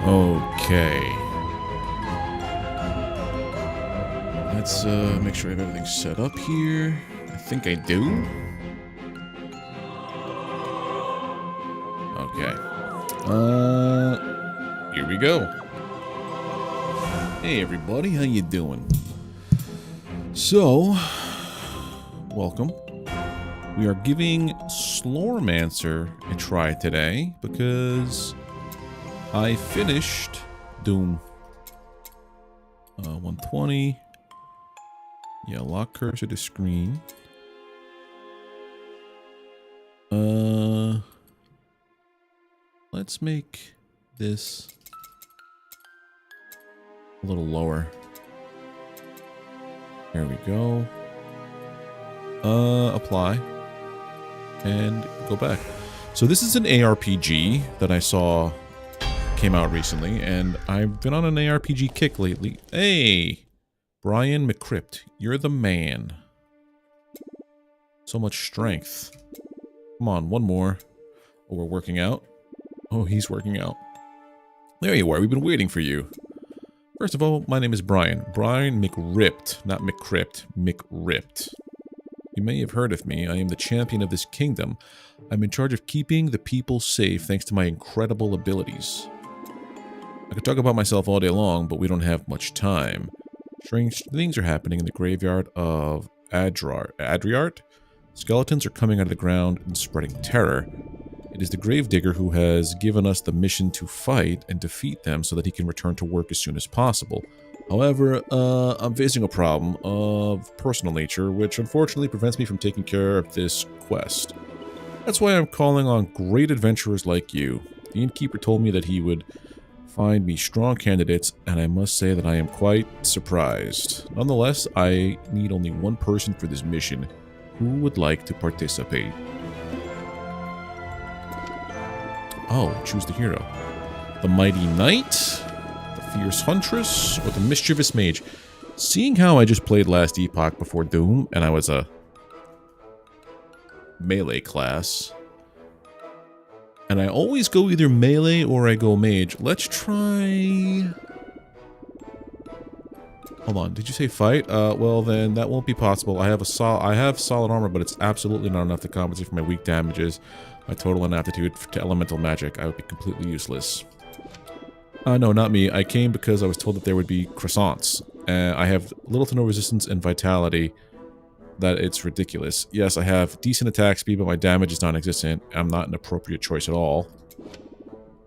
Okay. Let's make sure I have everything set up here. I think I do. Okay. Here we go. Hey everybody, how you doing? So, welcome. We are giving Slormancer a try today because I finished Doom. 120. Yeah, lock cursor to screen. Let's make this a little lower. There we go. Apply. And go back. So this is an ARPG that I saw came out recently, and I've been on an ARPG kick lately. Hey! Brian McCrypt, you're the man. So much strength. Come on, one more. Oh, we're working out? Oh, he's working out. There you are, we've been waiting for you. First of all, my name is Brian. Brian McRipped, not McCrypt, McRipped. You may have heard of me. I am the champion of this kingdom. I'm in charge of keeping the people safe thanks to my incredible abilities. I could talk about myself all day long, but we don't have much time. Strange things are happening in the graveyard of Adriart. Skeletons are coming out of the ground and spreading terror. It is the Gravedigger who has given us the mission to fight and defeat them so that he can return to work as soon as possible. However, I'm facing a problem of personal nature, which unfortunately prevents me from taking care of this quest. That's why I'm calling on great adventurers like you. The innkeeper told me that he would find me strong candidates, and I must say that I am quite surprised. Nonetheless, I need only one person for this mission. Who would like to participate? Oh, choose the hero. The Mighty Knight, the Fierce Huntress, or the Mischievous Mage. Seeing how I just played last Epoch before Doom, and I was a melee class, and I always go either melee or I go mage. Let's try... Hold on, did you say fight? Well then, that won't be possible. I have solid armor, but it's absolutely not enough to compensate for my weak damages. My total inaptitude to elemental magic. I would be completely useless. No, not me. I came because I was told that there would be croissants. I have little to no resistance and vitality. That it's ridiculous. Yes, I have decent attack speed, but my damage is non-existent. I'm not an appropriate choice at all.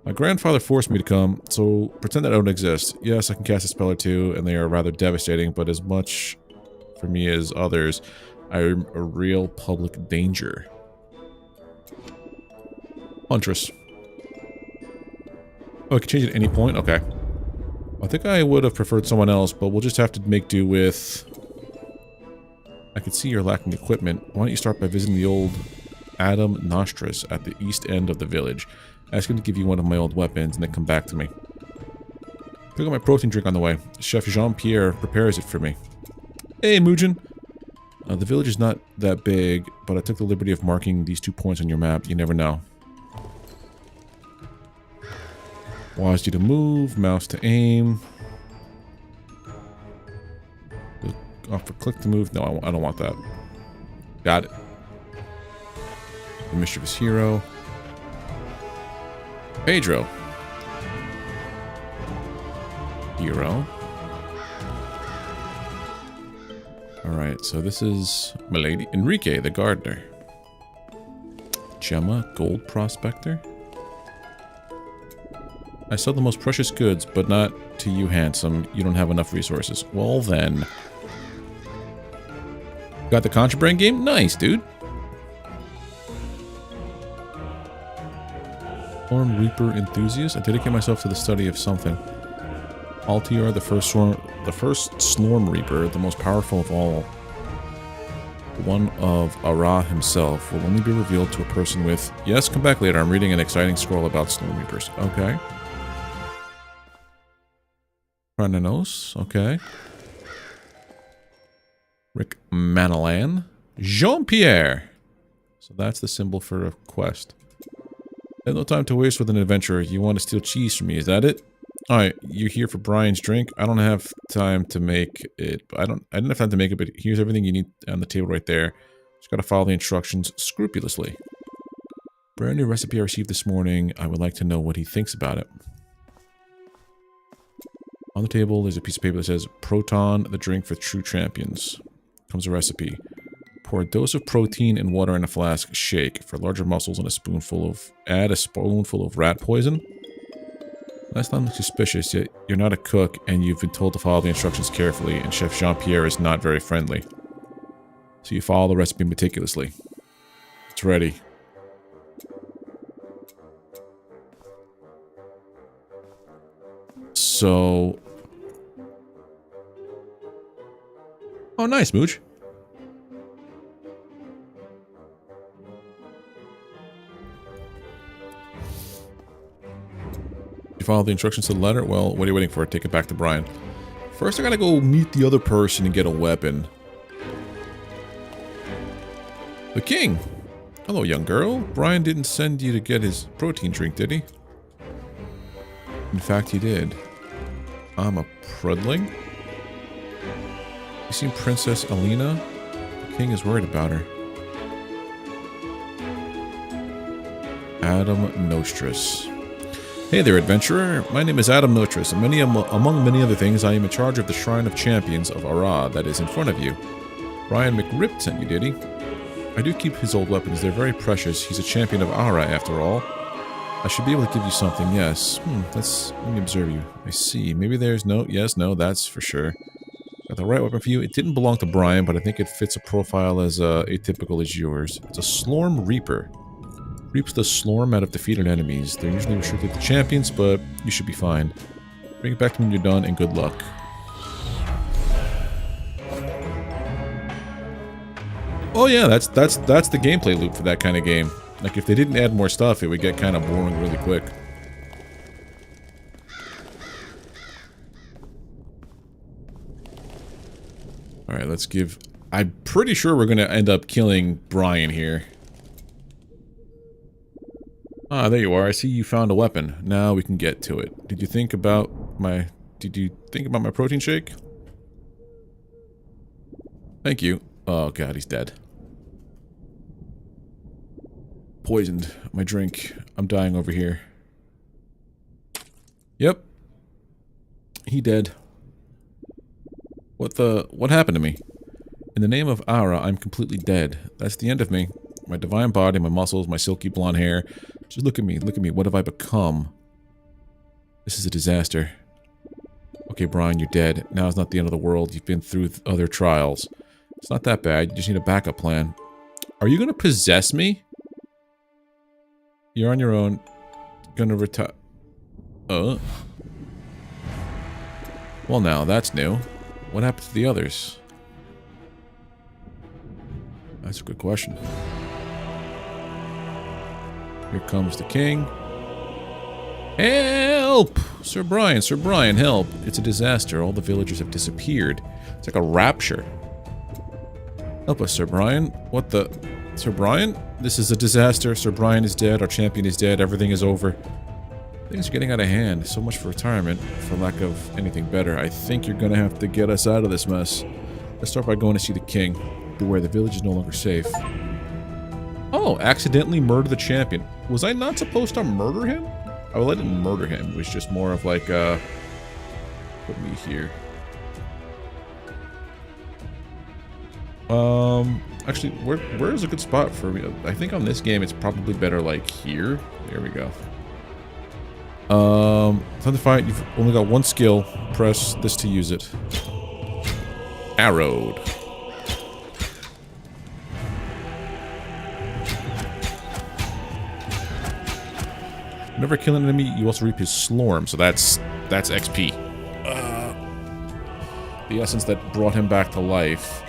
My grandfather forced me to come, so pretend that I don't exist. Yes, I can cast a spell or two, and they are rather devastating, but as much for me as others, I am a real public danger. Huntress. Oh, I can change it at any point? Okay. I think I would have preferred someone else, but we'll just have to make do with... I can see you're lacking equipment. Why don't you start by visiting the old Adam Nostris at the east end of the village. Ask him to give you one of my old weapons and then come back to me. Pick up my protein drink on the way. Chef Jean-Pierre prepares it for me. Hey, Mugen! The village is not that big, but I took the liberty of marking these 2 points on your map. You never know. WASD to move, mouse to aim. For click to move. No, I don't want that. Got it. The Mischievous Hero. Pedro. Hero. Alright, so this is Milady. Enrique, the gardener. Gemma, gold prospector. I sell the most precious goods, but not to you, handsome. You don't have enough resources. Well then. Got the Contraband game? Nice, dude. Storm Reaper enthusiast. I dedicate myself to the study of something. Altiar, the first Slorm Reaper, the most powerful of all. One of Ara himself will only be revealed to a person with... Yes, come back later. I'm reading an exciting scroll about Slorm Reapers. Okay. Prananos. Okay. Rick Manalan. Jean-Pierre. So that's the symbol for a quest. I have no time to waste with an adventurer. You want to steal cheese from me, is that it? Alright, you're here for Brian's drink. I don't have time to make it. I didn't have time to make it, but here's everything you need on the table right there. Just gotta follow the instructions scrupulously. Brand new recipe I received this morning. I would like to know what he thinks about it. On the table, there's a piece of paper that says, Proton, the drink for true champions. Comes a recipe. Pour a dose of protein and water in a flask. Shake. For larger muscles and add a spoonful of rat poison. Last time looks suspicious, yet you're not a cook and you've been told to follow the instructions carefully, and Chef Jean-Pierre is not very friendly. So you follow the recipe meticulously. It's ready. So... Oh, nice, Mooch. You follow the instructions to the letter? Well, what are you waiting for? Take it back to Brian. First, I gotta go meet the other person and get a weapon. The king! Hello, young girl. Brian didn't send you to get his protein drink, did he? In fact, he did. I'm a prudling? You seen Princess Alina? The king is worried about her. Adam Nostris. Hey there, adventurer. My name is Adam Nostris, and among many other things, I am in charge of the Shrine of Champions of Arad that is in front of you. Brian McRib sent you, did he? I do keep his old weapons. They're very precious. He's a champion of Ara, after all. I should be able to give you something, yes. Let me observe you. I see. Maybe there's no... Yes, no, that's for sure. Got the right weapon for you. It didn't belong to Brian, but I think it fits a profile as atypical as yours. It's a Slorm Reaper. Reaps the Slorm out of defeated enemies. They're usually restricted to champions, but you should be fine. Bring it back to me when you're done, and good luck. Oh yeah, that's the gameplay loop for that kind of game. Like, if they didn't add more stuff, it would get kind of boring really quick. Alright, let's give... I'm pretty sure we're gonna end up killing Brian here. Ah, there you are. I see you found a weapon. Now we can get to it. Did you think about my protein shake? Thank you. Oh god, he's dead. Poisoned my drink. I'm dying over here. Yep. He dead. What happened to me? In the name of Ara, I'm completely dead. That's the end of me. My divine body, my muscles, my silky blonde hair. Just look at me, what have I become? This is a disaster. Okay, Brian, you're dead. Now it's not the end of the world. You've been through other trials. It's not that bad. You just need a backup plan. Are you gonna possess me? You're on your own. Gonna retire. Well, now, that's new. What happened to the others? That's a good question. Here comes the king. Help! Sir Brian, help. It's a disaster. All the villagers have disappeared. It's like a rapture. Help us, Sir Brian. What the... Sir Brian? This is a disaster. Sir Brian is dead. Our champion is dead. Everything is over. Things are getting out of hand. So much for retirement, for lack of anything better. I think you're gonna have to get us out of this mess. Let's start by going to see the king. Beware, the village is no longer safe. Oh, accidentally murder the champion. Was I not supposed to murder him? Oh, well, I didn't murder him. It was just more of like, put me here. Actually, where is a good spot for me? I think on this game, it's probably better like here. There we go. Time to fight. You've only got one skill. Press this to use it. Arrowed. Whenever kill an enemy, you also reap his Slorm, so that's XP. The essence that brought him back to life.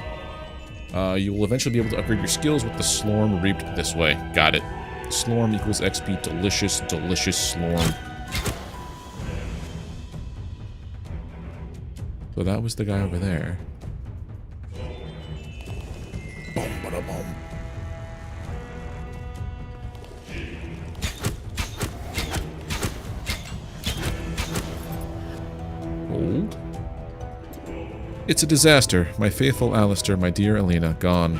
You will eventually be able to upgrade your skills with the Slorm reaped this way. Got it. Slorm equals XP. Delicious, delicious Slorm. So that was the guy over there. Boom, bada, boom. gold? It's a disaster. My faithful Alistair, my dear Elena, gone.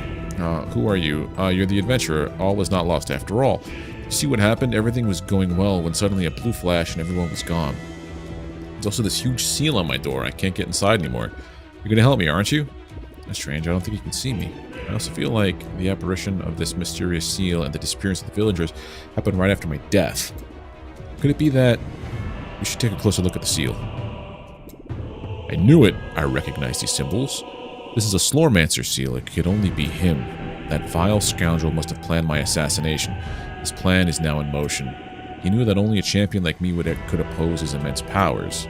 Who are you? You're the adventurer. All was not lost after all. You see what happened? Everything was going well when suddenly a blue flash and everyone was gone. There's also this huge seal on my door. I can't get inside anymore. You're gonna help me, aren't you? That's strange. I don't think you can see me. I also feel like the apparition of this mysterious seal and the disappearance of the villagers happened right after my death. Could it be that we should take a closer look at the seal? I knew it! I recognize these symbols. This is a Slormancer seal. It could only be him. That vile scoundrel must have planned my assassination. His plan is now in motion. He knew that only a champion like me could oppose his immense powers.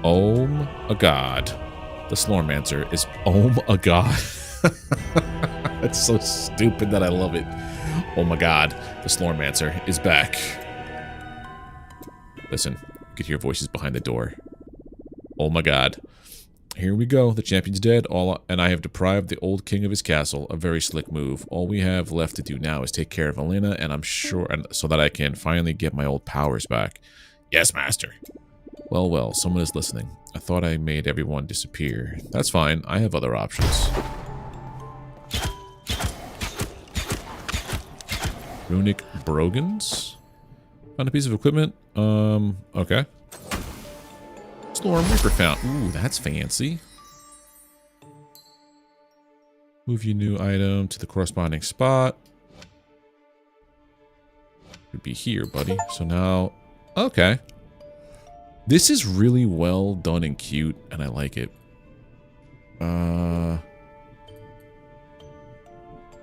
Oh my god. The Slormancer is oh my god. That's so stupid that I love it. Oh my god. The Slormancer is back. Listen, you could hear voices behind the door. Oh my god. Here we go. The champion's dead, and I have deprived the old king of his castle. A very slick move. All we have left to do now is take care of Elena, and I'm sure, so that I can finally get my old powers back. Yes, master. Well, well, someone is listening. I thought I made everyone disappear. That's fine. I have other options. Runic brogans? Found a piece of equipment. Okay. Storm Reaper found. Ooh, that's fancy. Move your new item to the corresponding spot. Could be here, buddy. So now, okay. This is really well done and cute, and I like it.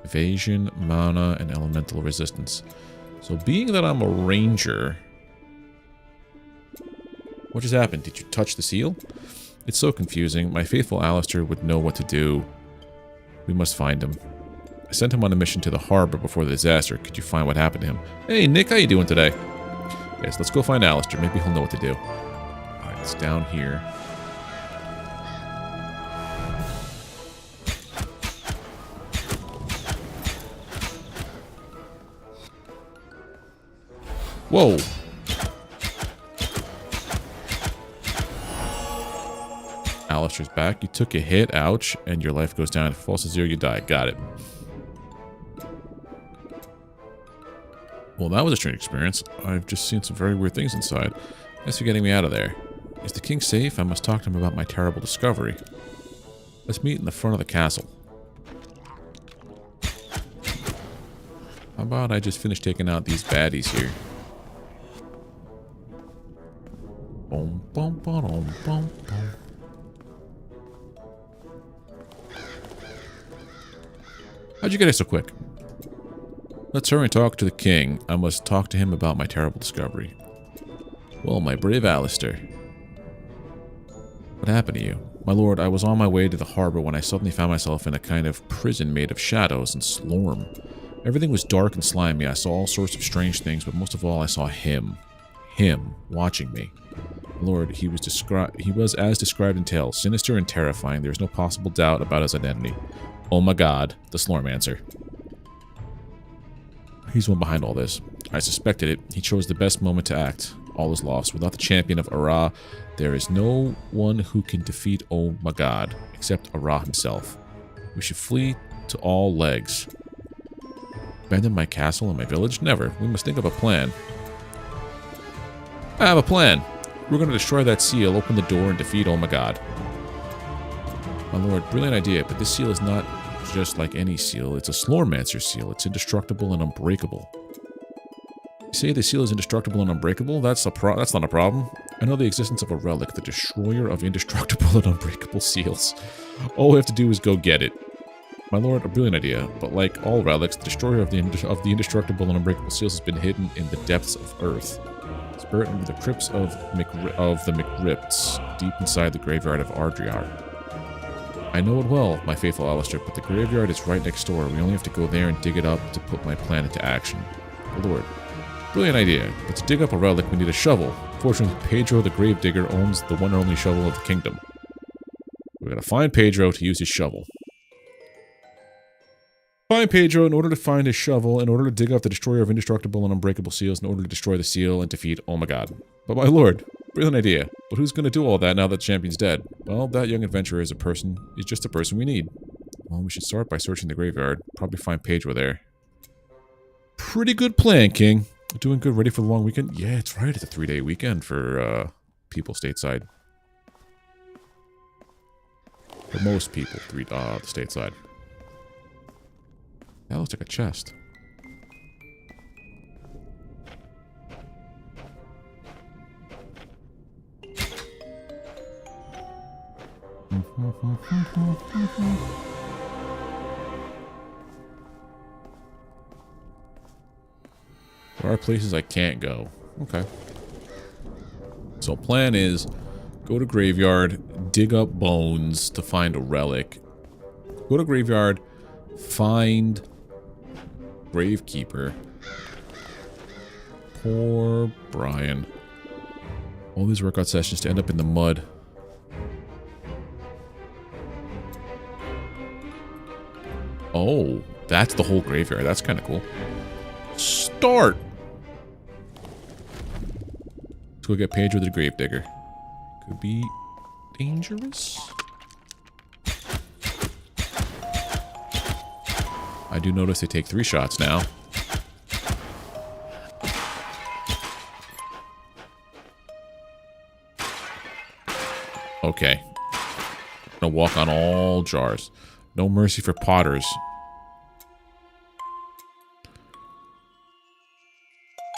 Evasion, mana, and elemental resistance. So being that I'm a ranger... What just happened? Did you touch the seal? It's so confusing. My faithful Alistair would know what to do. We must find him. I sent him on a mission to the harbor before the disaster. Could you find what happened to him? Hey, Nick, how you doing today? Yes, let's go find Alistair. Maybe he'll know what to do. Alright, it's down here. Whoa! Alistair's back. You took a hit, ouch, and your life goes down. If it falls to 0, you die. Got it. Well, that was a strange experience. I've just seen some very weird things inside. Thanks for getting me out of there. Is the king safe? I must talk to him about my terrible discovery. Let's meet in the front of the castle. How about I just finish taking out these baddies here? Boom, boom, boom, boom, boom. How'd you get it so quick? Let's hurry and talk to the king. I must talk to him about my terrible discovery. Well, my brave Alistair. What happened to you? My lord, I was on my way to the harbor when I suddenly found myself in a kind of prison made of shadows and slorm. Everything was dark and slimy. I saw all sorts of strange things, but most of all I saw him. Him, watching me. Lord, he was as described in tales, sinister and terrifying. There's no possible doubt about his identity. Oh my god, the Slormancer. He's the one behind all this. I suspected it. He chose the best moment to act. All is lost. Without the champion of Ara, there is no one who can defeat Oh my god, except Ara himself. We should flee to all legs. Abandon my castle and my village? Never. We must think of a plan. I have a plan. We're going to destroy that seal, open the door, and defeat Oh my god. My lord, brilliant idea, but this seal is not just like any seal. It's a Slormancer seal. It's indestructible and unbreakable. You say the seal is indestructible and unbreakable? That's not a problem. I know the existence of a relic, the destroyer of indestructible and unbreakable seals. All we have to do is go get it. My lord, a brilliant idea, but like all relics, the destroyer of the indestructible and unbreakable seals has been hidden in the depths of Earth. It's buried in the crypts of the McRipts, deep inside the graveyard of Ardriar. I know it well, my faithful Alistair, but the graveyard is right next door. We only have to go there and dig it up to put my plan into action. My lord, brilliant idea, but to dig up a relic we need a shovel. Fortunately, Pedro the Gravedigger owns the one and only shovel of the kingdom. We're gonna find Pedro to use his shovel. Find Pedro in order to find his shovel, in order to dig up the destroyer of indestructible and unbreakable seals, in order to destroy the seal and defeat Oh my god. But my lord, brilliant idea. But who's going to do all that now that the champion's dead? Well, that young adventurer is just a person we need. Well, we should start by searching the graveyard. Probably find Pedro there. Pretty good plan, King. Doing good, ready for the long weekend? Yeah, it's right. It's a 3-day weekend for people stateside. For most people, the stateside. That looks like a chest. There are places I can't go. Okay. So plan is go to graveyard, dig up bones to find a relic. Go to graveyard, find Gravekeeper. Poor Brian. All these workout sessions to end up in the mud. Oh, that's the whole graveyard. That's kind of cool. Start! Let's go get Pedro the Gravedigger. Could be dangerous. I do notice they take 3 shots now. Okay. Gonna walk on all jars. No mercy for potters.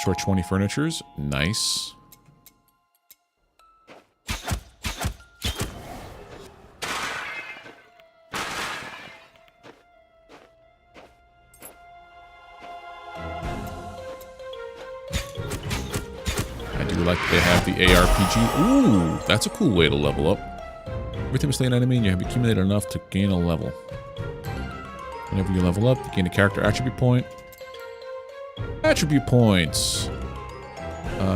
Short 20 furnitures. Nice. I do like they have the ARPG. Ooh, that's a cool way to level up. Every time you slay an enemy and you have accumulated enough to gain a level. Whenever you level up, you gain a character attribute point. Attribute points.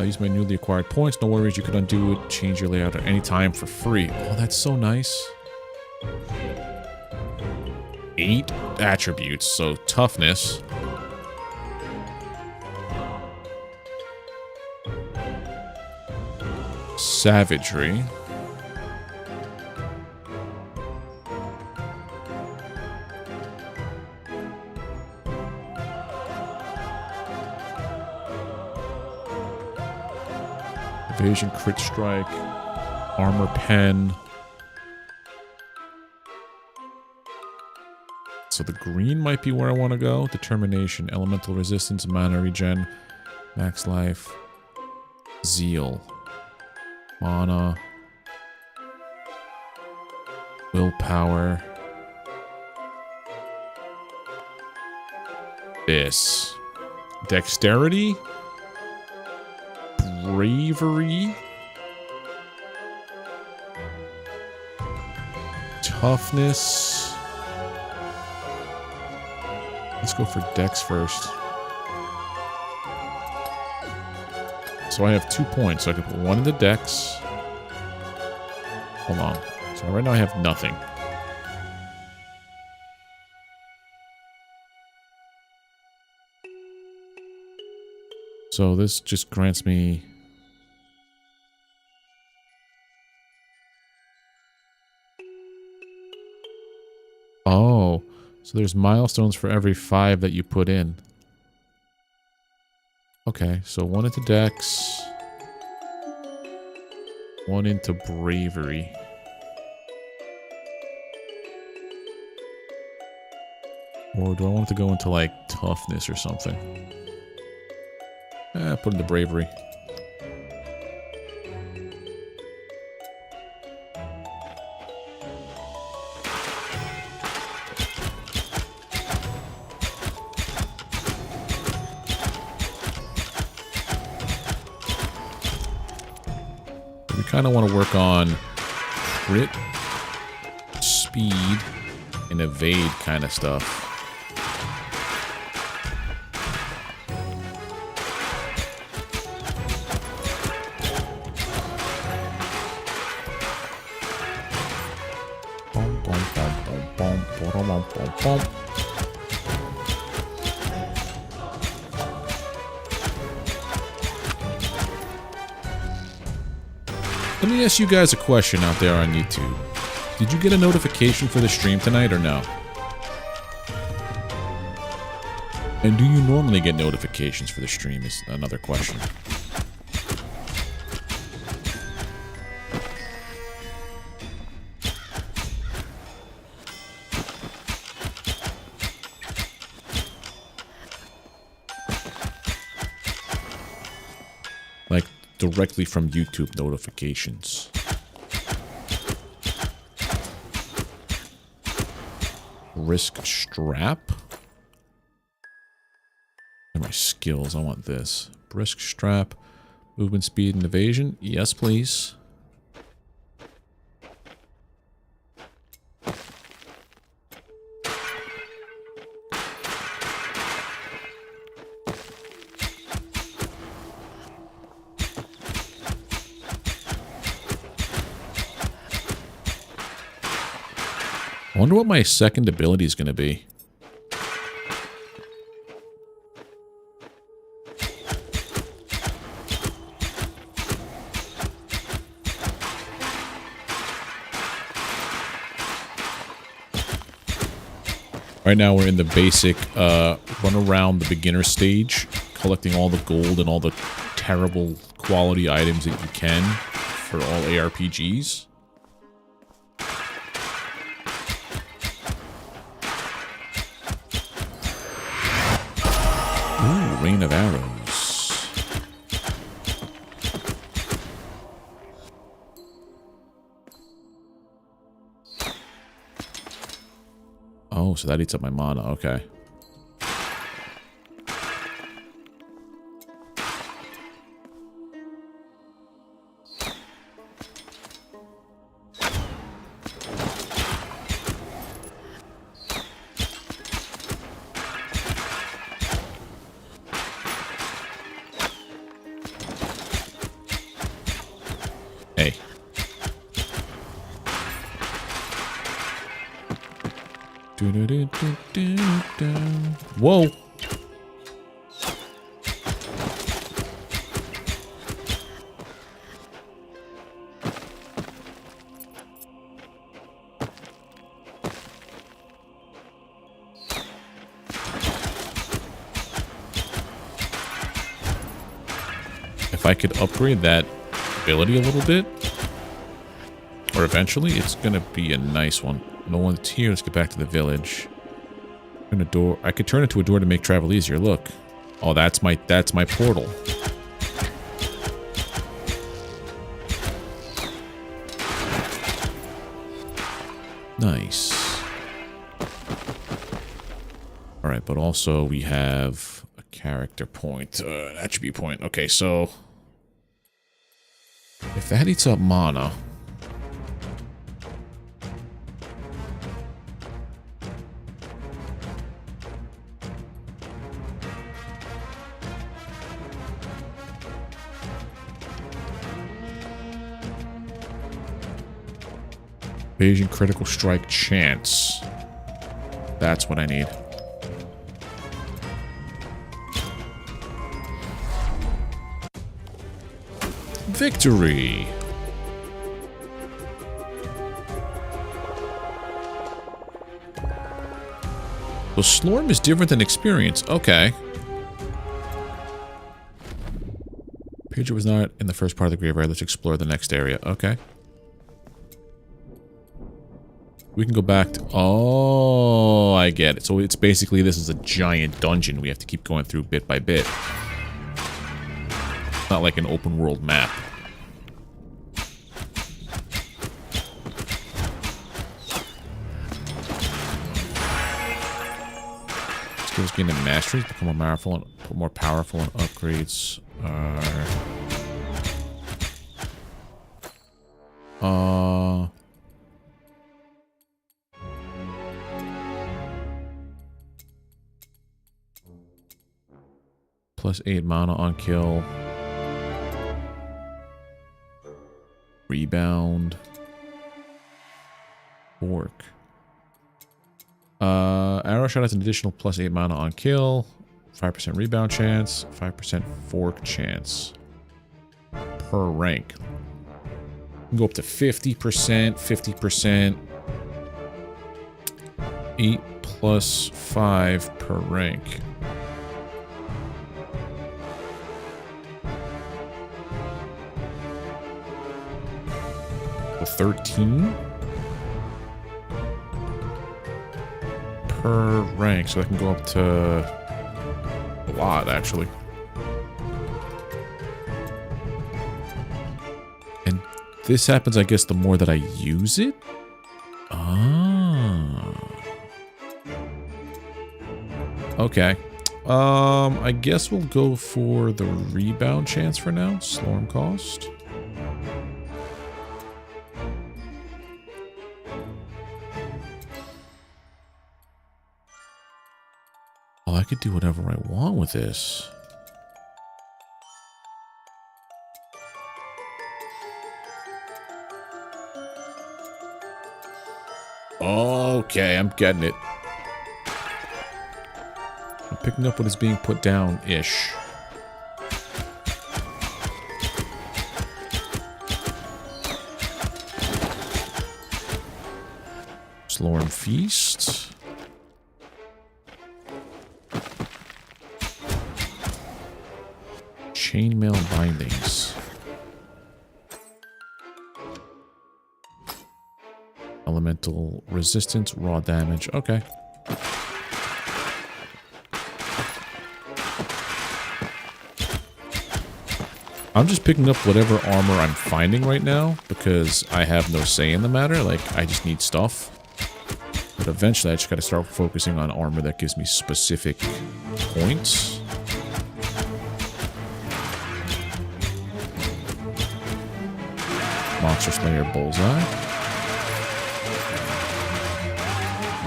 Use my newly acquired points. No worries, you can undo it. Change your layout at any time for free. Oh, that's so nice. 8 attributes. So toughness. Savagery. Evasion, crit strike, armor pen. So the green might be where I want to go. Determination, elemental resistance, mana regen, max life, zeal, mana, willpower. This. Dexterity. Bravery. Toughness. Let's go for Dex first. So I have 2 points. So I can put 1 in the Dex. Hold on. So right now I have nothing. So this just grants me... Oh, so there's milestones for every 5 that you put in. Okay, so 1 into Dex. 1 into Bravery. Or do I want it to go into, like, Toughness or something? Put in the Bravery. We kind of want to work on crit, speed, and evade kind of stuff. Let me ask you guys a question out there on YouTube. Did you get a notification for the stream tonight or no? And do you normally get notifications for the stream is another question. Like, directly from YouTube notifications. Risk strap? And my skills, I want this. Brisk strap, movement speed and evasion. Yes, please. I wonder what my second ability is going to be. Right now we're in the basic run around the beginner stage, collecting all the gold and all the terrible quality items that you can for all ARPGs. Ooh, rain of arrows. Oh, so that eats up my mana, okay. Hey. Whoa. If I could upgrade that ability a little bit, or eventually, it's gonna be a nice one. No one's here. Let's get back to the village. Turn a door. I could turn it to a door to make travel easier. Look. Oh, that's my portal. Nice. All right, but also we have a character point, an attribute point. Okay, so if that eats up mana. Evasion critical strike chance. That's what I need. Victory! So Slorm is different than experience. Okay. Pidgeot was not in the first part of the graveyard. Let's explore the next area. Okay. We can go back to... Oh, I get it. So it's basically, this is a giant dungeon we have to keep going through bit by bit. Not like an open world map. Skills gain in mastery, become more powerful and upgrades are... Plus 8 mana on kill. Rebound. Fork. Arrow shot has an additional plus 8 mana on kill. 5% rebound chance. 5% fork chance. Per rank. can go up to 50%, 50%. 8 plus 5 per rank. So 13 per rank, so I can go up to a lot, actually. And this happens, I guess, the more that I use it? Ah. Okay. I guess we'll go for the rebound chance for now. Slorm cost. Oh, I could do whatever I want with this. Okay, I'm getting it. I'm picking up what is being put down-ish. Slorm Feast. Chainmail Bindings. Elemental Resistance, Raw Damage. Okay. I'm just picking up whatever armor I'm finding right now because I have no say in the matter. Like, I just need stuff. But eventually I just gotta start focusing on armor that gives me specific points. Monster Slayer Bullseye.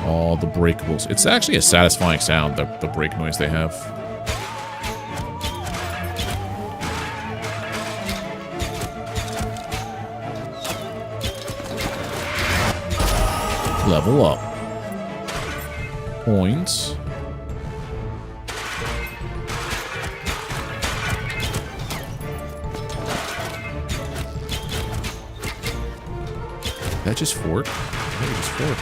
All the breakables. It's actually a satisfying sound, the break noise they have. Level up. Points. That just fort? That just fort.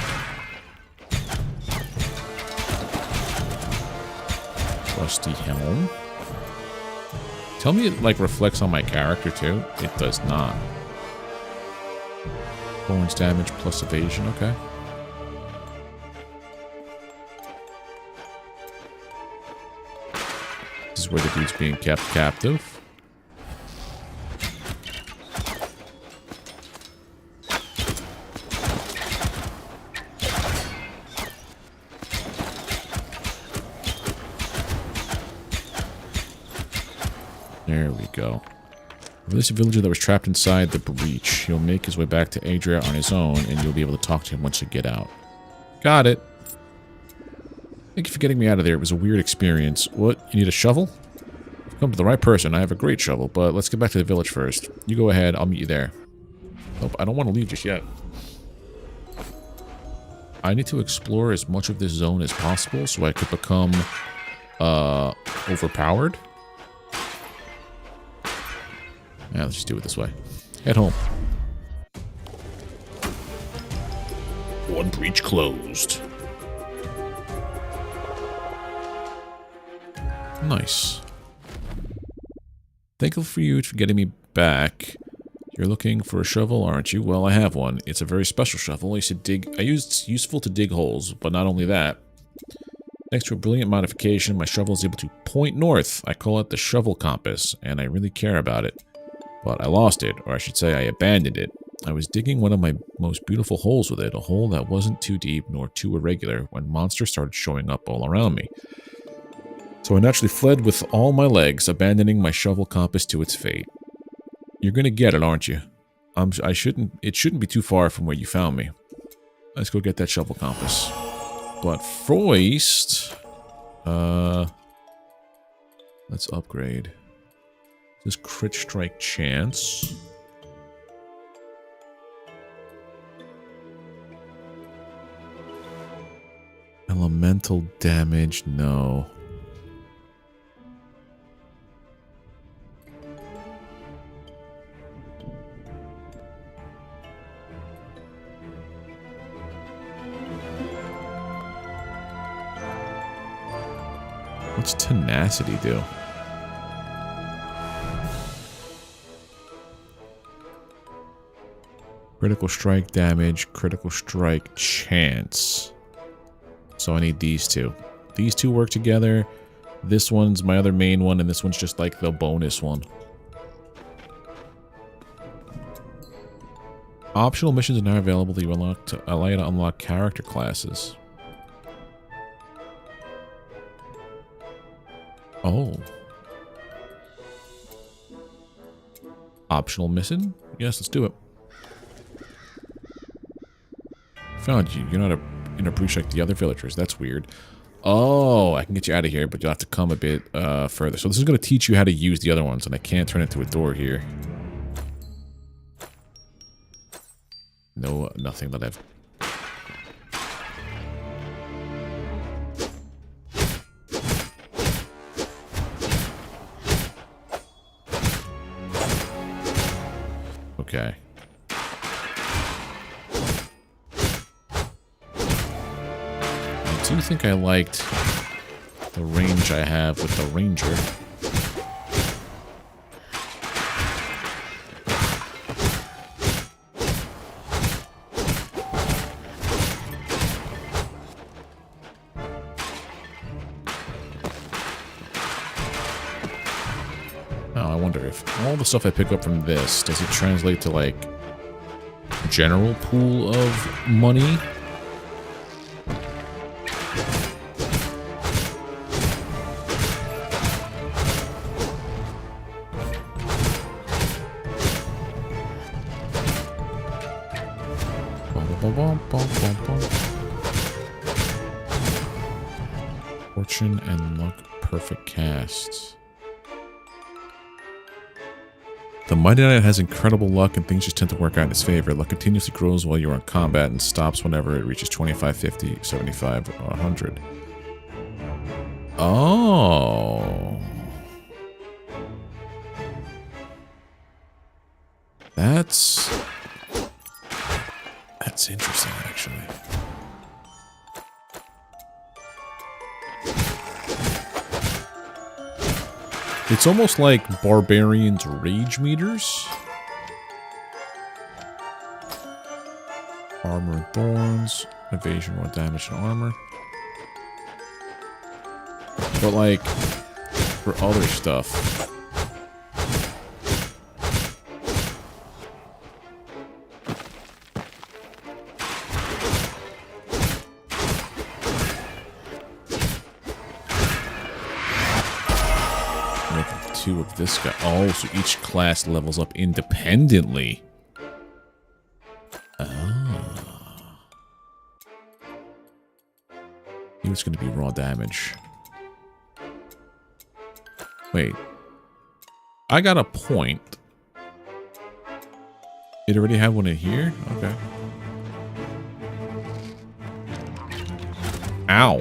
Rusty Helm. Tell me it, like, reflects on my character, too. It does not. Thorns damage plus evasion, okay. This is where the dude's being kept captive. There we go. Release a villager that was trapped inside the breach. He'll make his way back to Adria on his own, and you'll be able to talk to him once you get out. Got it. Thank you for getting me out of there. It was a weird experience. What? You need a shovel? You've come to the right person. I have a great shovel, but let's get back to the village first. You go ahead. I'll meet you there. Nope, I don't want to leave just yet. I need to explore as much of this zone as possible so I could become overpowered. Yeah, let's just do it this way. Head home. One breach closed. Nice. Thankful for you for getting me back. You're looking for a shovel, aren't you? Well, I have one. It's a very special shovel. It's useful to dig holes, but not only that. Thanks to a brilliant modification, my shovel is able to point north. I call it the shovel compass, and I really care about it. But I lost it, or I should say I abandoned it. I was digging one of my most beautiful holes with it, a hole that wasn't too deep nor too irregular, when monsters started showing up all around me. So I naturally fled with all my legs, abandoning my shovel compass to its fate. You're gonna get it, aren't you? It shouldn't be too far from where you found me. Let's go get that shovel compass. But first, let's upgrade. This crit strike chance. Elemental damage, no. What's tenacity do? Critical strike damage, critical strike chance. So I need these two. These two work together. This one's my other main one, and this one's just like the bonus one. Optional missions are now available that you unlock to allow you to unlock character classes. Oh. Optional mission? Yes, let's do it. Found you. You're not in a breach like the other villagers. That's weird. Oh, I can get you out of here, but you'll have to come a bit further. So this is going to teach you how to use the other ones, and I can't turn it into a door here. No, nothing that I've... Okay. I do think I liked the range I have with the ranger. Oh, I wonder if all the stuff I pick up from this, does it translate to like general pool of money? Fortune and luck perfect casts. The Mighty Knight has incredible luck and things just tend to work out in his favor. Luck continuously grows while you're in combat and stops whenever it reaches 25, 50, 75, or 100. Oh. That's interesting, actually. It's almost like Barbarian's Rage Meters. Armor and Thorns. Evasion, more damage and armor. But like, for other stuff. Of this guy. Oh, so each class levels up independently. Ah. It's going to be raw damage. Wait. I got a point. It already had one in here? Okay. Ow.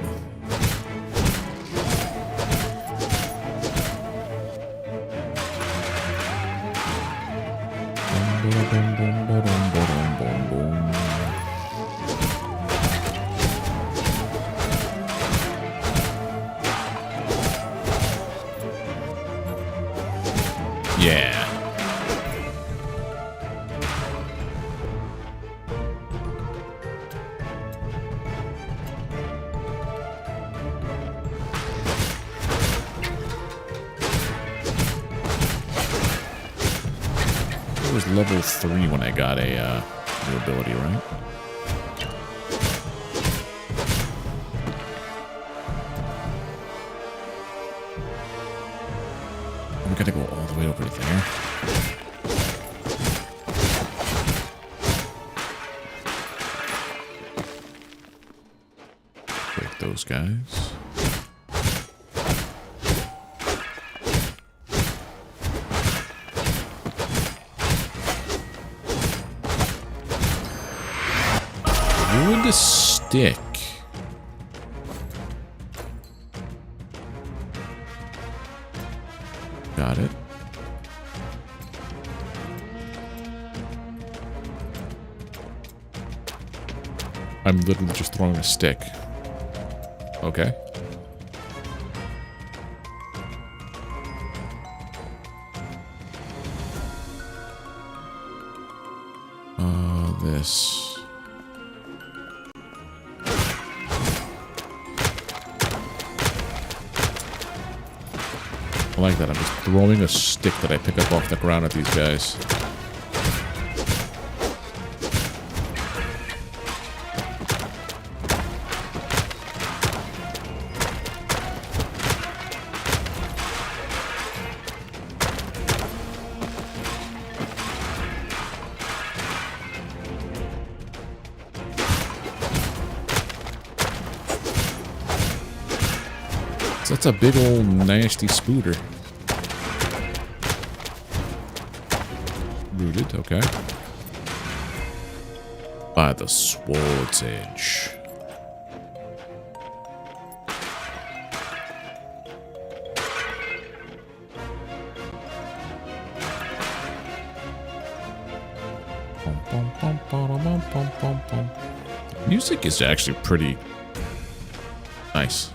Yeah. It was level 3 when I got a new ability, right? We gotta go all the way over there. Break those guys. Ruined a stick. Got it. I'm literally just throwing a stick. Okay. This. I like that. I'm just throwing a stick that I pick up off the ground at these guys. That's a big old nasty spooter. Rooted, okay. By the sword's edge. Music is actually pretty nice.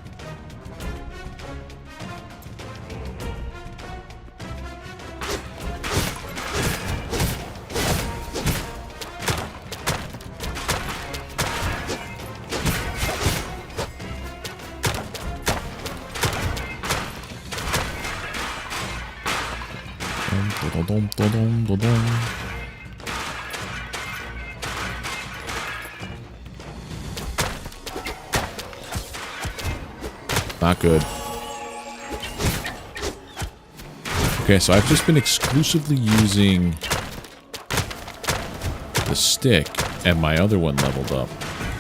Not good. Okay, so I've just been exclusively using the stick, and my other one leveled up.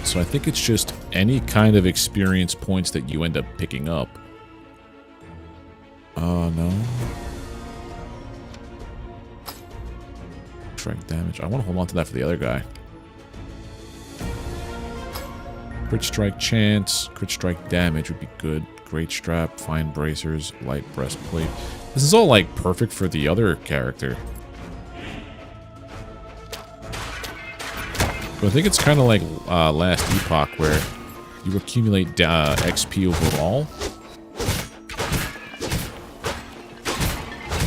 So I think it's just any kind of experience points that you end up picking up. No. Strike damage. I want to hold on to that for the other guy. Crit strike chance, crit strike damage would be good. Great strap, fine bracers, light breastplate. This is all like perfect for the other character. So I think it's kind of like last epoch where you accumulate XP overall.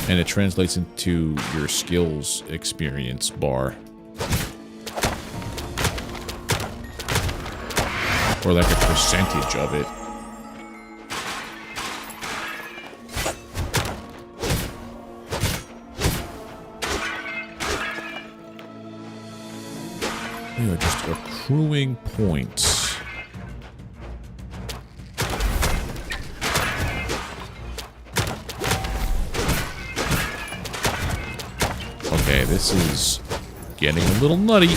And it translates into your skills experience bar. Or like a percentage of it. We are just accruing points. Okay, this is getting a little nutty.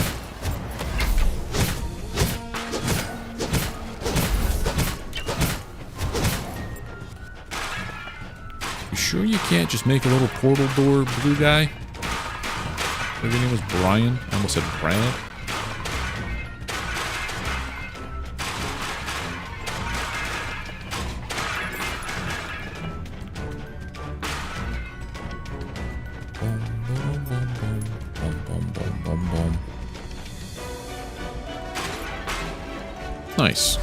You sure you can't just make a little portal door, blue guy? Your name was Brian? I almost said Brad. Nice.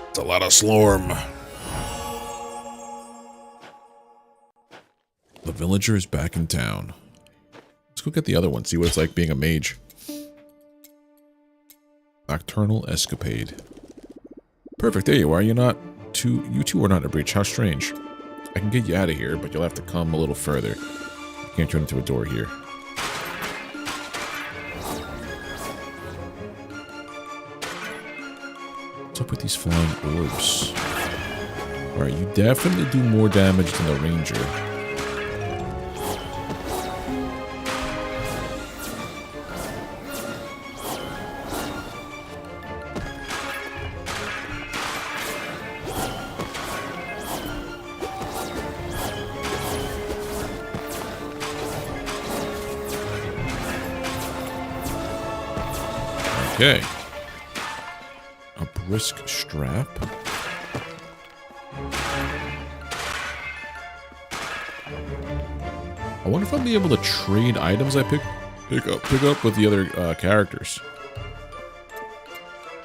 It's a lot of slorm. The villager is back in town. Let's go get the other one, see what it's like being a mage. Nocturnal escapade. Perfect, there you are. You two are not in a breach. How strange. I can get you out of here, but you'll have to come a little further. Can't turn into a door here. What's up with these flying orbs? Alright, you definitely do more damage than the ranger. Okay. A brisk strap. I wonder if I'll be able to trade items I pick up with the other characters.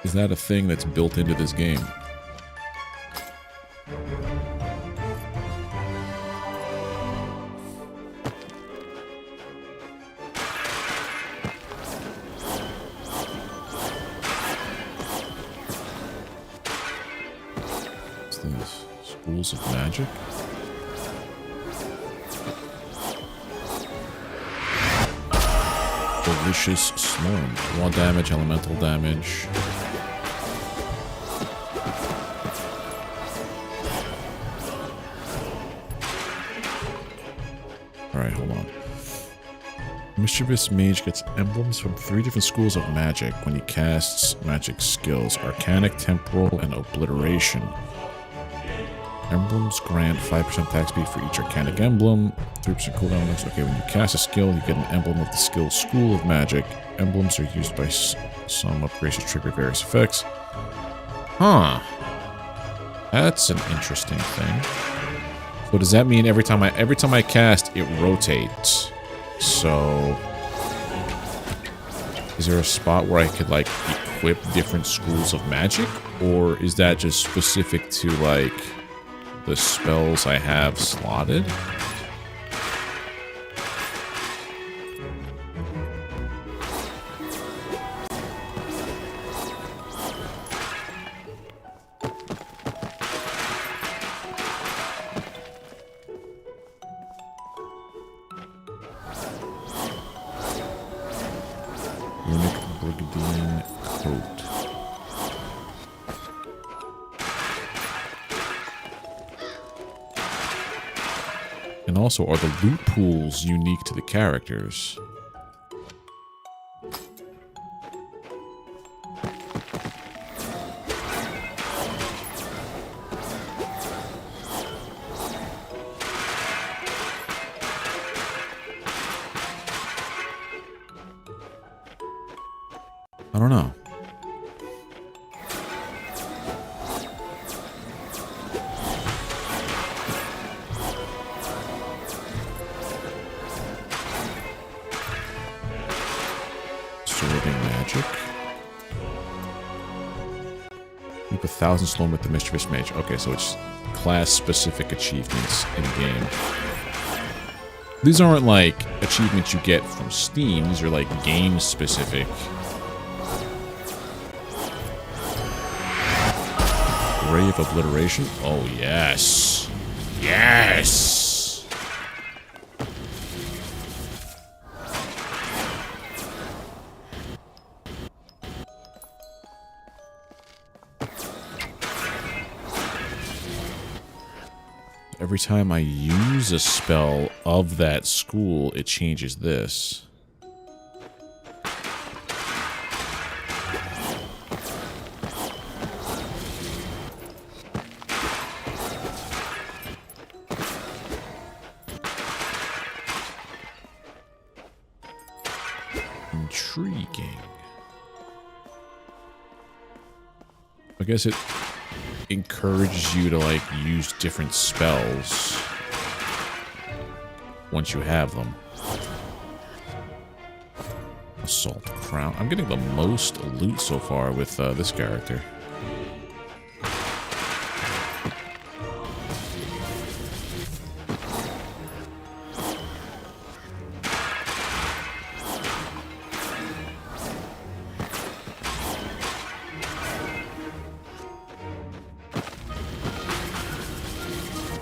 Is that a thing that's built into this game? Schools of magic? Delicious Slorm. Raw damage, elemental damage. Alright, hold on. Mischievous Mage gets emblems from 3 different schools of magic when he casts magic skills. Arcanic, Temporal, and Obliteration. Emblems grant 5% attack speed for each Arcanic emblem. 3% cooldown. Okay, when you cast a skill, you get an emblem of the skill School of Magic. Emblems are used by some upgrades to trigger various effects. Huh. That's an interesting thing. So does that mean every time I cast, it rotates? So is there a spot where I could like equip different schools of magic? Or is that just specific to like the spells I have slotted? And also, are the loot pools unique to the characters? I don't know. Magic. Keep 1,000 Slorm with the Mischievous Mage. Okay, so it's class-specific achievements in-game. These aren't like achievements you get from Steam. These are like game-specific. Ray of Obliteration. Oh, yes. Yes! Every time I use a spell of that school, it changes this. Intriguing. I guess it encourages you to like use different spells once you have them. Assault Crown. I'm getting the most loot so far with this character.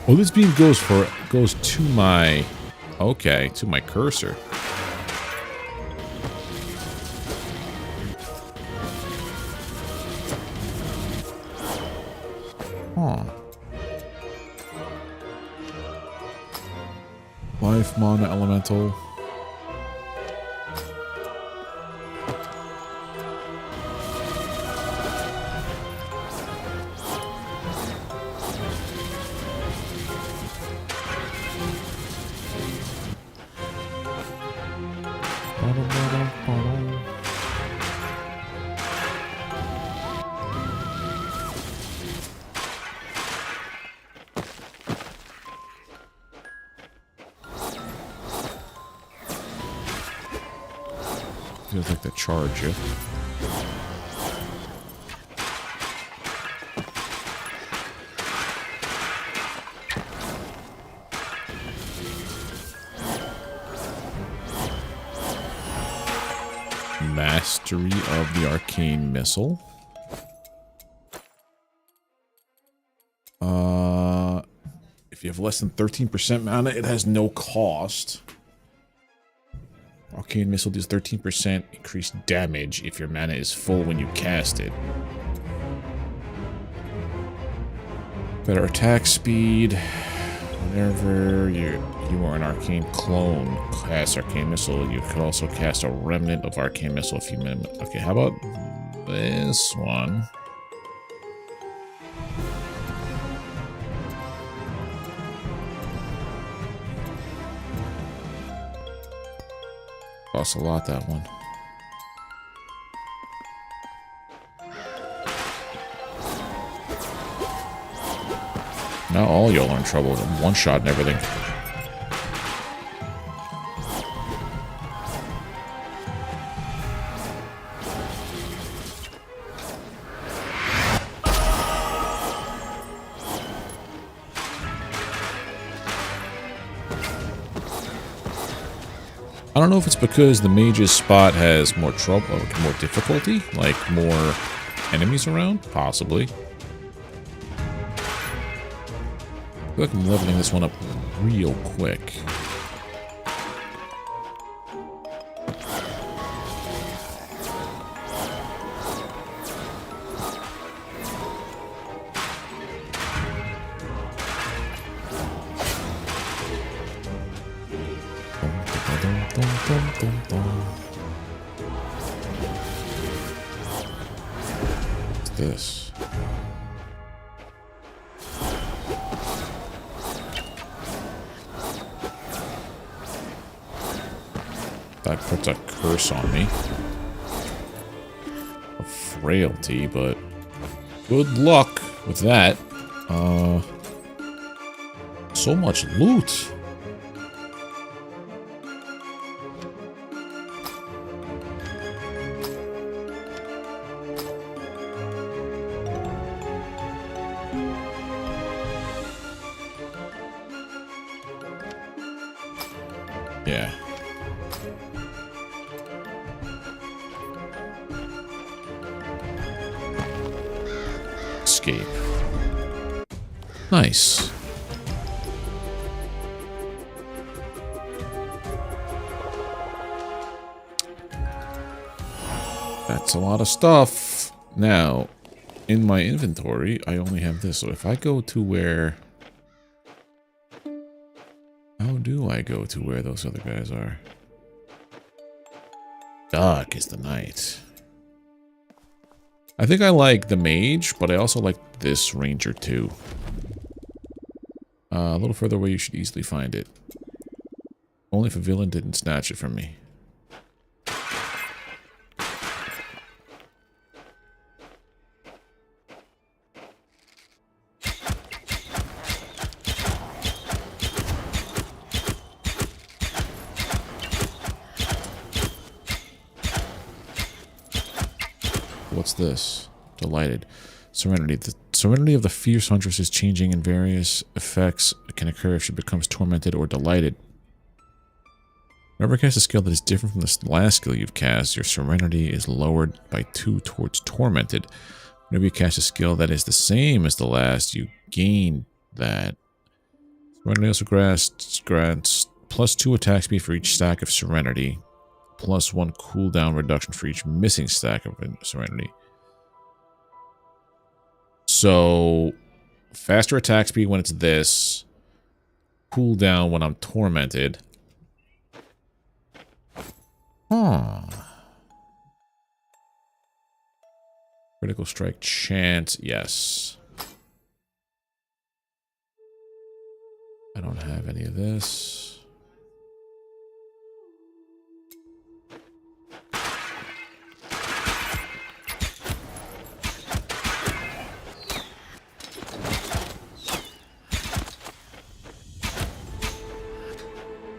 Oh, this beam goes to my, okay, to my cursor. Huh. 5 mana elemental. Feels like the charge you. Mastery of the Arcane Missile. If you have less than 13% mana, it has no cost. Arcane Missile deals 13% increased damage if your mana is full when you cast it. Better attack speed. Whenever you are an Arcane Clone, cast Arcane Missile, you could also cast a Remnant of Arcane Missile if you Okay, how about this one? Costs a lot, that one. Now all y'all are in trouble. One shot and everything. I don't know if it's because the mage's spot has more trouble, more difficulty, like more enemies around, possibly. I feel like I'm leveling this one up real quick. What's this? That puts a curse on me. A frailty, but good luck with that. So much loot. Yeah. Escape. Nice. That's a lot of stuff. Now, in my inventory, I only have this. So if I go to where... How do I go to where those other guys are? Dark is the night. I think I like the mage, but I also like this ranger too. A little further away, you should easily find it. Only if a villain didn't snatch it from me. What's this? Delighted. Serenity. The serenity of the Fierce Huntress is changing, and various effects can occur if she becomes tormented or delighted. Whenever you cast a skill that is different from the last skill you've cast, your serenity is lowered by 2 towards tormented. Whenever you cast a skill that is the same as the last, you gain that. Serenity also grants plus 2 attack speed for each stack of serenity, plus 1 cooldown reduction for each missing stack of serenity. So, faster attack speed when it's this. Cooldown when I'm tormented. Huh. Critical strike chance, yes. I don't have any of this.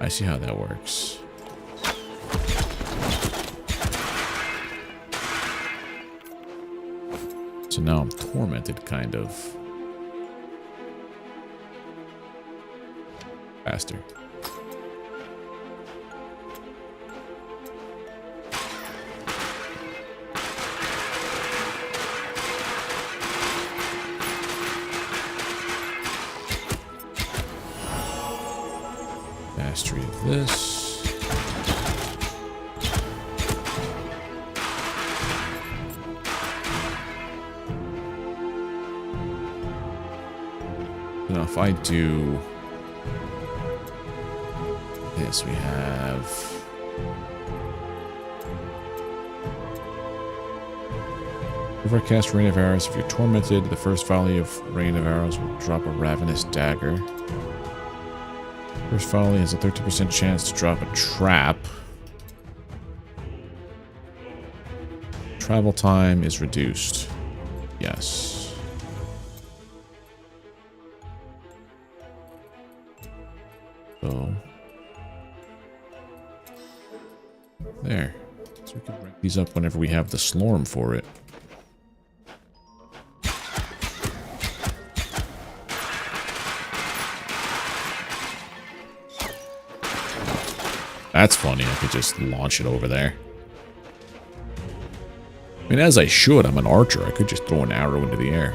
I see how that works. So now I'm tormented, kind of. Faster. Mastery of this. Now, if I do this, we have whenever I cast Rain of Arrows, if you're tormented, the first volley of Rain of Arrows will drop a Ravenous Dagger. First volley has a 30% chance to drop a trap. Travel time is reduced. Yes. So there. So we can rank these up whenever we have the Slorm for it. That's funny. I could just launch it over there. I mean, as I should. I'm an archer. I could just throw an arrow into the air.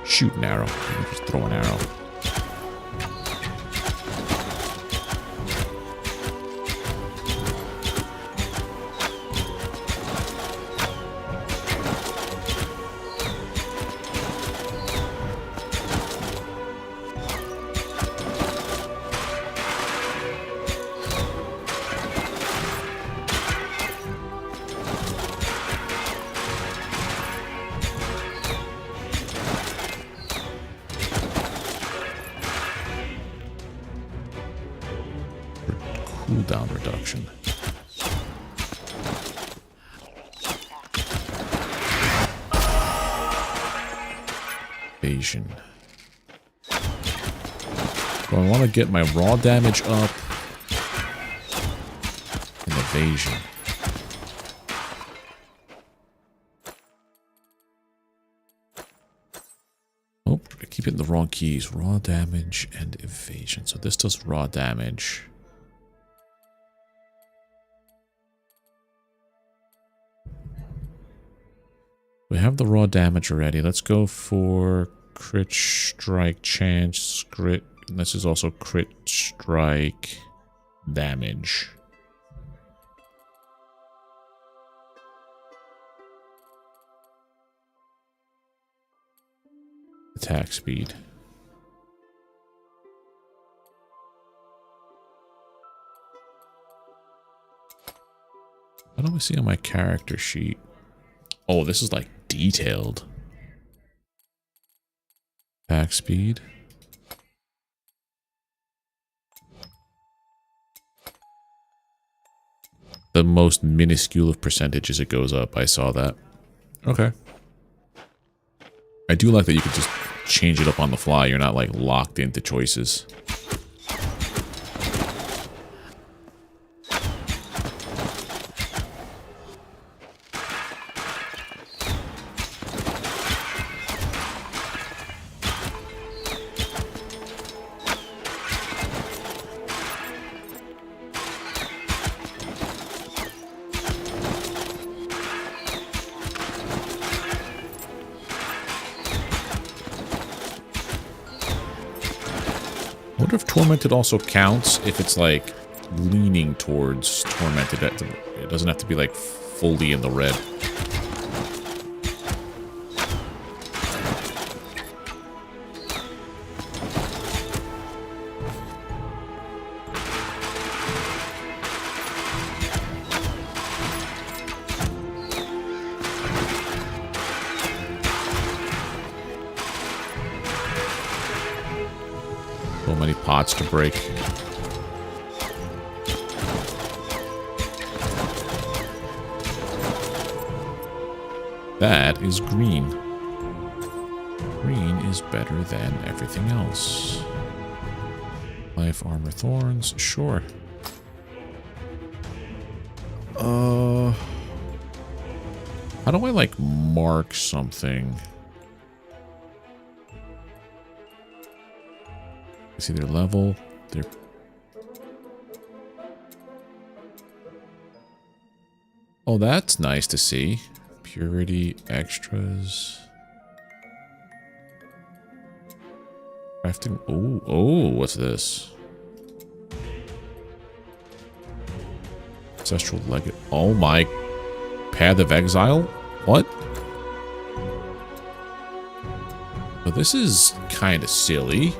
Shoot an arrow. I could just throw an arrow. Cooldown reduction. Evasion. So I want to get my raw damage up and evasion. Oh, I keep hitting the wrong keys. Raw damage and evasion. So this does raw damage. We have the raw damage already. Let's go for crit strike chance. Crit. This is also crit strike damage. Attack speed. What do we see on my character sheet? Oh, this is like detailed. Attack speed. The most minuscule of percentages it goes up. I saw that. Okay. I do like that you can just change it up on the fly. You're not like locked into choices. I wonder if Tormented also counts if it's like leaning towards Tormented. It doesn't have to be like fully in the red. So many pots to break. That is green. Green is better than everything else. Life, armor, thorns, sure. How do I like mark something? See their level, their... Oh, that's nice to see. Purity, extras. Crafting. Oh, what's this? Ancestral legate. Oh my. Path of Exile? What? Well, this is kind of silly.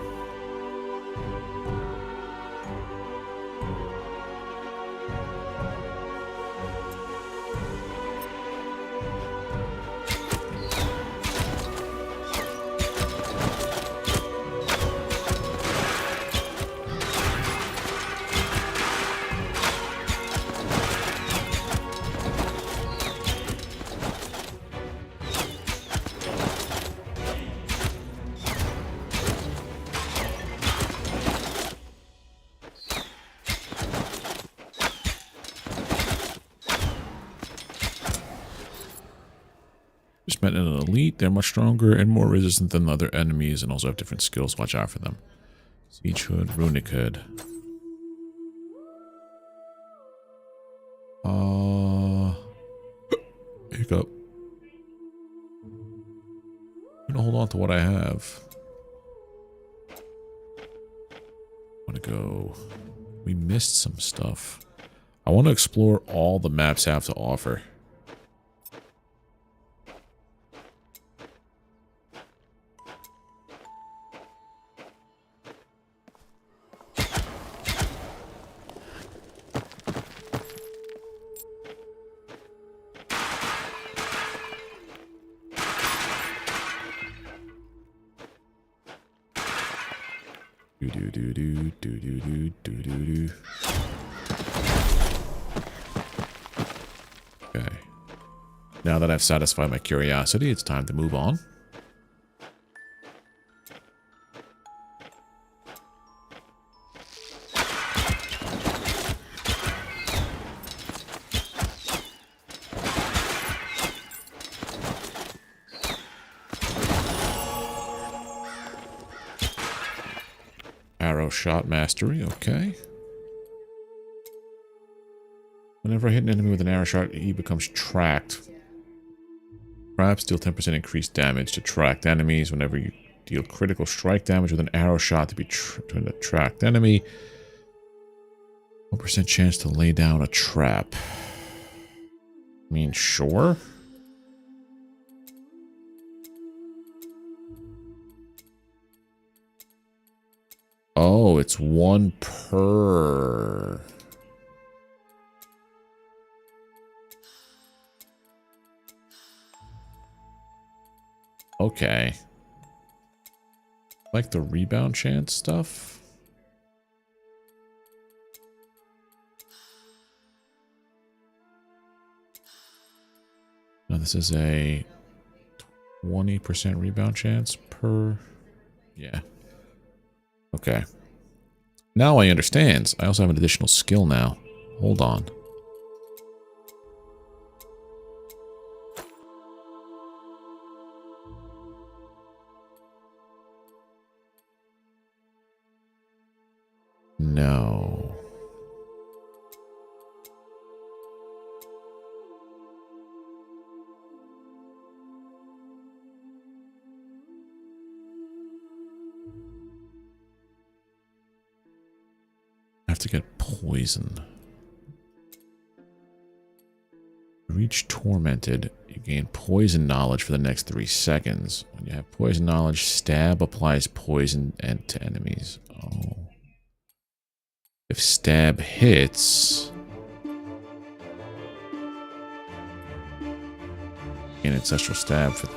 Just met an elite. They're much stronger and more resistant than other enemies and also have different skills. Watch out for them. Siege Hood, Runic Hood. Hiccup. I'm gonna hold on to what I have. I wanna go. We missed some stuff. I want to explore all the maps have to offer. Okay. Now that I've satisfied my curiosity, it's time to move on. Arrow shot mastery, okay. Whenever I hit an enemy with an arrow shot, he becomes tracked. Perhaps deal 10% increased damage to tracked enemies. Whenever you deal critical strike damage with an arrow shot to a tracked enemy. 1% chance to lay down a trap. I mean, sure. Oh, it's one per. Okay. Like the rebound chance stuff? Now this is a 20% rebound chance per. Yeah. Okay. Now I understand. I also have an additional skill now. Hold on. No. I have to get poison. Reach tormented. You gain poison knowledge for the next 3 seconds. When you have poison knowledge, stab applies poison to enemies. Oh. If stab hits, an ancestral stab for.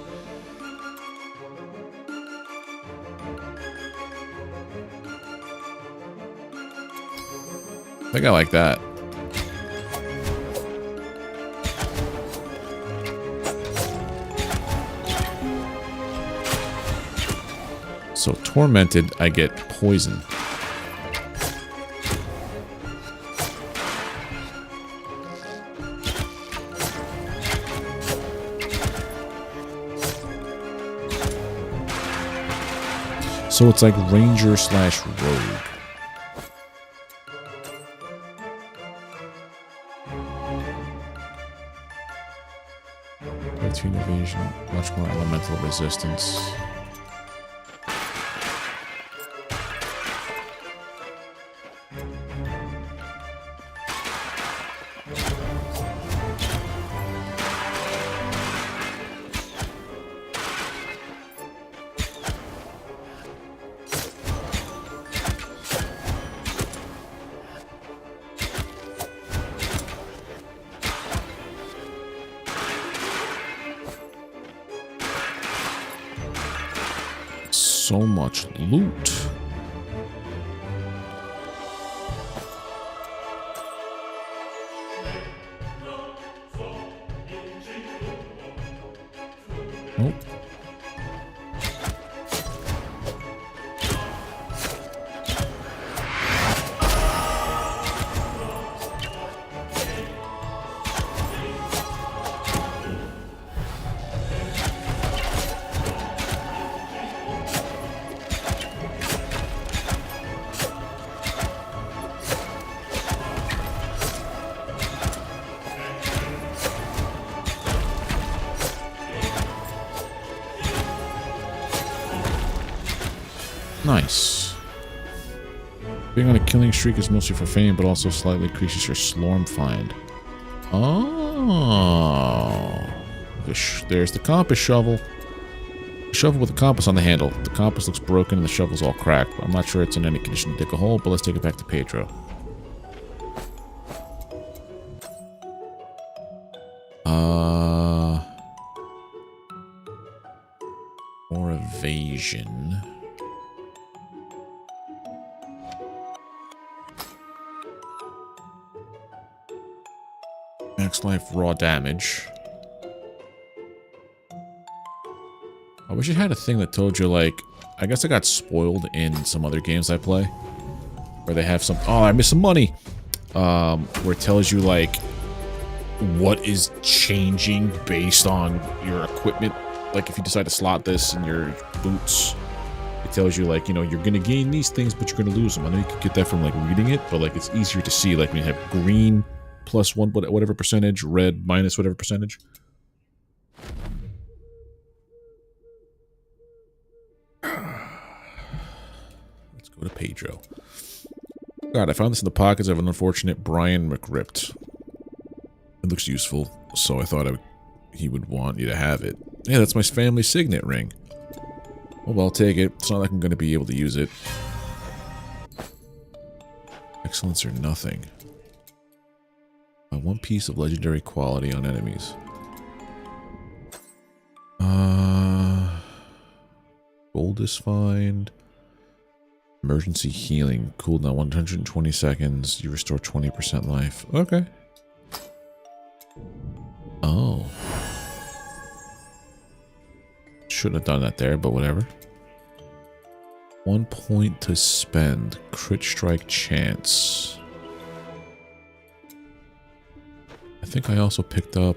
I think I like that. So tormented, I get poison. So it's like ranger slash rogue. Evasion, much more elemental resistance. so much loot. Nope. Nice. Being on a killing streak is mostly for fame, but also slightly increases your Slorm find. Oh. There's the compass shovel. Shovel with the compass on the handle. The compass looks broken and the shovel's all cracked. I'm not sure it's in any condition to dig a hole, but let's take it back to Pedro. More evasion. Max life raw damage. I wish it had a thing that told you, like, I guess I got spoiled in some other games I play, where they have some, oh, I missed some money, where it tells you, like, what is changing based on your equipment. Like, if you decide to slot this in your boots, it tells you, like, you know, you're gonna gain these things, but you're gonna lose them. I know you could get that from, like, reading it, but, like, it's easier to see, like, when you have green plus one, whatever percentage, red minus whatever percentage. Let's go to Pedro. God, I found this in the pockets of an unfortunate Brian McRipped. It looks useful, so I thought he would want you to have it. Yeah, that's my family signet ring. Oh, well, I'll take it. It's not like I'm going to be able to use it. Excellence or nothing. One piece of legendary quality on enemies. Gold is find. Emergency healing. Cooldown 120 seconds. You restore 20% life. Okay. Oh. Shouldn't have done that there, but whatever. 1 point to spend. Crit strike chance. I think I also picked up...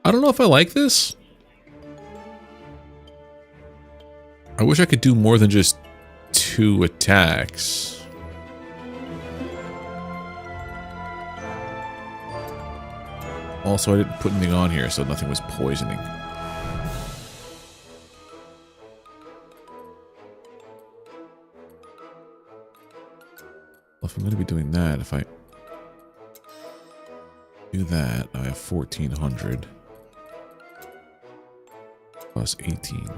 I don't know if I like this. I wish I could do more than just 2 attacks. Also, I didn't put anything on here, so nothing was poisoning. Well, if I'm going to be doing that, if I do that, I have 1400 plus 18.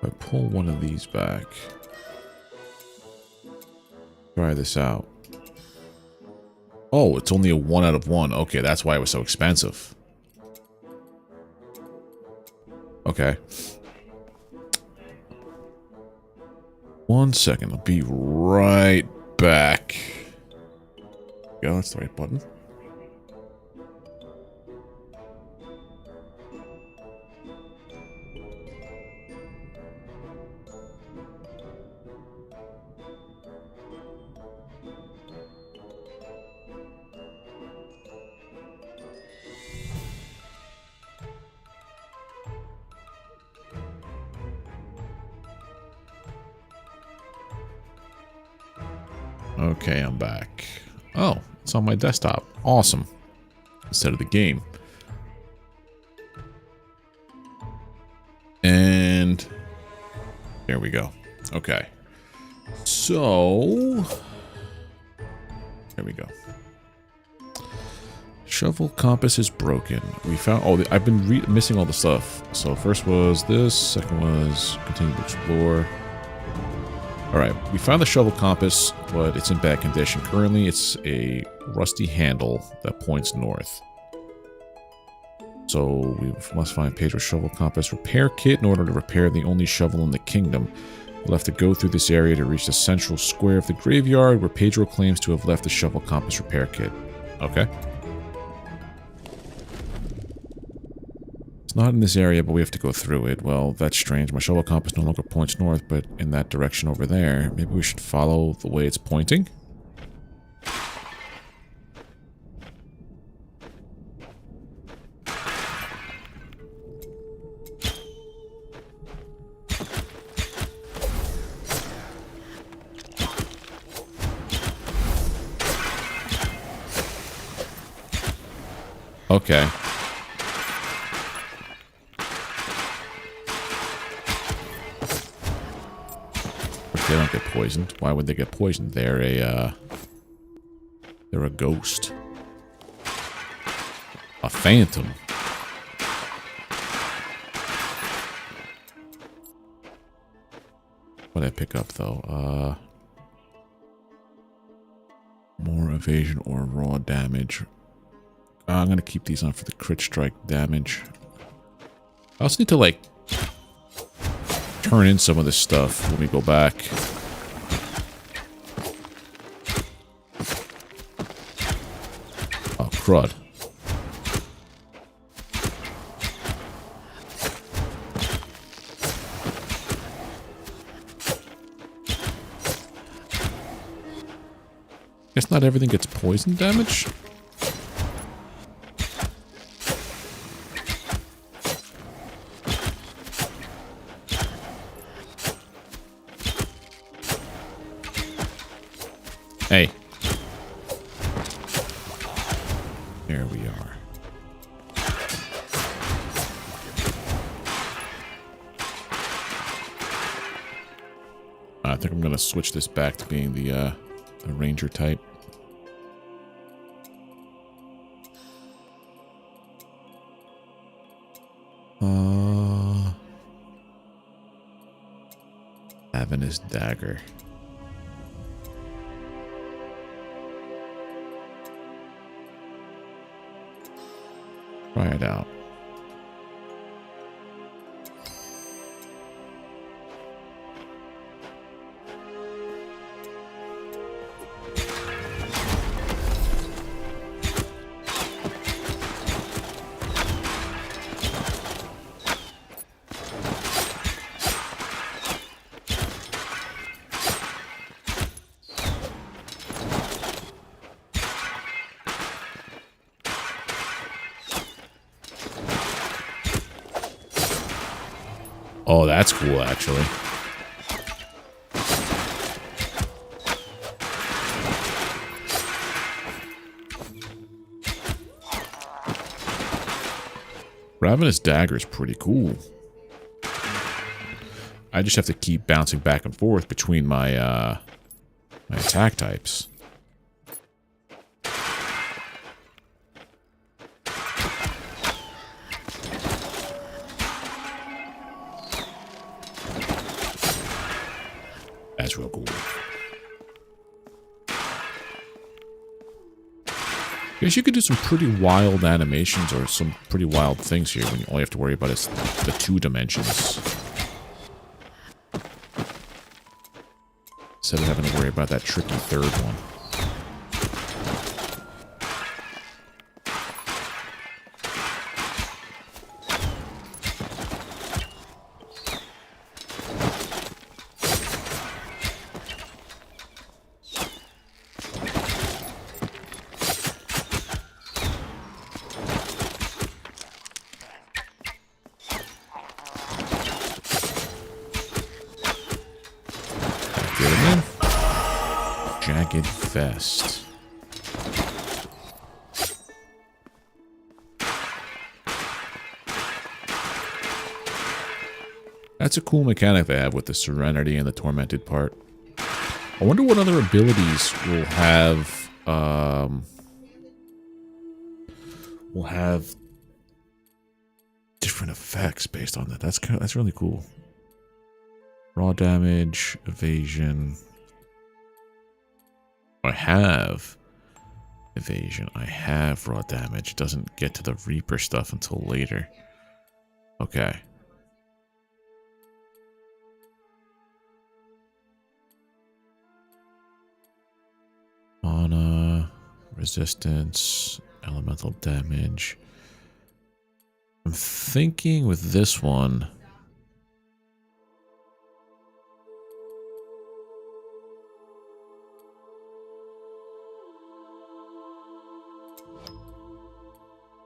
If I pull one of these back, try this out. Oh, it's only a 1 out of 1. Okay, that's why it was so expensive. Okay. 1 second, I'll be right back. Yeah, that's the right button. Okay, I'm back. Oh, it's on my desktop. Awesome. Instead of the game. And there we go. Okay. So there we go. Shovel compass is broken. We found... Oh, I've been missing all the stuff. So first was this. Second was continue to explore. Alright, we found the shovel compass, but it's in bad condition. Currently, it's a rusty handle that points north. So, we must find Pedro's shovel compass repair kit in order to repair the only shovel in the kingdom. We'll have to go through this area to reach the central square of the graveyard where Pedro claims to have left the shovel compass repair kit. Okay. It's not in this area, but we have to go through it. Well, that's strange. My shovel compass no longer points north, but in that direction over there. Maybe we should follow the way it's pointing? Okay. They don't get poisoned. Why would they get poisoned? They're a ghost. A phantom. What did I pick up though? More evasion or raw damage. I'm gonna keep these on for the crit strike damage. I also need to like turn in some of this stuff when we go back. Oh, crud. Guess not everything gets poison damage. Hey. There we are. I think I'm going to switch this back to being the ranger type. Ravenous dagger. Try it out. Oh, that's cool, actually. Ravenous dagger is pretty cool. I just have to keep bouncing back and forth between my my attack types. That's real cool. Guess you could do some pretty wild animations or some pretty wild things here when you only have to worry about is the 2 dimensions. Instead of having to worry about that tricky 3rd one. Jagged vest. That's a cool mechanic they have with the Serenity and the Tormented part. I wonder what other abilities will have different effects based on that. That's really cool. Raw damage, evasion. I have evasion. I have raw damage. It doesn't get to the Reaper stuff until later. Okay. Mana, resistance, elemental damage. I'm thinking with this one.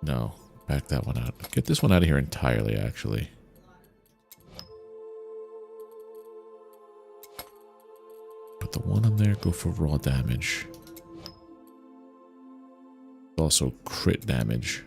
No, back that one out. Get this one out of here entirely, actually. Put the one on there, go for raw damage. Also crit damage.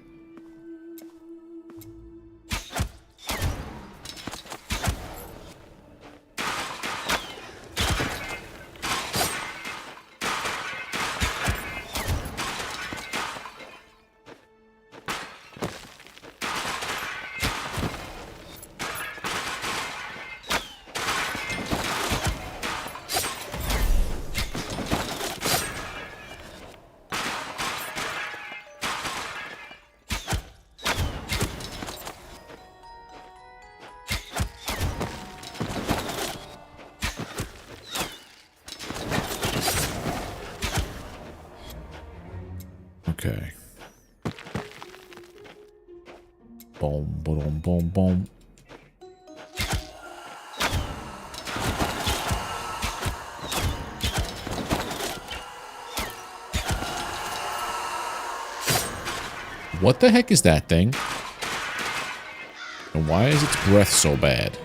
Okay. Boom, boom, boom, boom. What the heck is that thing? And why is its breath so bad?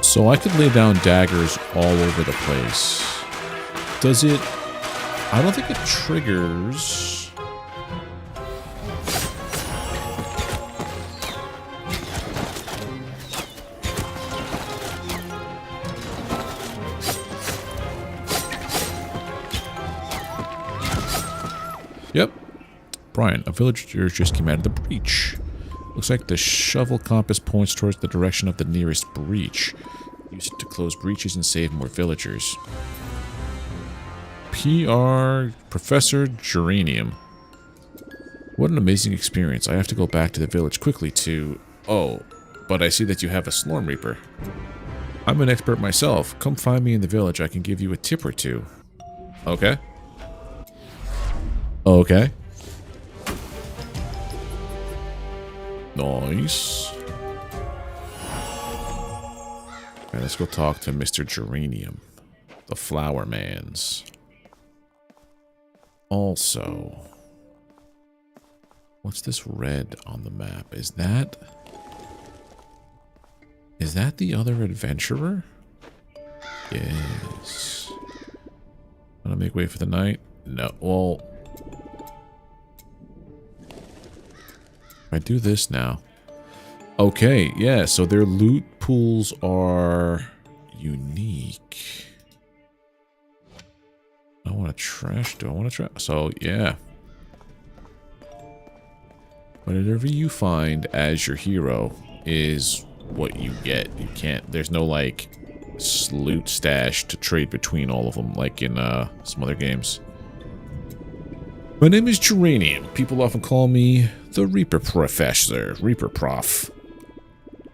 So I could lay down daggers all over the place. Does it... I don't think it triggers... Yep. Brian, a villager just came out of the breach. Looks like the shovel compass points towards the direction of the nearest breach. Use it to close breaches and save more villagers. PR Professor Geranium. What an amazing experience. I have to go back to the village quickly to... Oh, but I see that you have a Slorm Reaper. I'm an expert myself. Come find me in the village. I can give you a tip or two. Okay. Okay. Nice. Alright, let's go talk to Mr. Geranium. The Flower Man's. Also, what's this red on the map? Is that the other adventurer? Yes. Wanna make way for the night? No. Well, I do this now. Okay, yeah, so their loot pools are unique. I want to trash. Do I want to trash? So, yeah. Whatever you find as your hero is what you get. You can't, there's no, like, loot stash to trade between all of them, like in some other games. My name is Geranium. People often call me the Reaper Professor, Reaper Prof.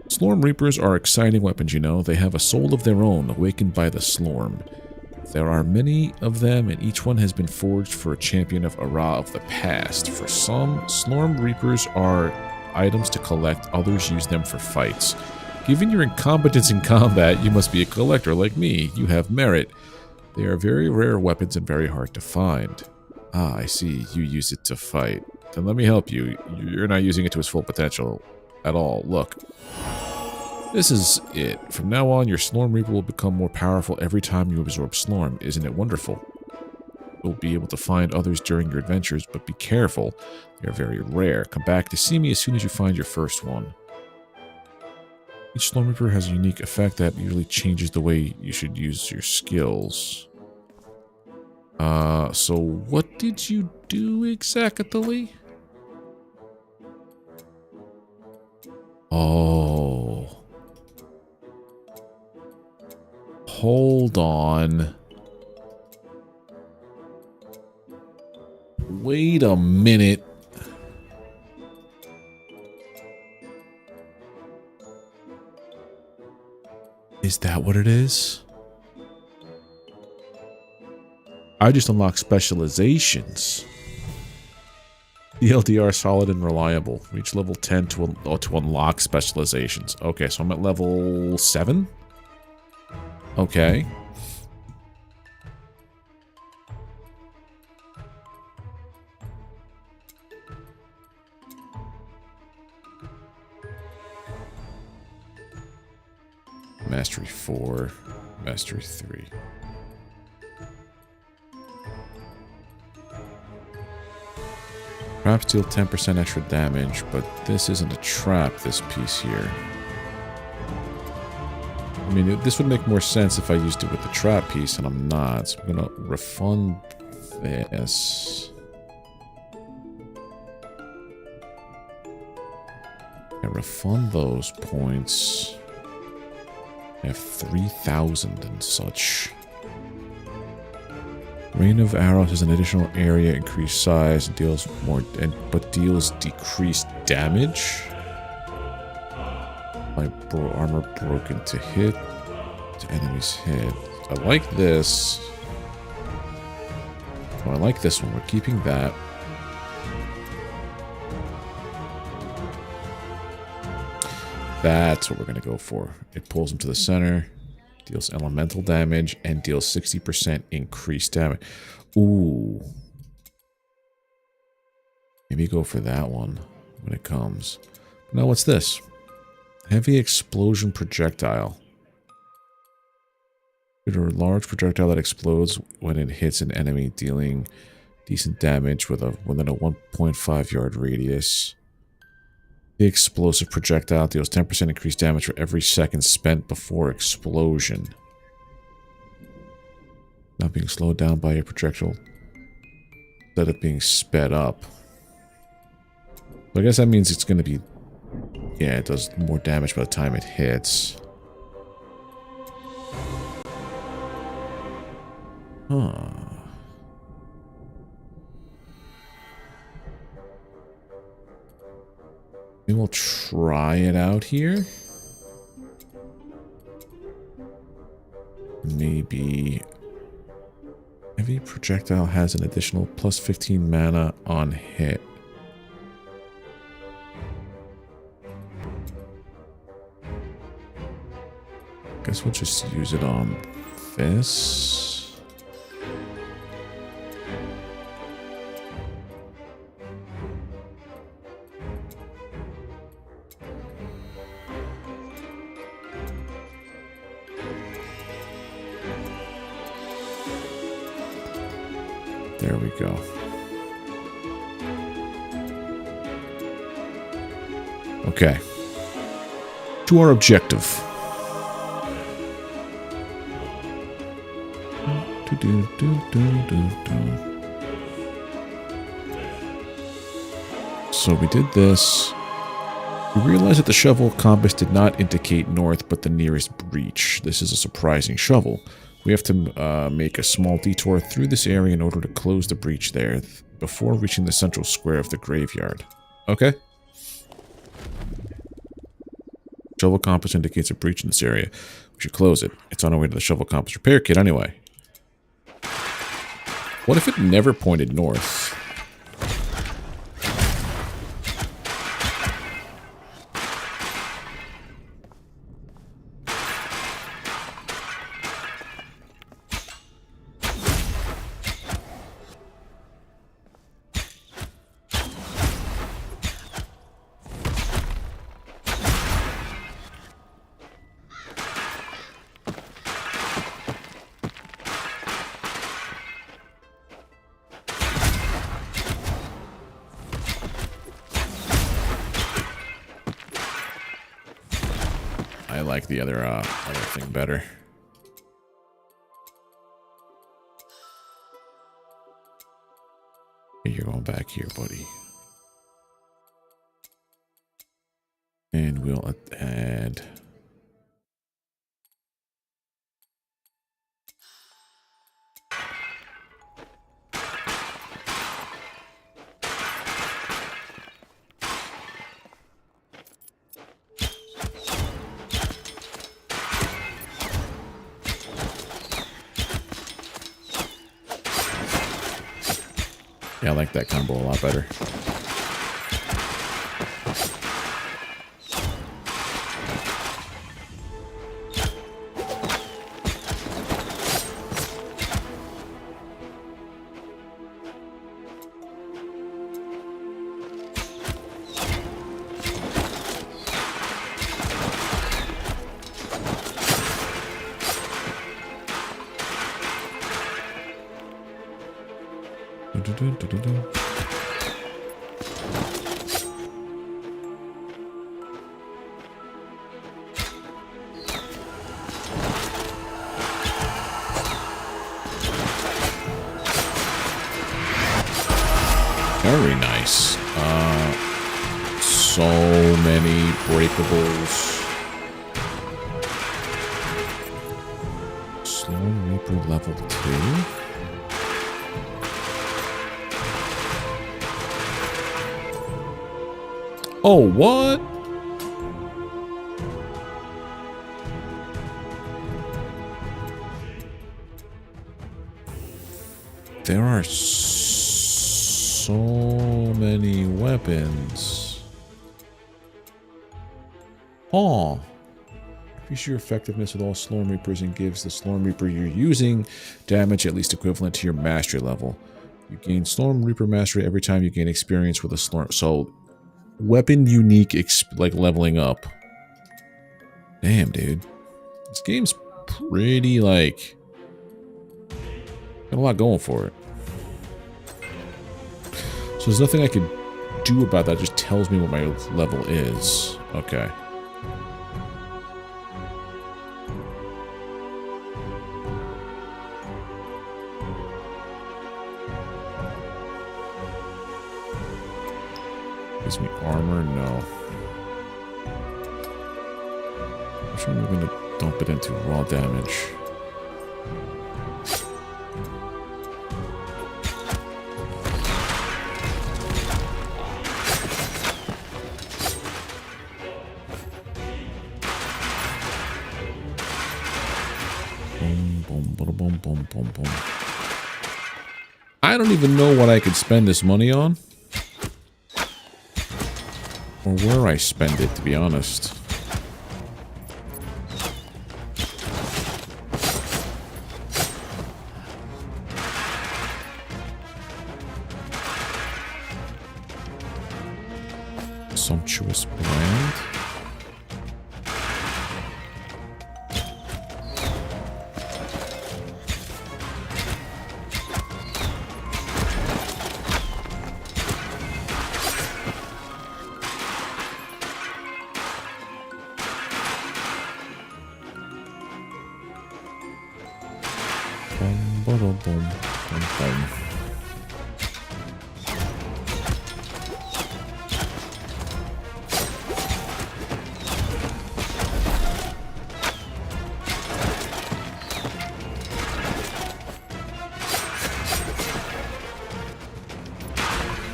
Slorm Reapers are exciting weapons, you know. They have a soul of their own, awakened by the Slorm. There are many of them, and each one has been forged for a champion of Ara of the past. For some, Slorm Reapers are items to collect, others use them for fights. Given your incompetence in combat, you must be a collector like me. You have merit. They are very rare weapons and very hard to find. Ah, I see. You use it to fight. Then let me help you. You're not using it to its full potential at all. Look. This is it. From now on, your Slorm Reaper will become more powerful every time you absorb Slorm. Isn't it wonderful? You'll be able to find others during your adventures, but be careful. They're very rare. Come back to see me as soon as you find your first one. Each Slorm Reaper has a unique effect that usually changes the way you should use your skills. So what did you do exactly? Oh. Hold on. Wait a minute. Is that what it is? I just unlocked specializations. The LDR solid and reliable. Reach level 10 to unlock specializations. Okay, so I'm at level 7? Okay. Mastery 4, Mastery 3. Traps deal 10% extra damage, but this isn't a trap, this piece here. I mean, this would make more sense if I used it with the trap piece, and I'm not. So I'm gonna refund this. And refund those points. I have 3,000 and such. Rain of Arrows has an additional area, increased size, and deals more, but deals decreased damage. My armor broken to hit, to enemies hit. I like this. Oh, I like this one. We're keeping that. That's what we're going to go for. It pulls him to the center, deals elemental damage, and deals 60% increased damage. Ooh. Maybe go for that one when it comes. Now, what's this? Heavy explosion projectile. It's a large projectile that explodes when it hits an enemy, dealing decent damage within a 1.5 yard radius. The explosive projectile deals 10% increased damage for every second spent before explosion. Not being slowed down by a projectile instead of being sped up. So I guess that means it's going to be... Yeah, it does more damage by the time it hits. Huh. Maybe we'll try it out here. Maybe... Heavy projectile has an additional plus 15 mana on hit. Guess we'll just use it on this. There we go. Okay. To our objective. So we did this. We realized that the shovel compass did not indicate north, but the nearest breach. This is a surprising shovel. We have to make a small detour through this area in order to close the breach there before reaching the central square of the graveyard. Okay. Shovel compass indicates a breach in this area. We should close it. It's on our way to the shovel compass repair kit anyway. What if it never pointed north? like the other thing better. You're going back here, buddy. And we'll add... Yeah, I like that combo a lot better. Very nice. So many breakables. Slorm Reaper level 2. Oh, what? There are so many weapons. Oh. Increase your effectiveness with all Slorm Reapers and gives the Slorm Reaper you're using damage at least equivalent to your mastery level. You gain Slorm Reaper mastery every time you gain experience with a Slorm. So, weapon unique, like leveling up. Damn, dude. This game's pretty, like... got a lot going for it. So there's nothing I could do about that. It just tells me what my level is. Okay. Gives me armor? No. Which one am I going to dump it into? Raw damage. I don't even know what I could spend this money on. Or where I spend it, to be honest. Sumptuous brand.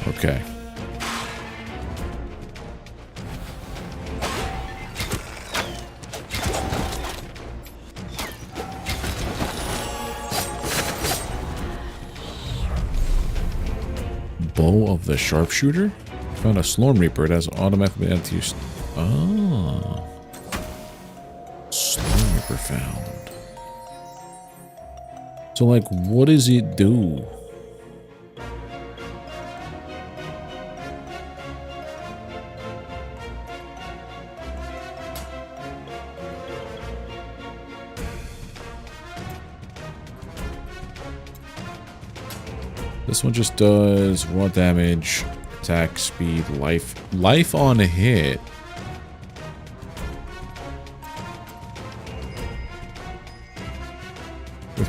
Okay. Bow of the Sharpshooter? Found a Slorm Reaper. It has automatically added to use. Ah. Slorm Reaper found. So, like, what does it do? This one just does raw damage, attack speed, life on a hit.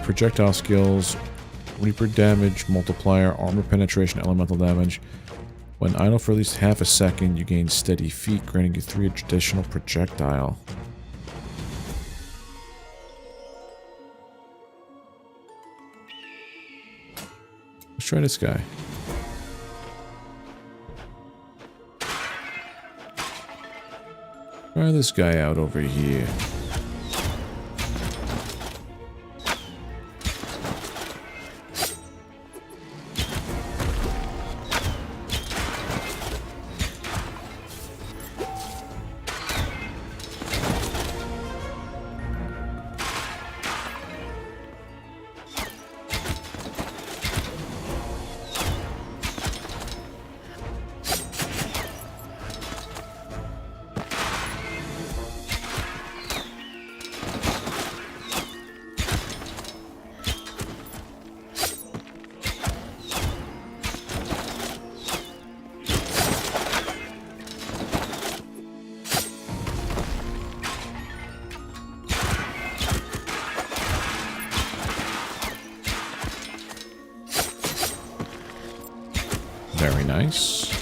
projectile skills, Reaper damage, multiplier, armor penetration, elemental damage. When idle for at least half a second, you gain steady feet, granting you 3 additional projectile. Let's try this guy. Try this guy out over here. Very nice.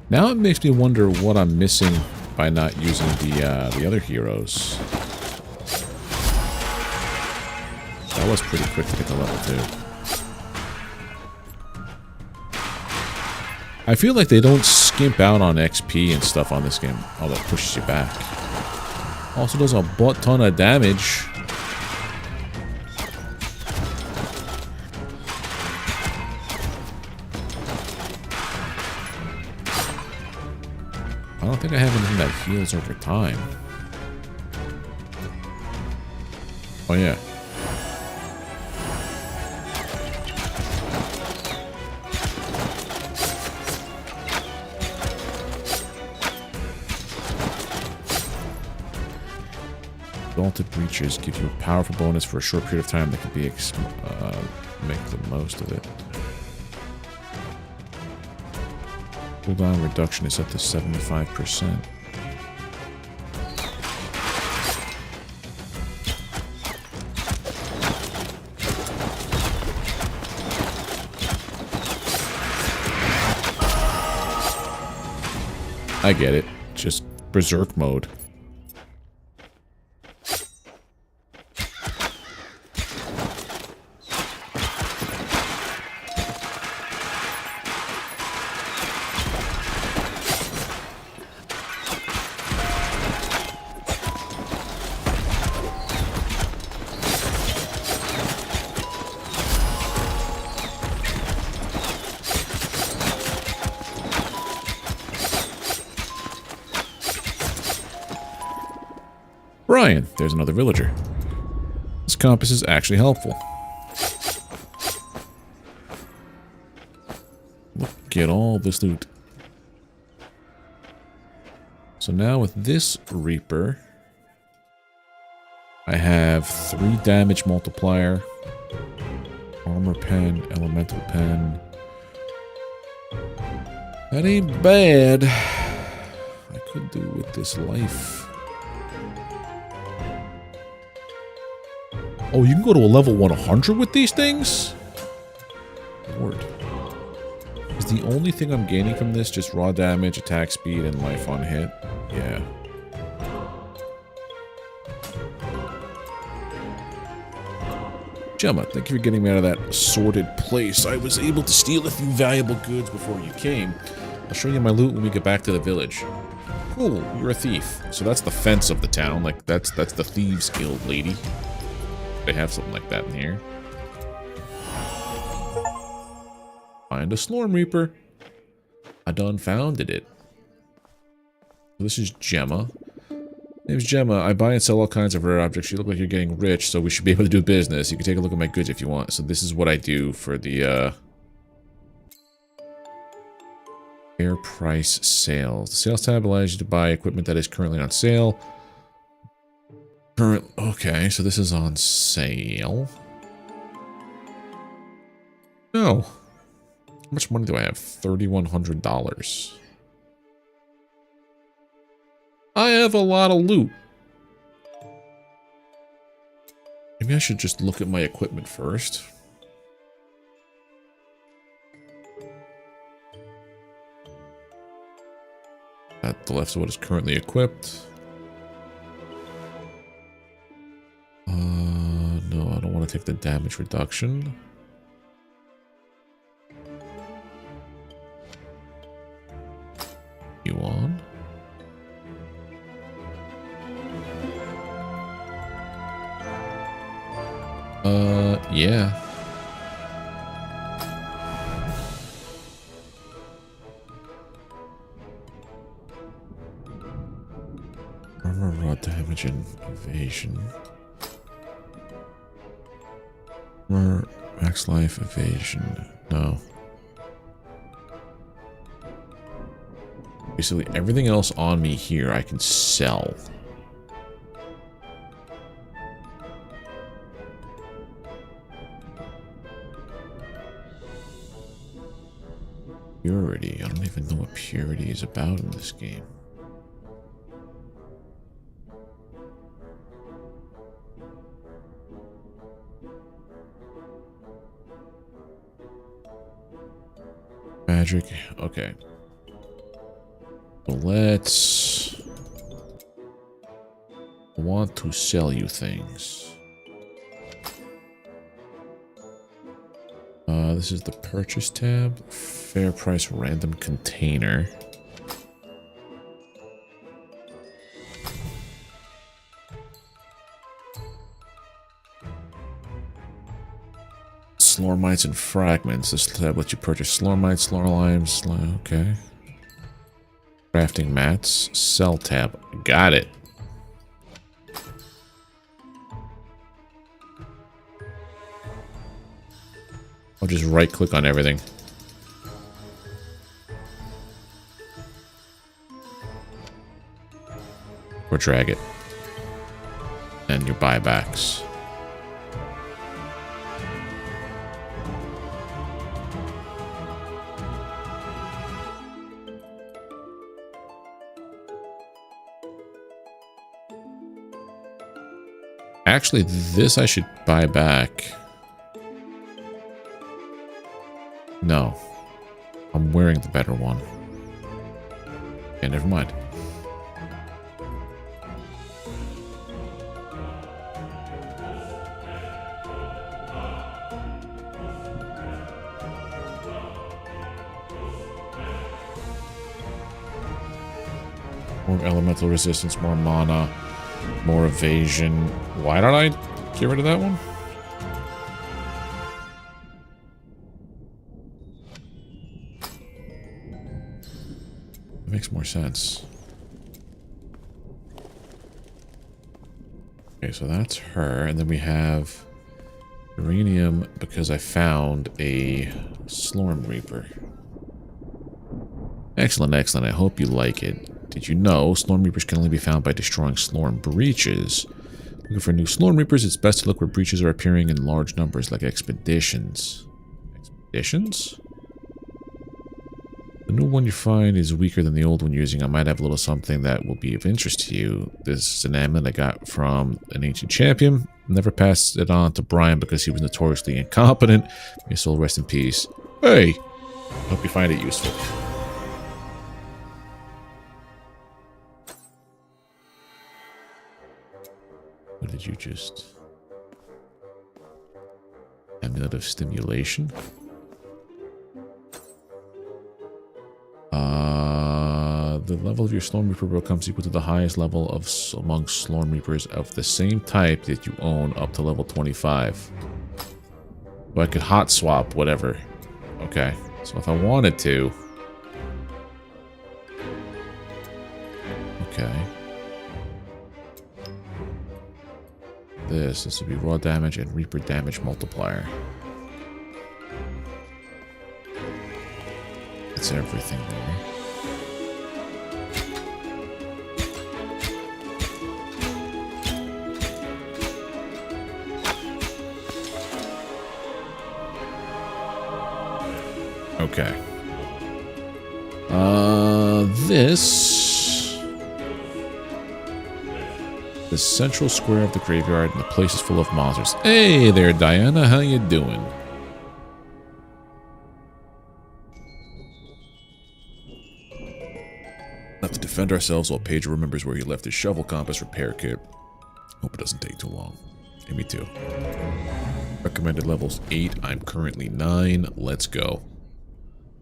Now it makes me wonder what I'm missing by not using the other heroes. That was pretty quick to get to level 2. I feel like they don't skimp out on XP and stuff on this game. Oh, that pushes you back. Also does a butt ton of damage. I don't think I have anything that heals over time. Oh yeah. Exalted Breaches give you a powerful bonus for a short period of time that can be make the most of it. Cooldown reduction is up to 75%. I get it. Just berserk mode. Brian, there's another villager. This compass is actually helpful. Look at all this loot. So now with this Reaper, I have 3 damage multiplier, armor pen, elemental pen. That ain't bad. I could do with this life. Oh, you can go to a level 100 with these things? Lord. Is the only thing I'm gaining from this just raw damage, attack speed, and life on hit? Yeah. Gemma, thank you for getting me out of that sordid place. I was able to steal a few valuable goods before you came. I'll show you my loot when we get back to the village. Cool, you're a thief. So that's the fence of the town. Like, that's the Thieves Guild lady. They have something like that in here. Find a Slorm Reaper. I done founded it. This is Gemma. Name's Gemma. I buy and sell all kinds of rare objects. You look like you're getting rich, so we should be able to do business. You can take a look at my goods if you want. So this is what I do for the fair price sales. The sales tab allows you to buy equipment that is currently on sale. Okay, so this is on sale. No. much money do I have? $3,100. I have a lot of loot. Maybe I should just look at my equipment first. At the left of what is currently equipped. No, I don't want to take the damage reduction. You on? Yeah. Armor, raw damage, and evasion. Armor, max life, evasion. No. Basically, everything else on me here I can sell. Purity. I don't even know what purity is about in this game. Magic. Okay. So let's... I want to sell you things. This is the purchase tab. Fair price random container. Slormites and fragments. This tab lets you purchase Slormites, Slorlimes. Okay. Crafting mats. Sell tab. Got it. I'll just right click on everything. Or drag it. And your buybacks. Actually, this I should buy back. No. I'm wearing the better one. Okay, never mind. More elemental resistance, more mana, more evasion. Why did I get rid of that one? It makes more sense. Okay, so that's her. And then we have uranium because I found a Slorm Reaper. Excellent, excellent. I hope you like it. Did you know Slorm Reapers can only be found by destroying Slorm breaches? Looking for new Slorm Reapers, it's best to look where breaches are appearing in large numbers, like expeditions. Expeditions? The new one you find is weaker than the old one you're using. I might have a little something that will be of interest to you. This is an amulet I got from an ancient champion. Never passed it on to Brian because he was notoriously incompetent. May his soul rest in peace. Hey! Hope you find it useful. What did you just... Amulet of Stimulation? The level of your Slorm Reaper becomes equal to the highest level of among Slorm Reapers of the same type that you own up to level 25. So I could hot swap whatever. Okay, so if I wanted to... Okay. This would be raw damage and Reaper damage multiplier. That's everything there. Okay. This... The central square of the graveyard, and the place is full of monsters. Hey there, Diana. How you doing? Have to defend ourselves while Pedro remembers where he left his shovel compass repair kit. Hope it doesn't take too long. Hey, me too. Recommended levels 8. I'm currently 9. Let's go.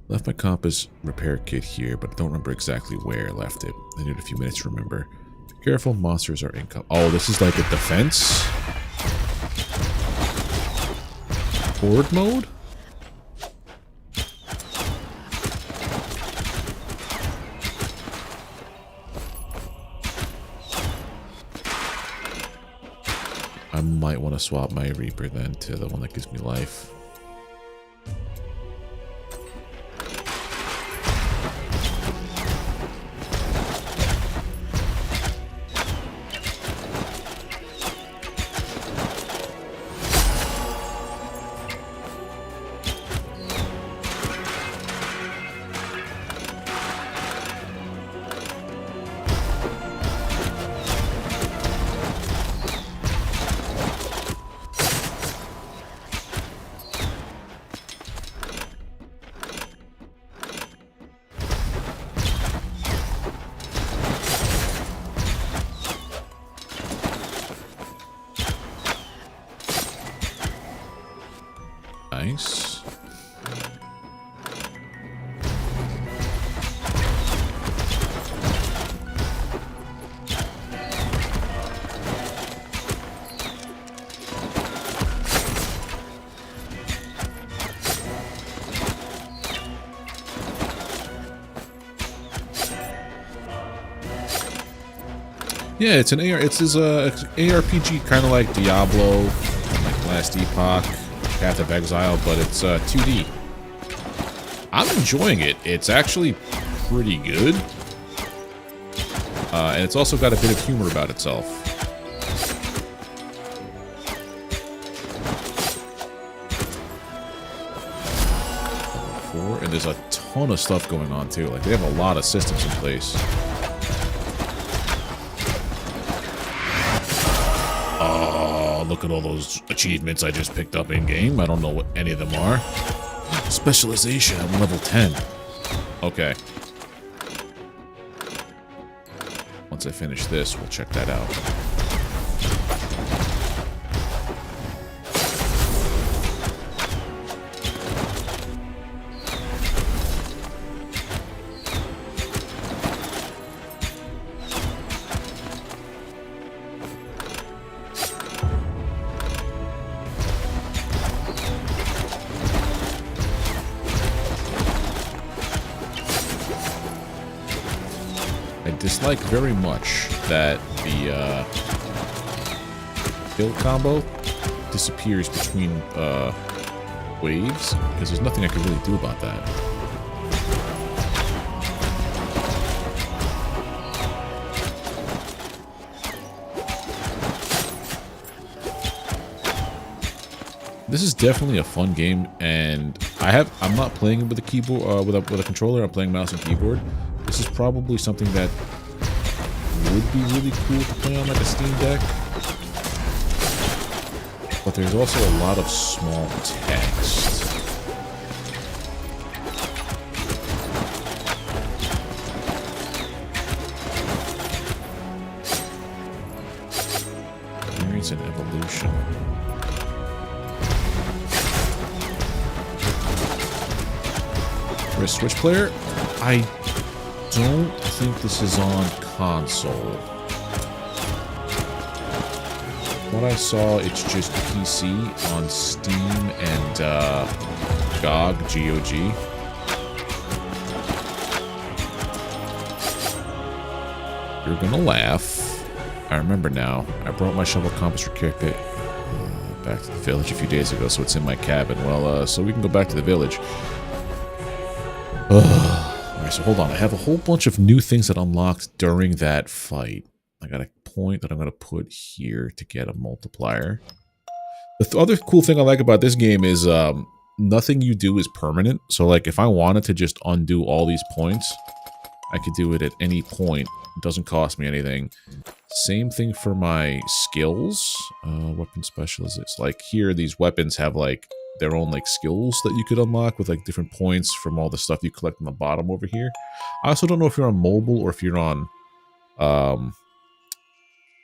Left my compass repair kit here, but I don't remember exactly where I left it. I need a few minutes to remember. Be careful, monsters are incoming. Oh, this is like a defense? Horde mode? I might want to swap my Reaper then to the one that gives me life. Nice. Yeah, it's an AR. It's ARPG, kind of like Diablo, like Last Epoch, Path of Exile, but it's 2D. I'm enjoying it. It's actually pretty good, and it's also got a bit of humor about itself. Level 4, and there's a ton of stuff going on too. Like they have a lot of systems in place. Look at all those achievements I just picked up in-game. I don't know what any of them are. Specialization, I'm level 10. Okay. Once I finish this, we'll check that out. Dislike very much that the build combo disappears between waves, because there's nothing I can really do about that. This is definitely a fun game, and I'm not playing it with a keyboard with a controller. I'm playing mouse and keyboard. This is probably something that would be really cool to play on like a Steam Deck. But there's also a lot of small text. Experience and evolution. For a Switch player, I don't think this is on console. What I saw, it's just PC on Steam and GOG, G-O-G. You're gonna laugh. I remember now. I brought my shovel compass repair kit back to the village a few days ago, so it's in my cabin. Well, so we can go back to the village. Alright, so hold on. I have a whole bunch of new things that unlocked during that fight. I got a point that I'm going to put here to get a multiplier. The other cool thing I like about this game is nothing you do is permanent. So like if I wanted to just undo all these points, I could do it at any point. It doesn't cost me anything. Same thing for my skills. Weapon specialists. Like here, these weapons have like their own like skills that you could unlock with like different points from all the stuff you collect on the bottom over here. I also don't know if you're on mobile or if you're on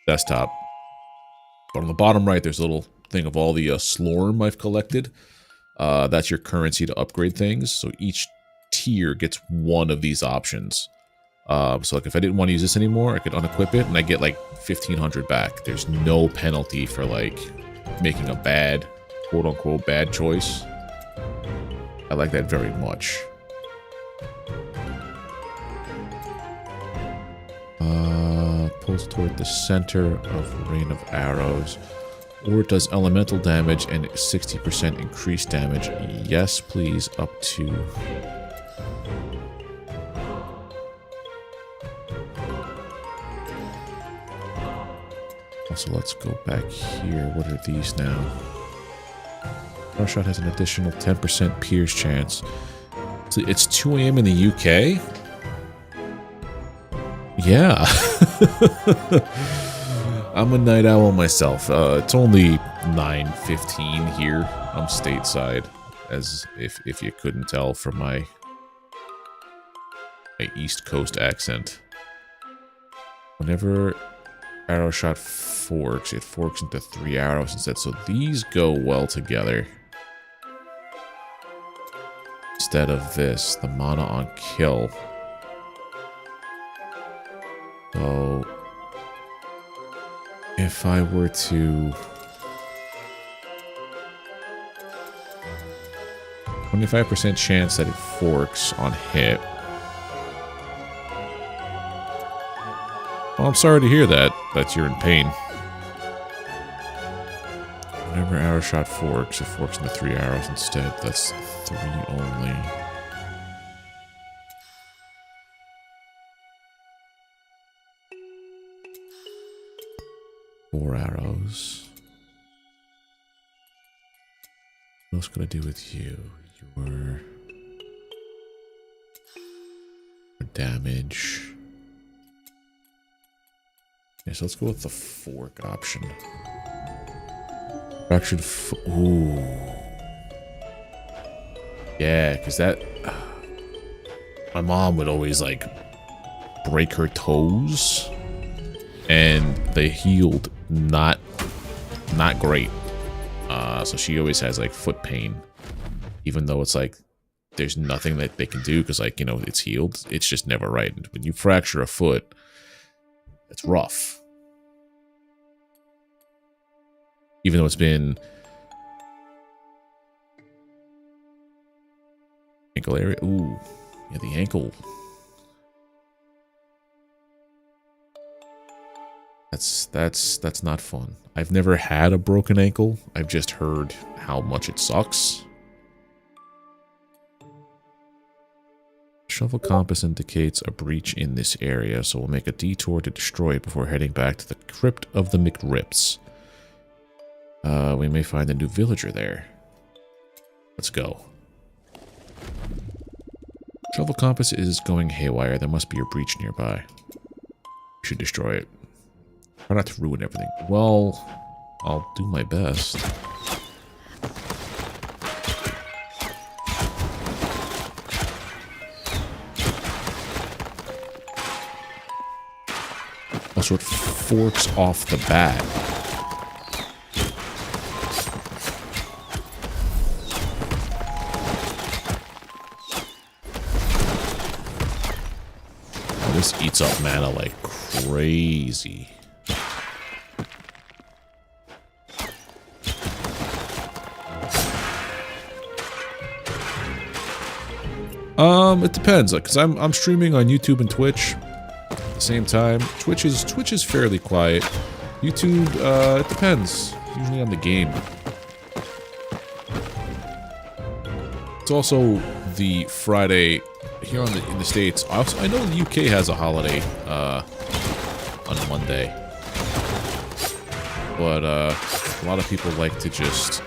desktop. But on the bottom right, there's a little thing of all the Slorm I've collected. That's your currency to upgrade things. So each tier gets one of these options. So like if I didn't want to use this anymore, I could unequip it and I get like 1,500 back. There's no penalty for like making a bad, quote unquote, bad choice. I like that very much. Pulls toward the center of Rain of Arrows. Or it does elemental damage and 60% increased damage. Yes, please, up to... Also, let's go back here. What are these now? Arrow shot has an additional 10% pierce chance. So it's 2 AM in the UK? Yeah. I'm a night owl myself. It's only 9:15 here. I'm stateside, as if you couldn't tell from my East Coast accent. Whenever arrow shot forks, it forks into 3 arrows instead. So these go well together. Instead of this, the mana on kill. So if I were to 25% chance that it forks on hit. Well, I'm sorry to hear that you're in pain. Whenever arrow shot forks, it forks into 3 arrows instead. That's 3 only. Four arrows. What else can I do with you? Your damage. Yeah, so let's go with the fork option. Fractured ooh. Yeah, because that... my mom would always, like, break her toes. And they healed not great. So she always has, like, foot pain. Even though it's, like, there's nothing that they can do because, like, you know, it's healed. It's just never right. When you fracture a foot, it's rough. Even though it's been... ankle area. Ooh. Yeah, the ankle. That's not fun. I've never had a broken ankle. I've just heard how much it sucks. Shovel compass indicates a breach in this area, so we'll make a detour to destroy it before heading back to the crypt of the McRips. We may find a new villager there. Let's go. Shovel compass is going haywire. There must be a breach nearby. We should destroy it. Try not to ruin everything. Well, I'll do my best. Also, it forks off the bat. Oh, this eats up mana like crazy. It depends, like, cause I'm streaming on YouTube and Twitch at the same time. Twitch is fairly quiet. YouTube, it depends. Usually on the game. It's also the Friday here in the States. I know the UK has a holiday on Monday, but a lot of people like to just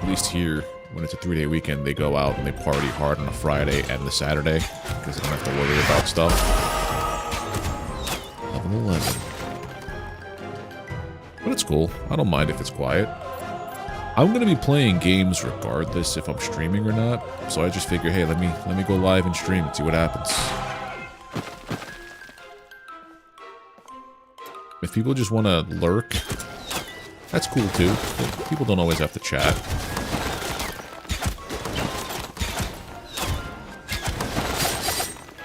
At least here, when it's a 3-day weekend, they go out and they party hard on a Friday and the Saturday because they don't have to worry about stuff. Level 11. But it's cool. I don't mind if it's quiet. I'm going to be playing games regardless if I'm streaming or not. So I just figure, hey, let me go live and stream and see what happens. If people just want to lurk, that's cool too. People don't always have to chat.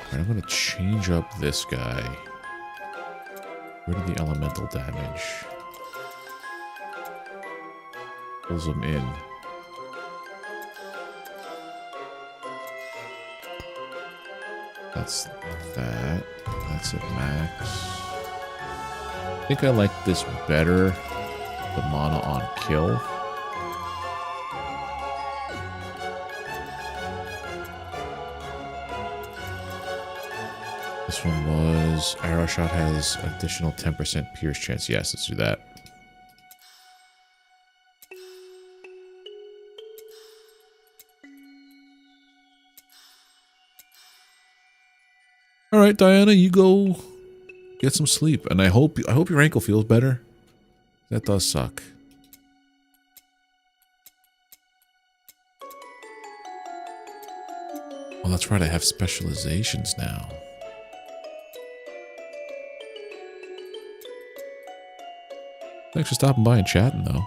Alright, I'm going to change up this guy. Rid of the elemental damage. Pulls him in. That's that. That's at max. I think I like this better. The mana on kill. This one was arrow shot has additional 10% pierce chance. Yes, let's do that. All right, Diana, you go get some sleep, and I hope your ankle feels better. That does suck. Well, that's right. I have specializations now. Thanks for stopping by and chatting, though.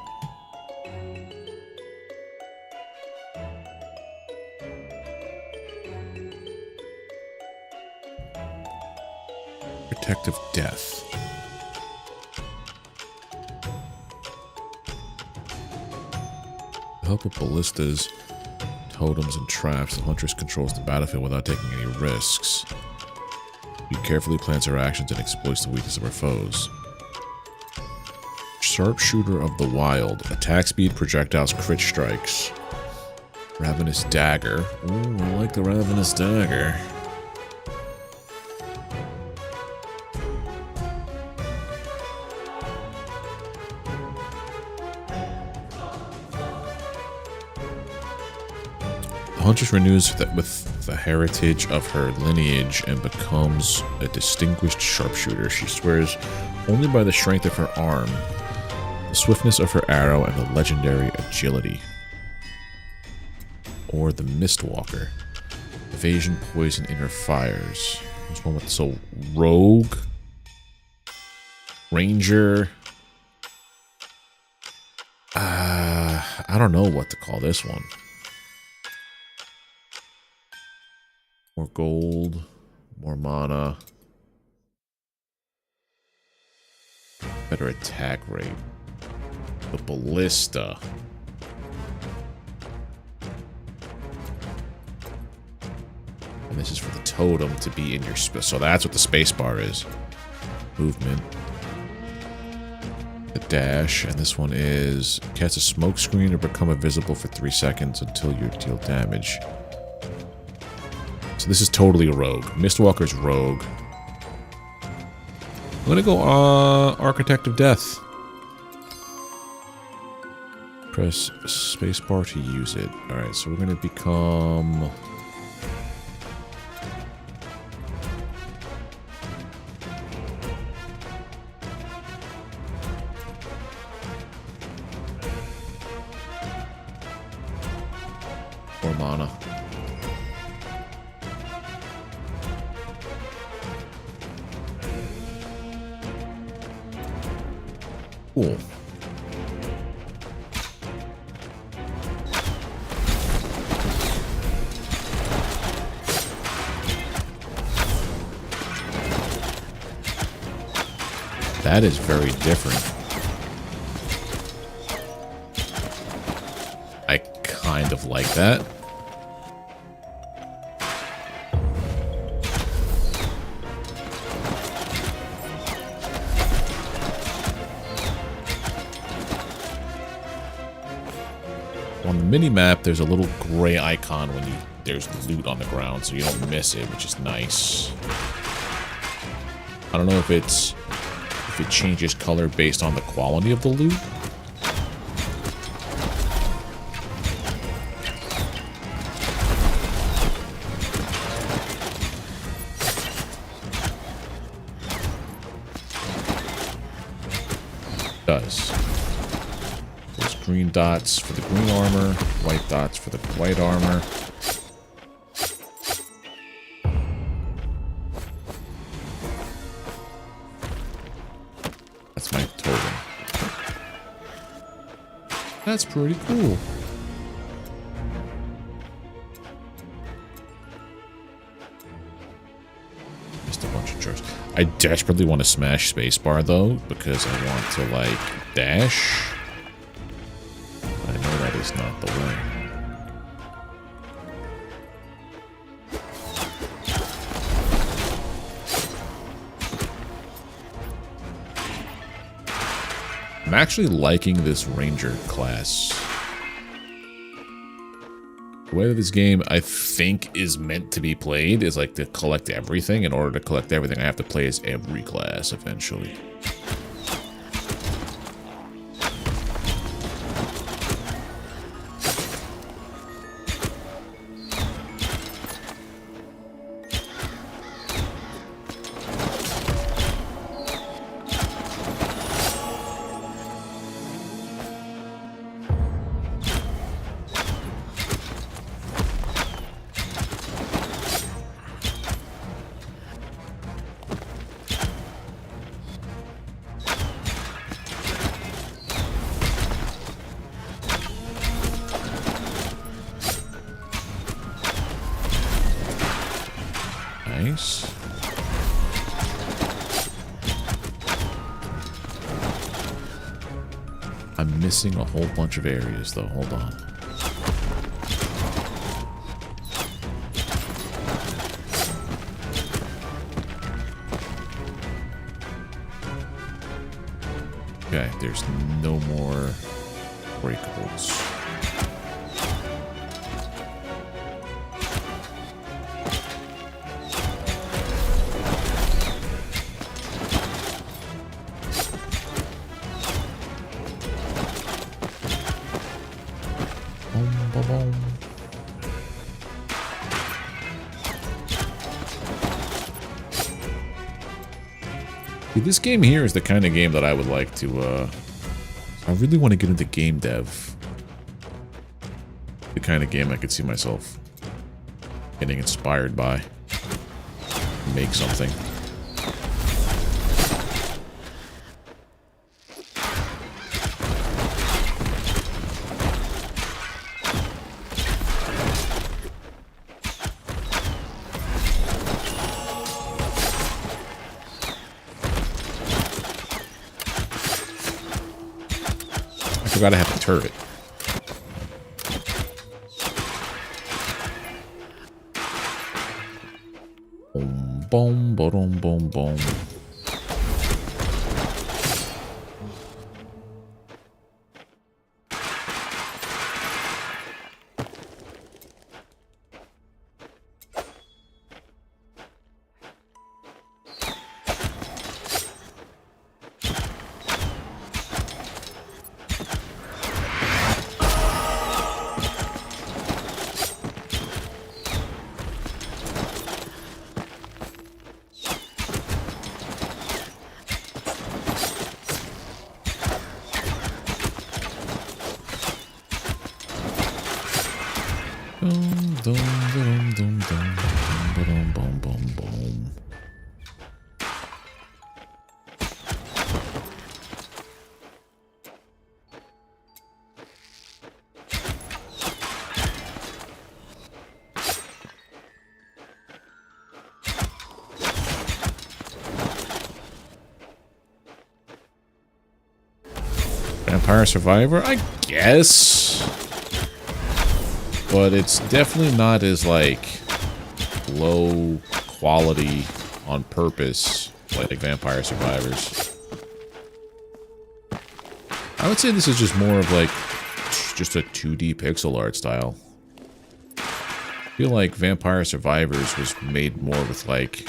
Protective death. To help with ballistas, totems, and traps, the Huntress controls the battlefield without taking any risks. She carefully plans her actions and exploits the weakness of her foes. Sharpshooter of the Wild. Attack speed, projectiles, crit strikes. Ravenous Dagger. Ooh, I like the Ravenous Dagger. The Huntress renews with the heritage of her lineage and becomes a distinguished sharpshooter. She swears only by the strength of her arm, the swiftness of her arrow, and the legendary agility. Or the Mistwalker. Evasion, poison, inner fires. There's one with, so, Rogue. Ranger. I don't know what to call this one. More gold. More mana. Better attack rate. The Ballista. And this is for the totem to be in your space. So that's what the spacebar is. Movement. The dash. And this one is cast a smoke screen or become invisible for 3 seconds until you deal damage. So this is totally a rogue. Mistwalker's rogue. I'm gonna go Architect of Death. Press spacebar to use it. Alright, so we're gonna become... more mana. Cool. That is very different. I kind of like that. On the mini-map, there's a little gray icon when there's loot on the ground, so you don't miss it, which is nice. I don't know if it changes color based on the quality of the loot. Does. There's green dots for the green armor, white dots for the white armor. That's my totem. That's pretty cool. Just a bunch of chairs. I desperately want to smash spacebar though, because I want to like dash. I know that is not the way. I'm actually liking this ranger class. The way that this game, I think, is meant to be played is like to collect everything. In order to collect everything, I have to play as every class eventually. Nice. I'm missing a whole bunch of areas though. Hold on. Okay, there's no more breakables. This game here is the kind of game that I would like to, I really want to get into game dev. The kind of game I could see myself getting inspired by. Make something. I forgot I have a turret. Boom, boom, boom, boom, boom. Vampire Survivor, I guess. But it's definitely not as, like, low quality on purpose like Vampire Survivors. I would say this is just more of, like, just a 2D pixel art style. I feel like Vampire Survivors was made more with, like,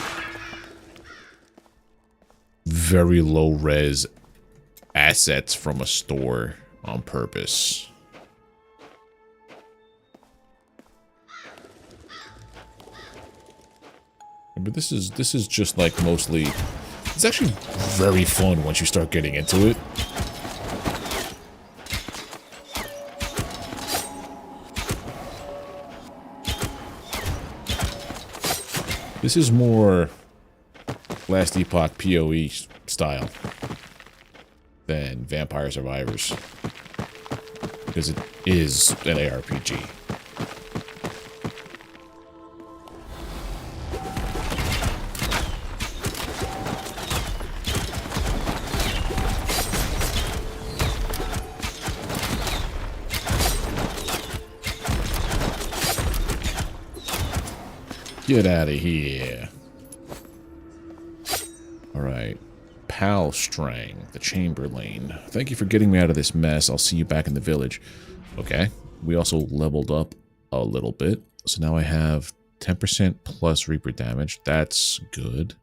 very low-res assets from a store on purpose. But this is just like mostly, it's actually very fun once you start getting into it. This is more Last Epoch PoE style than Vampire Survivors. Because it is an ARPG. Get out of here. Alright. Palstrang, the Chamberlain. Thank you for getting me out of this mess. I'll see you back in the village. Okay. We also leveled up a little bit. So now I have 10% plus Reaper damage. That's good.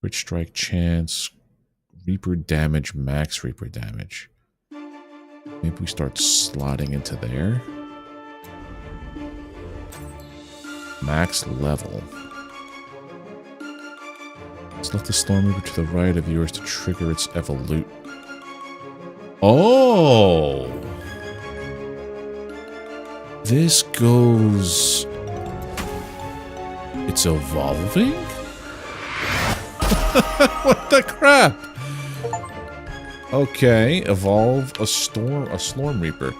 Crit strike chance. Reaper damage, max Reaper damage. Maybe we start slotting into there. Max level. Select the Slormancer to the right of yours to trigger its evolute. Oh! This goes... It's evolving? What the crap? Okay, evolve a Slorm Reaper.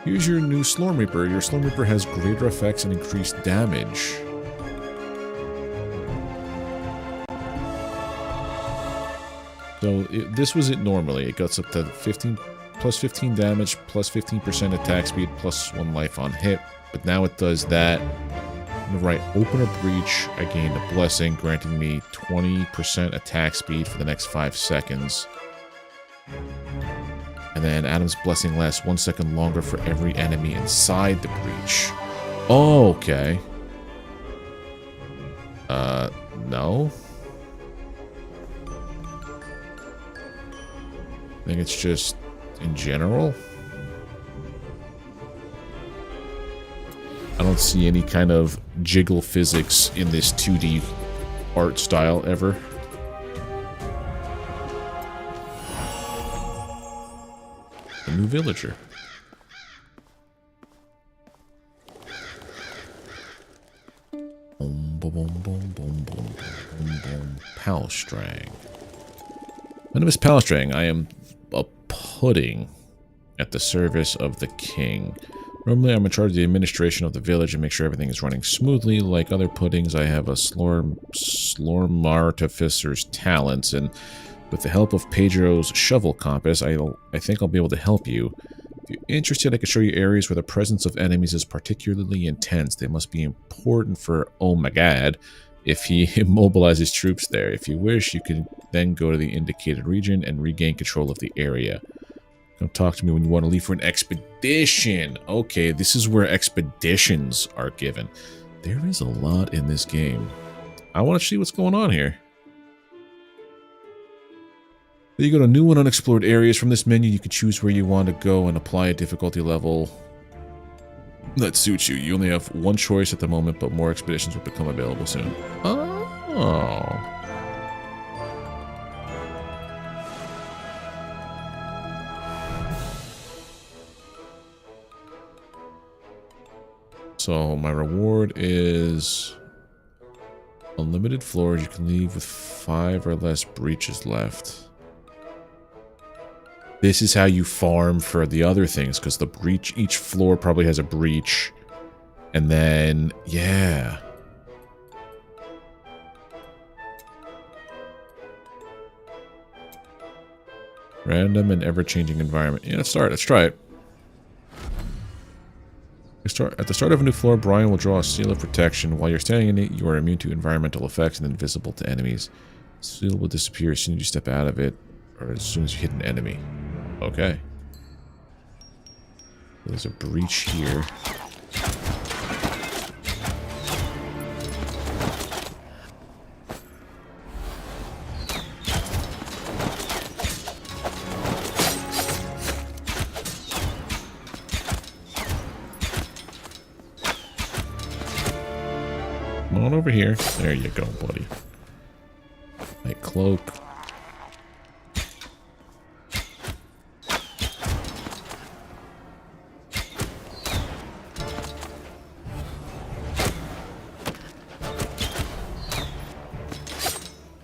Here's your new Slorm Reaper. Your Slorm Reaper has greater effects and increased damage. So this was it normally. It gets up to 15 plus 15 damage, plus 15% attack speed, plus 1 life on hit. But now it does that. On the right, open a breach. I gained a blessing, granting me 20% attack speed for the next 5 seconds. And then Adam's blessing lasts 1 second longer for every enemy inside the breach. Oh, okay. No. I think it's just in general. I don't see any kind of jiggle physics in this 2D art style ever. A new villager. Boom, boom, boom, boom, boom, boom, boom. Palstrang. My name is Palstrang. I am a pudding at the service of the king. Normally, I'm in charge of the administration of the village and make sure everything is running smoothly. Like other puddings, I have a Slormartificer's talents, and with the help of Pedro's shovel compass, I think I'll be able to help you. If you're interested, I can show you areas where the presence of enemies is particularly intense. They must be important for Oh My God if he immobilizes troops there. If you wish, you can then go to the indicated region and regain control of the area. Come talk to me when you want to leave for an expedition. Okay, this is where expeditions are given. There is a lot in this game. I want to see what's going on here. Then you go to new and unexplored areas. From this menu, you can choose where you want to go and apply a difficulty level that suits you. You only have one choice at the moment, but more expeditions will become available soon. Oh. So my reward is unlimited floors. You can leave with 5 or less breaches left. This is how you farm for the other things, because the breach, each floor probably has a breach. And then, yeah. Random and ever-changing environment. Yeah, let's try it. At the start of a new floor, Brian will draw a seal of protection. While you're standing in it, you are immune to environmental effects and invisible to enemies. The seal will disappear as soon as you step out of it, or as soon as you hit an enemy. Okay. There's a breach here. Come on over here. There you go, buddy. Light cloak.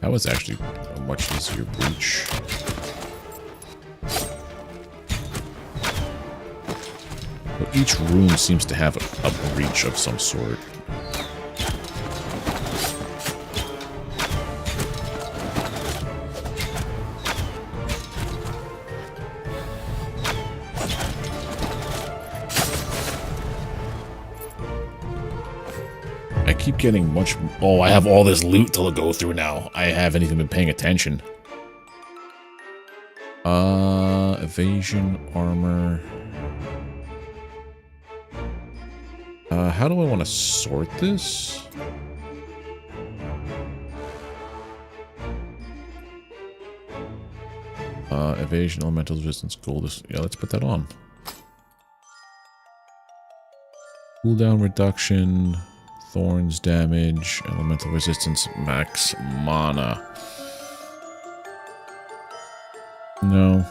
That was actually a much easier breach. But each room seems to have a breach of some sort. I keep getting much... Oh, I have all this loot to go through now. I haven't even been paying attention. Evasion, armor... how do I want to sort this? Evasion, elemental resistance, gold. Yeah, let's put that on. Cooldown reduction, thorns damage, elemental resistance, max mana. No.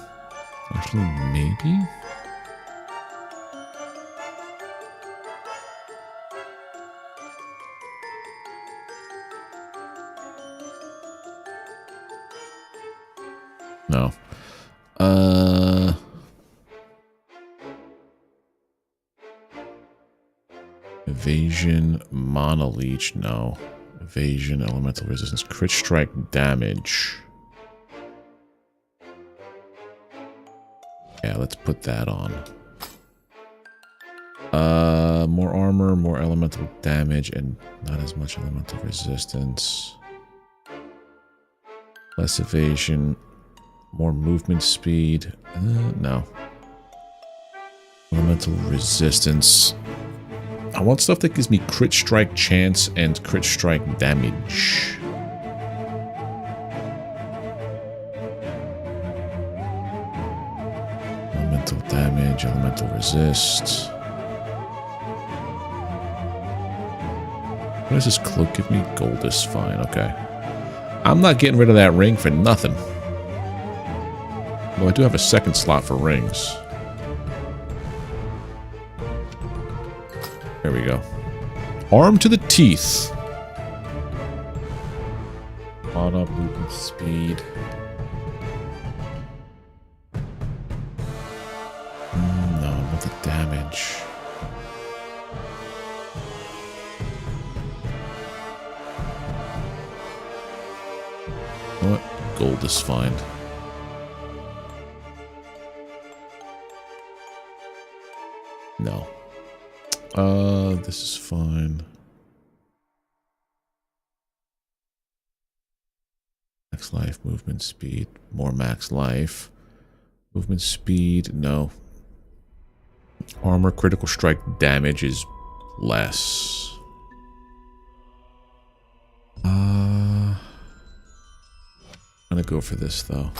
Actually, maybe? No. Evasion, mana leech, no. Evasion, elemental resistance, crit strike damage. Yeah, let's put that on. More armor, more elemental damage, and not as much elemental resistance. Less evasion. More movement speed. No. Elemental resistance. I want stuff that gives me crit strike chance and crit strike damage. Elemental damage, elemental resist. What does this cloak give me? Gold is fine, okay. I'm not getting rid of that ring for nothing. Well, I do have a second slot for rings. There we go. Arm to the teeth. Mana, movement speed. No, not the damage. What? Gold is fine. No. This is fine. Max life, movement speed, more max life. Movement speed, no. Armor, critical strike damage is less. I'm gonna go for this though.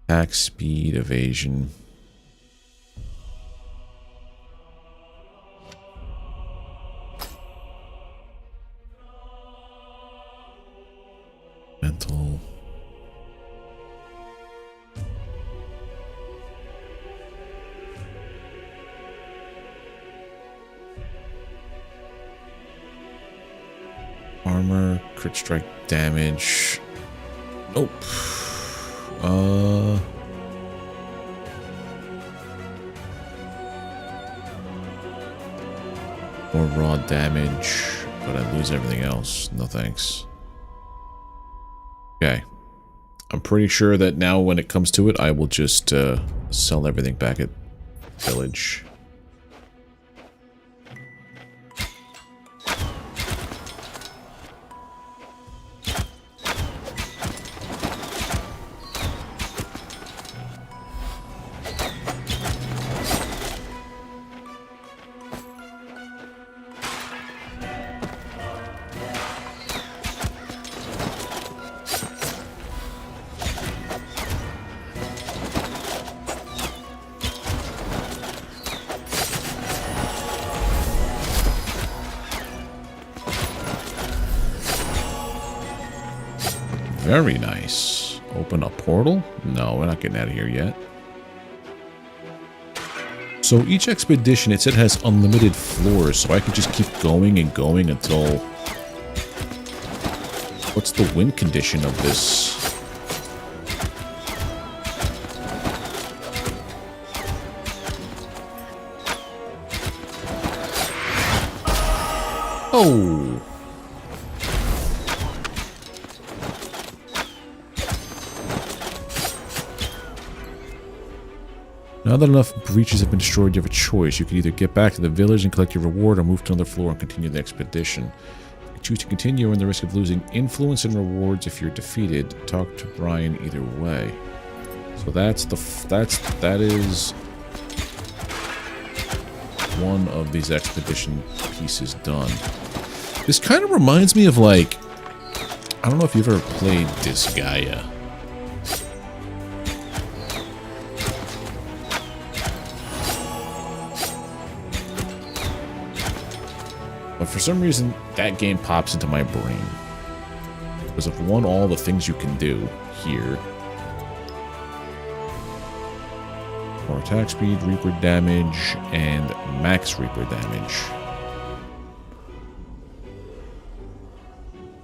Attack speed, evasion. Mental. Armor, crit strike damage. Nope. More raw damage, but I lose everything else. No thanks. Okay. I'm pretty sure that now when it comes to it, I will just sell everything back at Village. Very nice. Open a portal? No, we're not getting out of here yet. So each expedition, it said, has unlimited floors, so I can just keep going and going until What's the win condition of this? Oh! Now that enough breaches have been destroyed, you have a choice. You can either get back to the village and collect your reward, or move to another floor and continue the expedition. If you choose to continue, and the risk of losing influence and rewards if you're defeated. Talk to Brian either way. So that is one of these expedition pieces done. This kind of reminds me of, like, I don't know if you've ever played Disgaea. But for some reason, that game pops into my brain. Because of one, all the things you can do here. More attack speed, Reaper damage, and max Reaper damage.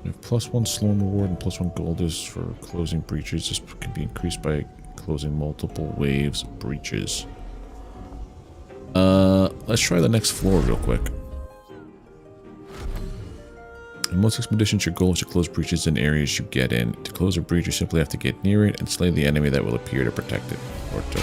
You have +1 Slorm reward and +1 Goldus for closing breaches. This can be increased by closing multiple waves of breaches. Let's try the next floor real quick. In most expeditions, your goal is to close breaches in areas you get in. To close a breach, you simply have to get near it and slay the enemy that will appear to protect it. Or to...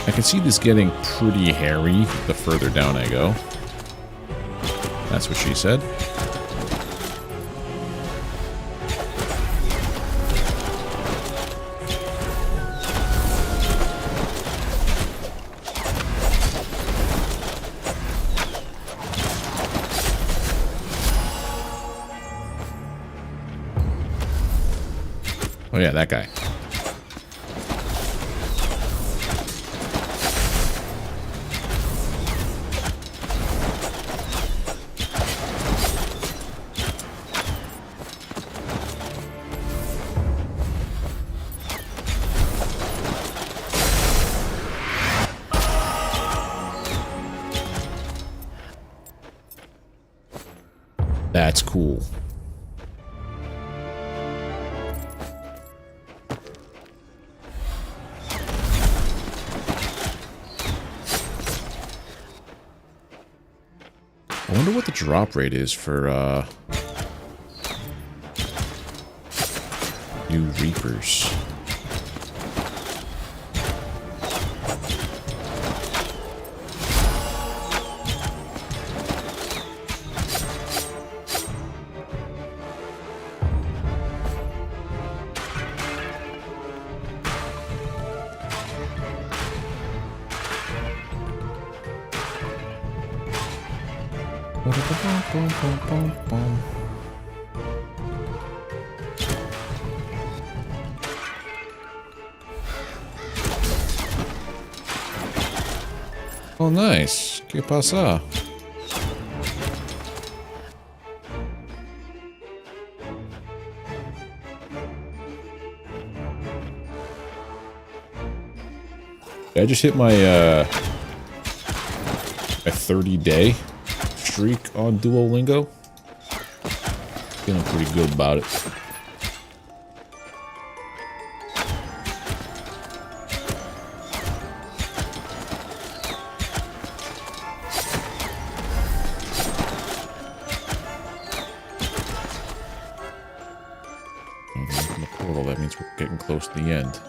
I can see this getting pretty hairy the further down I go. That's what she said. Oh yeah, that guy. That's cool. I wonder what the drop rate is for new Reapers. Oh, nice. ¿Qué pasa? I just hit my my 30-day streak on Duolingo. Feeling pretty good about it. Open the portal, that means we're getting close to the end.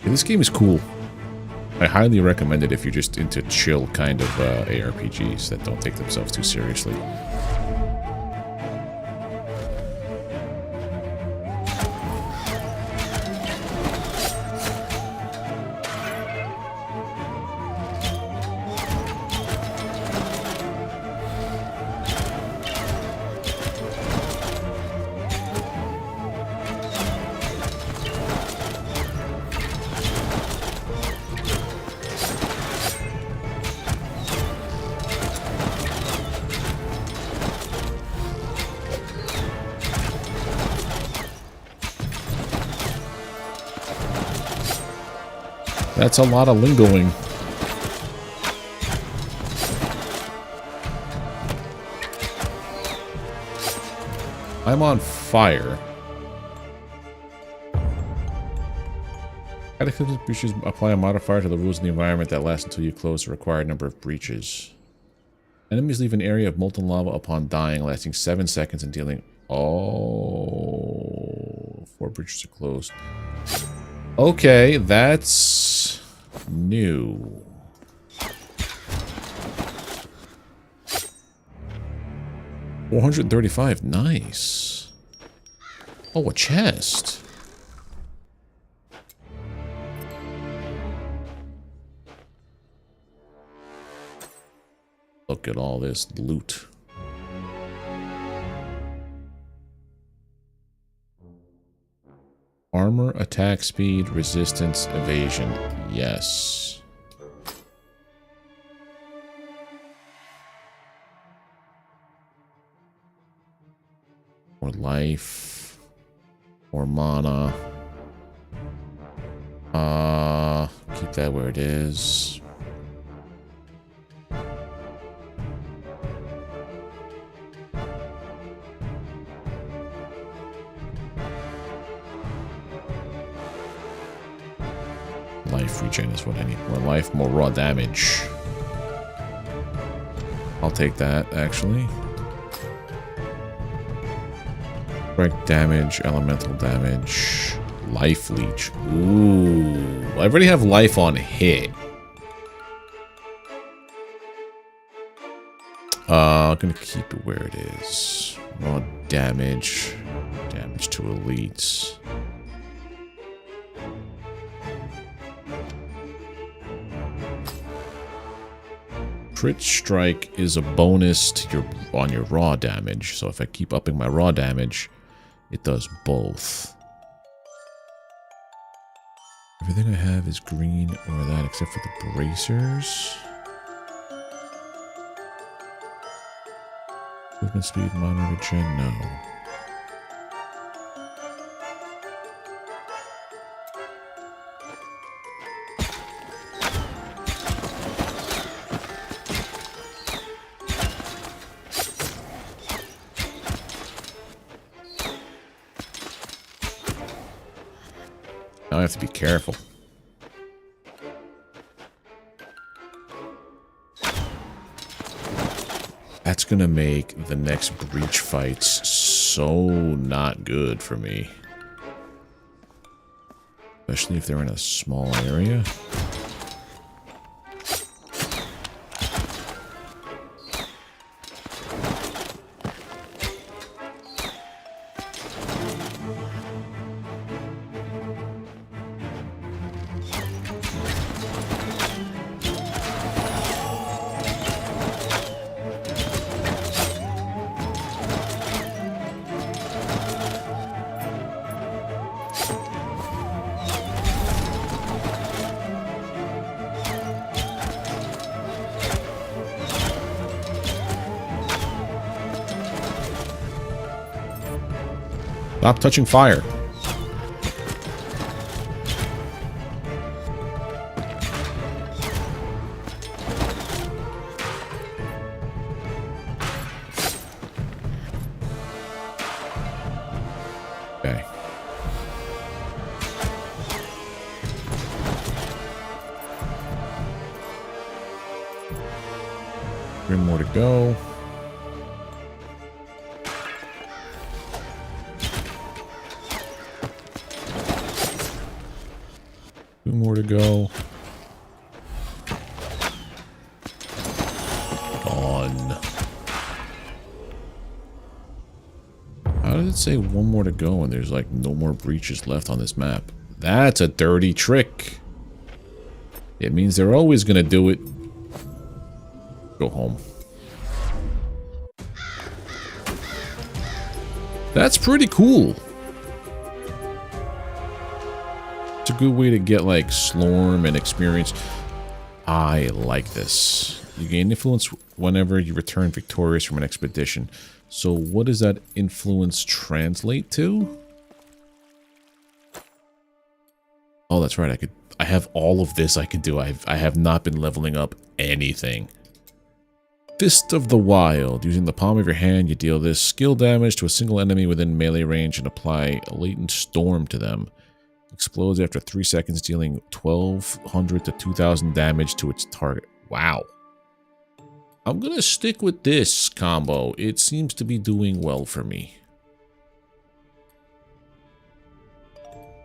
This game is cool. I highly recommend it if you're just into chill kind of ARPGs that don't take themselves too seriously. That's a lot of lingoing. I'm on fire. Cataclysmic breaches apply a modifier to the rules of the environment that lasts until you close the required number of breaches. Enemies leave an area of molten lava upon dying, lasting 7 seconds and dealing... Oh... 4 breaches are closed. Okay, that's... new. $435, nice. Oh, a chest. Look at all this loot. Armor, attack speed, resistance, evasion. Yes. More life. More mana. Keep that where it is. Life regen is what I need. More life, more raw damage. I'll take that, actually. Strike damage, elemental damage, life leech. Ooh, I already have life on hit. I'm gonna keep it where it is. Raw damage, damage to elites. Crit strike is a bonus to on your raw damage, so if I keep upping my raw damage, it does both. Everything I have is green or that, except for the bracers. Movement speed, mana regen, no. I have to be careful. That's gonna make the next breach fights so not good for me. Especially if they're in a small area. Stop touching fire. Okay. 3 more to go. to go. Done. How does it say one more to go and there's like no more breaches left on this map? That's a dirty trick. It means they're always gonna do it. Go home. That's pretty cool. It's a good way to get like Slorm and experience. I like this. You gain influence whenever you return victorious from an expedition. So what does that influence translate to? Oh, that's right. I have all of this I can do. I have not been leveling up anything. Fist of the Wild. Using the palm of your hand, you deal this skill damage to a single enemy within melee range and apply a latent storm to them. Explodes after 3 seconds, dealing 1,200 to 2,000 damage to its target. Wow. I'm gonna stick with this combo. It seems to be doing well for me.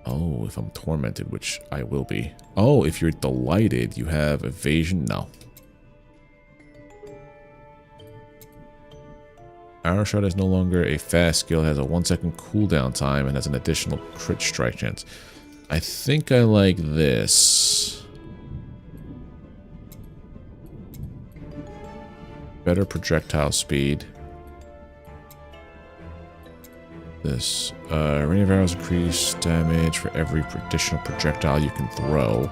Oh, if I'm tormented, which I will be. Oh, if you're delighted, you have evasion. No. Arrow Shot is no longer a fast skill, has a 1 second cooldown time, and has an additional crit strike chance. I think I like this. Better projectile speed. This. Rain of arrows increase damage for every additional projectile you can throw.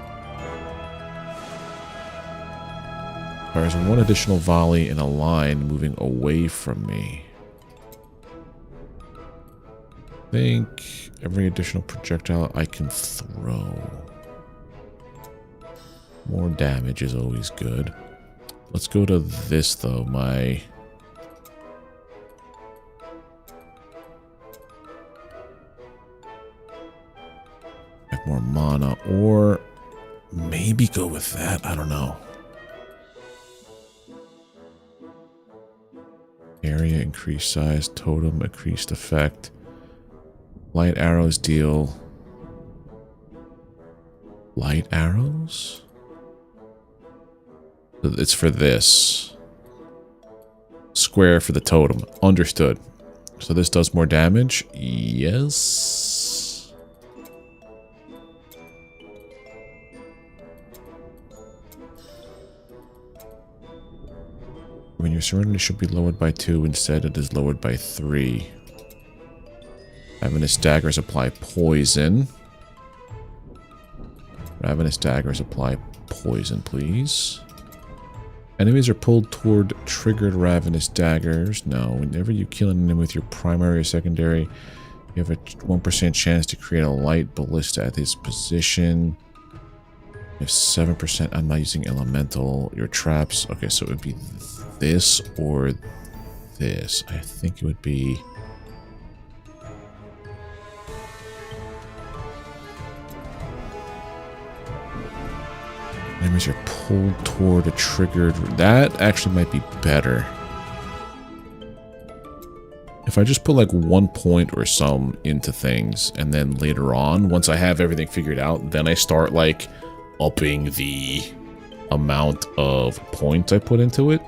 Fires 1 additional volley in a line moving away from me. I think every additional projectile I can throw. More damage is always good. Let's go to this though, my... have more mana, or maybe go with that, I don't know. Area increased size, totem increased effect. Light arrows deal. Light arrows? It's for this. Square for the totem. Understood. So this does more damage? Yes. When your surrender should be lowered by 2, instead it is lowered by 3. Ravenous daggers apply poison. Ravenous daggers apply poison, please. Enemies are pulled toward triggered ravenous daggers. No, whenever you kill an enemy with your primary or secondary, you have a 1% chance to create a light ballista at this position. You have 7%. I'm not using elemental. Your traps. Okay, so it would be this or this. I think it would be... enemies are pulled toward a triggered... that actually might be better. If I just put like 1 point or some into things, and then later on, once I have everything figured out, then I start like upping the amount of points I put into it.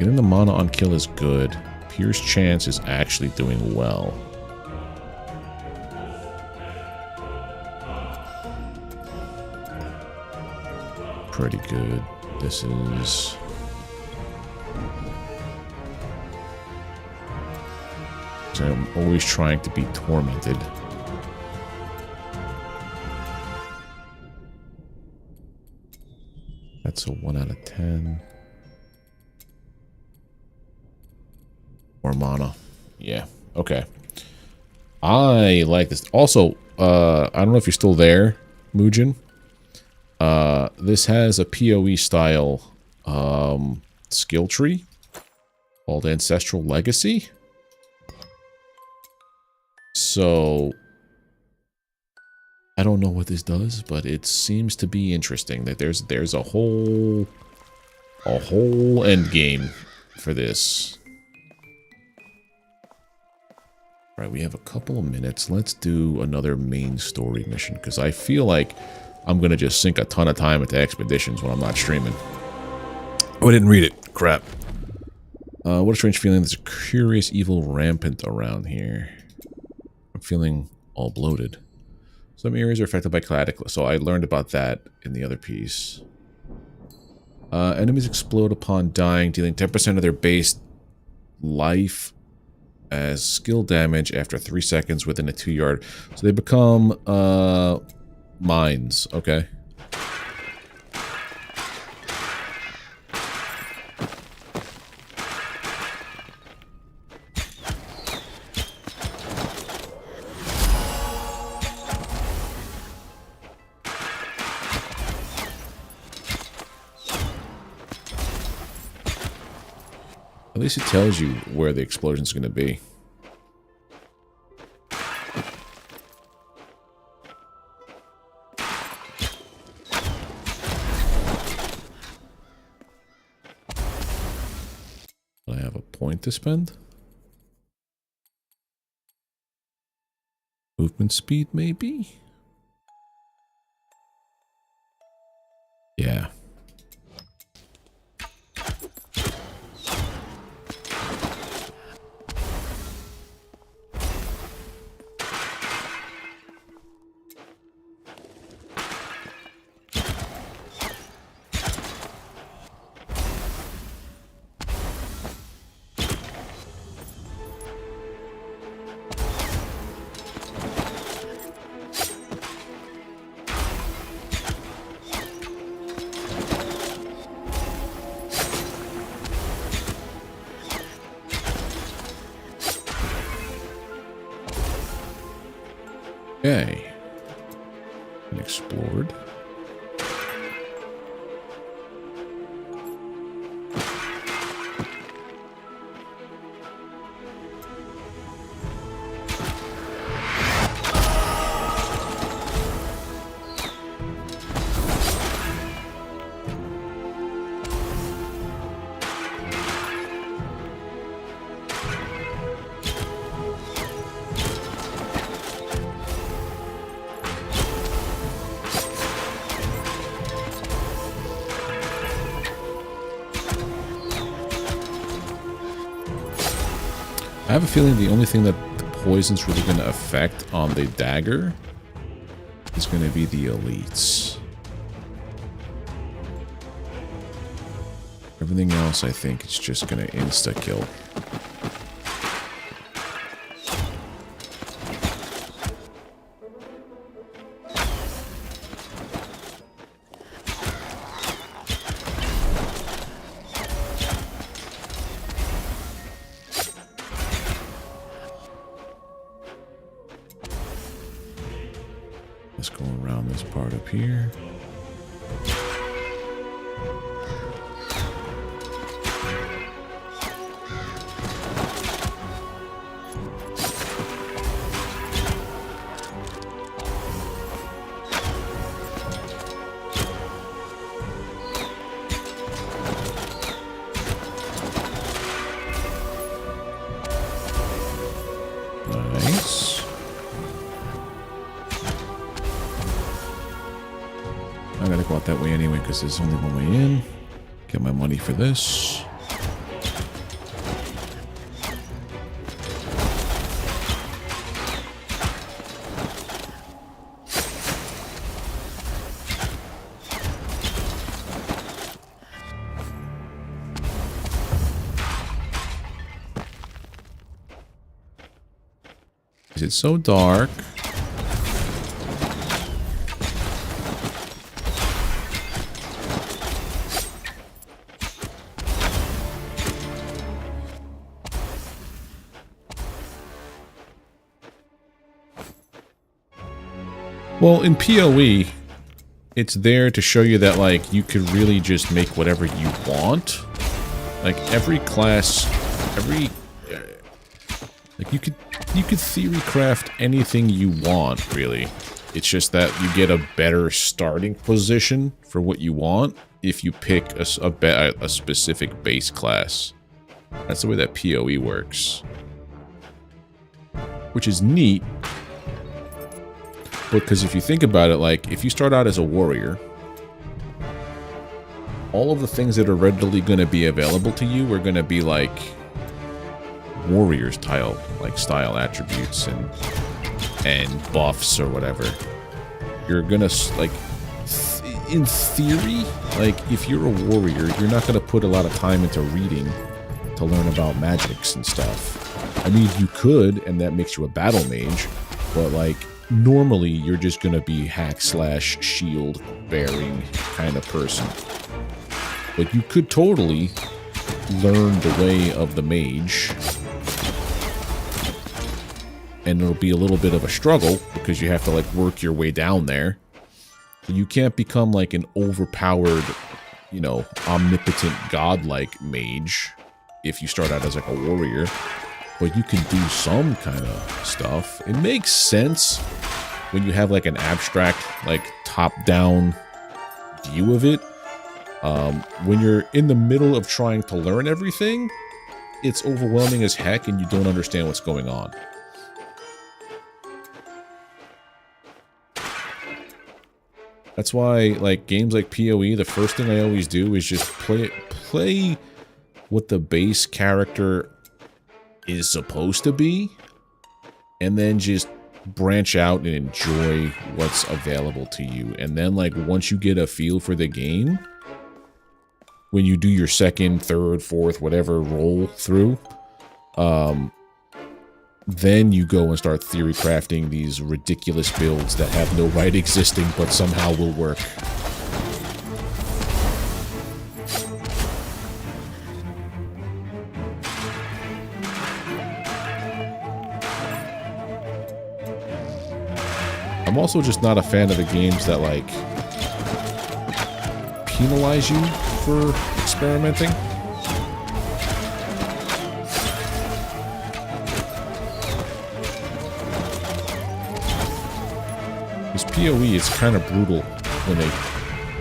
Getting the mana on kill is good. Pierce chance is actually doing well. Pretty good. This is... so I'm always trying to be tormented. That's a 1 out of 10. More mana. Yeah. Okay. I like this. Also, I don't know if you're still there, Muujin. This has a PoE style skill tree called Ancestral Legacy. So I don't know what this does, but it seems to be interesting that there's a whole end game for this. All right, we have a couple of minutes. Let's do another main story mission, because I feel like I'm going to just sink a ton of time into expeditions when I'm not streaming. Oh, I didn't read it. Crap. What a strange feeling. There's a curious evil rampant around here. I'm feeling all bloated. Some areas are affected by cataclysm. So I learned about that in the other piece. Enemies explode upon dying, dealing 10% of their base life as skill damage after 3 seconds within a 2-yard. So they become mines. Okay. At least it tells you where the explosion's going to be. I have a point to spend? Movement speed, maybe? Yeah. Okay. And explored. I have a feeling the only thing that the poison's really going to affect on the dagger is going to be the elites. Everything else, I think, is just going to insta-kill. Let's go around this part up here. Nice. I gotta go out that way anyway because there's only one way in. Get my money for this. Is it so dark? Well, in PoE, it's there to show you that, like, you could really just make whatever you want. Like, every class, like, you could theory craft anything you want, really. It's just that you get a better starting position for what you want if you pick a specific base class. That's the way that PoE works. which is neat. Because if you think about it, like, if you start out as a warrior, all of the things that are readily going to be available to you are going to be, like, warrior style attributes and buffs or whatever. You're going to, like, in theory, like, if you're a warrior, you're not going to put a lot of time into reading to learn about magics and stuff. I mean, you could, and that makes you a battle mage, but, like, normally you're just going to be hack/shield bearing kind of person. But you could totally learn the way of the mage, and it'll be a little bit of a struggle because you have to, like, work your way down there. You can't become, like, an overpowered, you know, omnipotent godlike mage if you start out as, like, a warrior. But you can do some kind of stuff. It makes sense when you have, like, an abstract, like, top-down view of it. When you're in the middle of trying to learn everything, it's overwhelming as heck and you don't understand what's going on. That's why, like, games like PoE, the first thing I always do is just play what the base character is supposed to be, and then just branch out and enjoy what's available to you. And then, like, once you get a feel for the game, when you do your second, third, fourth, whatever roll through, then you go and start theory crafting these ridiculous builds that have no right existing but somehow will work. I'm also just not a fan of the games that, like, penalize you for experimenting. Because PoE is kind of brutal when they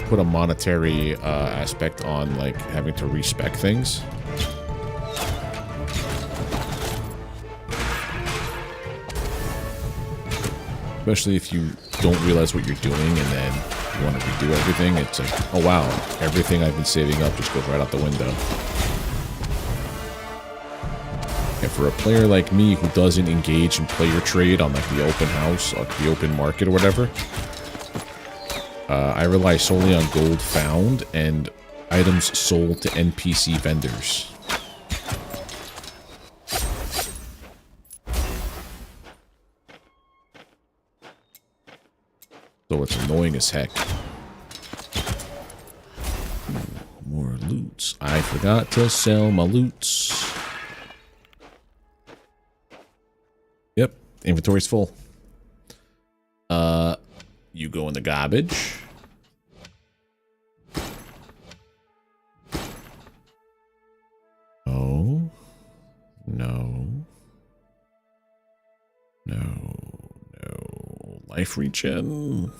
put a monetary aspect on, like, having to respec things. Especially if you don't realize what you're doing and then you want to redo everything. It's like, oh wow, everything I've been saving up just goes right out the window. And for a player like me who doesn't engage in player trade on, like, the open house, or the open market or whatever, I rely solely on gold found and items sold to NPC vendors. So it's annoying as heck. Ooh, more loots. I forgot to sell my loots. Yep, inventory's full. You go in the garbage. Oh. No. No. No. Life regen.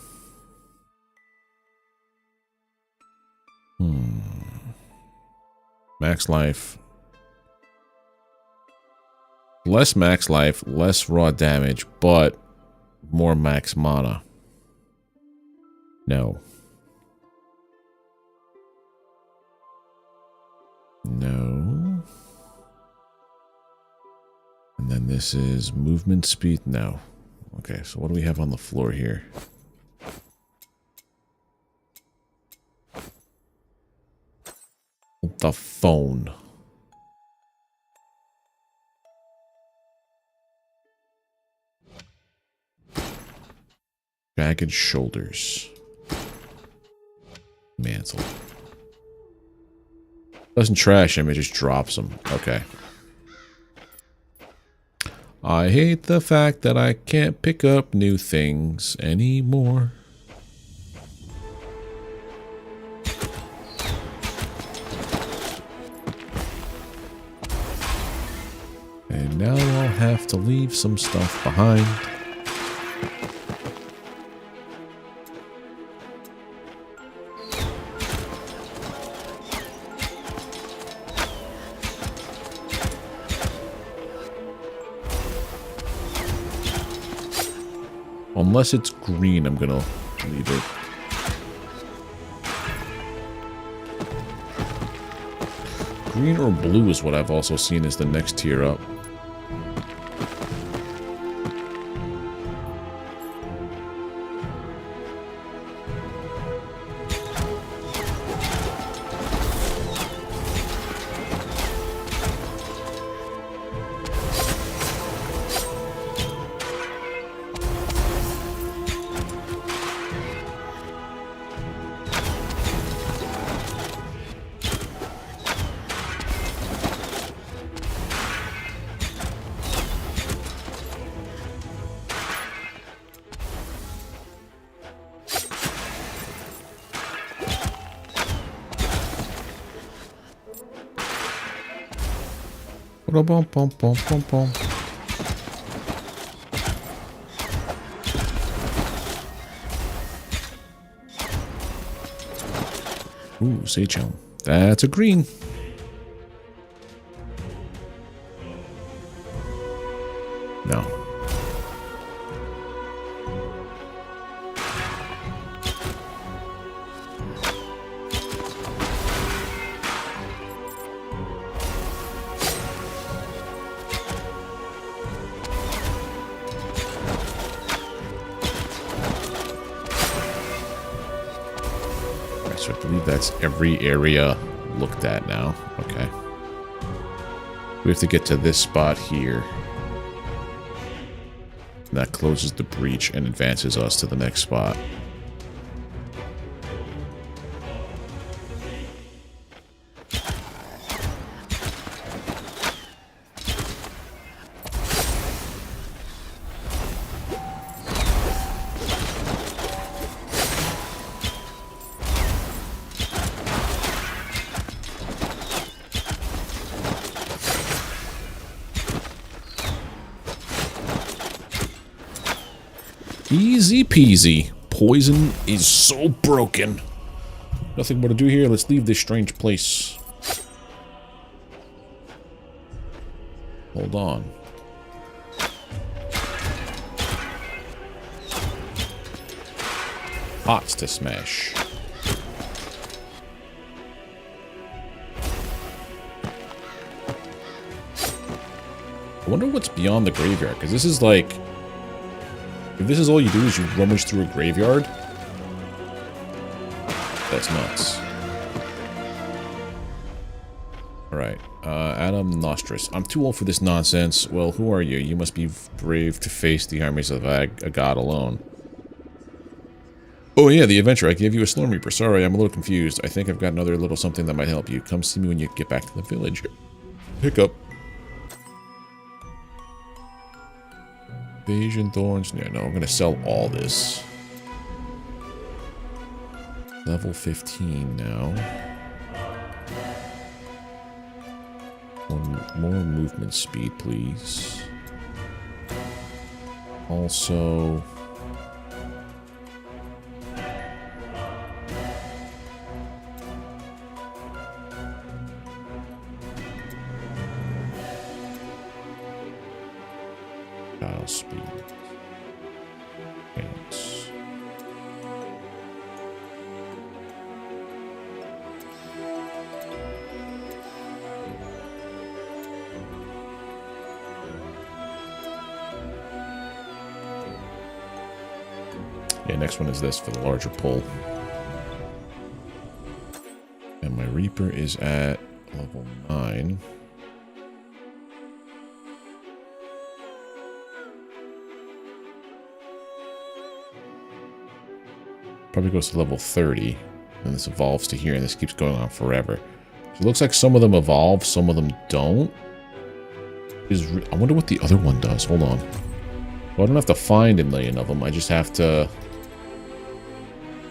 Max life. Less max life, less raw damage, but more max mana. No. No. And then this is movement speed. No. Okay, so what do we have on the floor here? The phone. Jagged shoulders. Mantle. Doesn't trash him, it just drops him. Okay. I hate the fact that I can't pick up new things anymore. And now I'll have to leave some stuff behind. Unless it's green, I'm gonna leave it. Green or blue is what I've also seen as the next tier up. Bum, bum, bum, bum, bum. Ooh, Sage Helm. That's a green. No. So I believe that's every area looked at now. Okay. We have to get to this spot here. And that closes the breach and advances us to the next spot. Easy peasy. Poison is so broken. Nothing more to do here. Let's leave this strange place. Hold on. Pots to smash. I wonder what's beyond the graveyard, because this is like... If this is all you do is you rummage through a graveyard, that's nuts. Alright, Adam Nostris. I'm too old for this nonsense. Well, who are you? You must be brave to face the armies of a god alone. Oh yeah, the adventure. I gave you a Slormancer. Sorry, I'm a little confused. I think I've got another little something that might help you. Come see me when you get back to the village. Hiccup. Invasion thorns. Yeah, no, I'm gonna sell all this. Level 15 now. More movement speed, please. Also... Dial speed. Pants. Yeah, next one is this for the larger pull. And my Reaper is at level 9. Probably goes to level 30, and this evolves to here, and this keeps going on forever. So it looks like some of them evolve, some of them don't. I wonder what the other one does. Hold on. Well, I don't have to find a million of them. I just have to...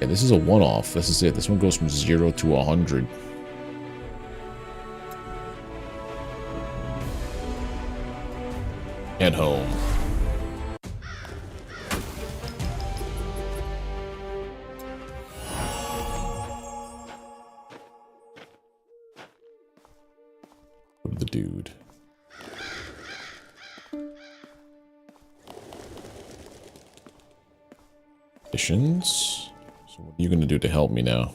Yeah, this is a one-off. This is it. This one goes from 0 to 100. Head home. The dude. missions. So what are you going to do to help me now?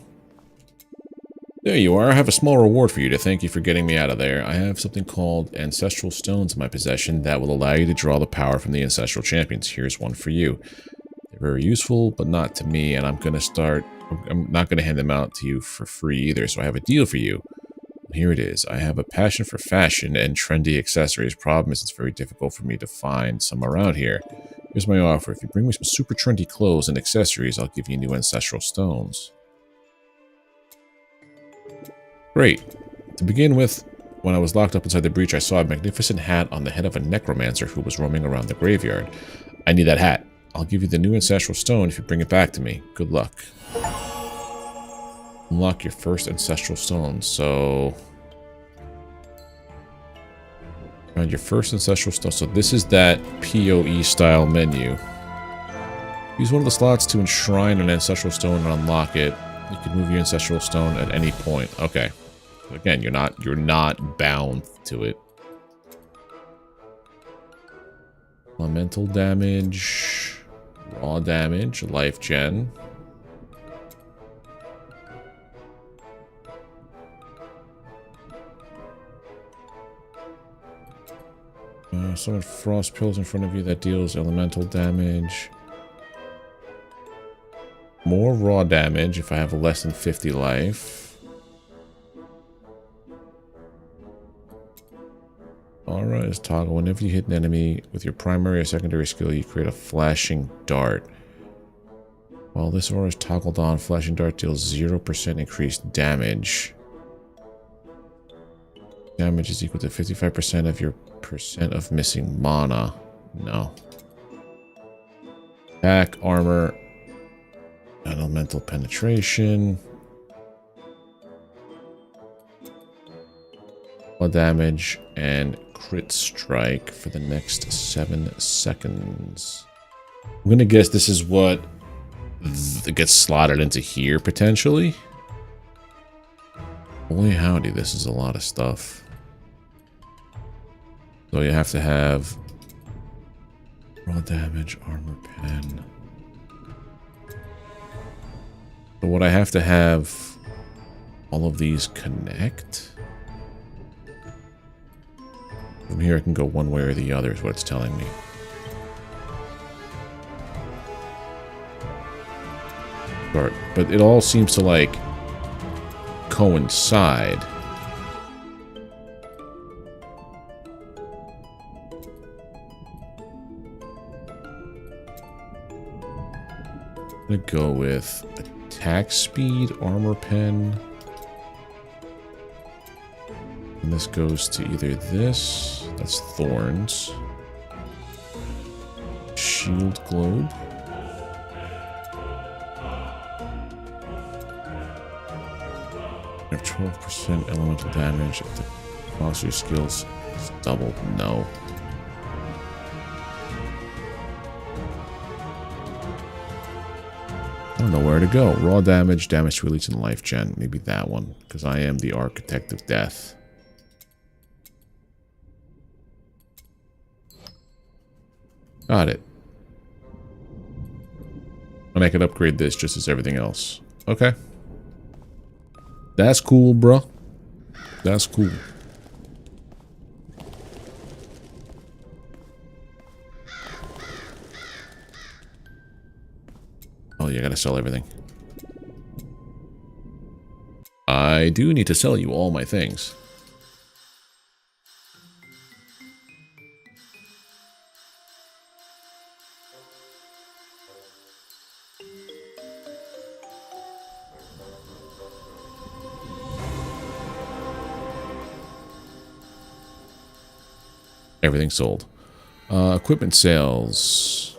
There you are. I have a small reward for you to thank you for getting me out of there. I have something called ancestral stones in my possession that will allow you to draw the power from the ancestral champions. Here's one for you. They're very useful, but not to me, and I'm not going to hand them out to you for free either, so I have a deal for you. Here it is. I have a passion for fashion and trendy accessories. Problem is, it's very difficult for me to find some around here. Here's my offer. If you bring me some super trendy clothes and accessories, I'll give you new ancestral stones. Great. To begin with, when I was locked up inside the breach, I saw a magnificent hat on the head of a necromancer who was roaming around the graveyard. I need that hat. I'll give you the new ancestral stone if you bring it back to me. Good luck. Unlock your first ancestral stone. So, find your first ancestral stone. So this is that PoE style menu. Use one of the slots to enshrine an ancestral stone and unlock it. You can move your ancestral stone at any point. Okay. Again, you're not bound to it. Elemental damage, raw damage, life gen. Summon frost pills in front of you that deals elemental damage. More raw damage if I have less than 50 life. Aura is toggle. Whenever you hit an enemy with your primary or secondary skill, you create a flashing dart. While this aura is toggled on, flashing dart deals 0% increased damage. Damage is equal to 55% of your percent of missing mana. No. Attack, armor, and elemental penetration. Damage and crit strike for the next 7 seconds. I'm gonna guess this is what gets slotted into here potentially. Holy howdy, this is a lot of stuff. So you have to have raw damage, armor pen. So would I have to have all of these connect? From here I can go one way or the other is what it's telling me. But it all seems to like coincide. I'm gonna go with attack speed, armor pen. And this goes to either this, that's thorns, shield globe, you have 12% elemental damage if the cost of your skills is doubled. No. I don't know where to go. Raw damage, damage to release, and life gen. Maybe that one, because I am the architect of death. Got it. And I could upgrade this just as everything else. Okay. That's cool, bro. That's cool. Oh, yeah, I gotta sell everything. I do need to sell you all my things. Everything sold. Equipment sales.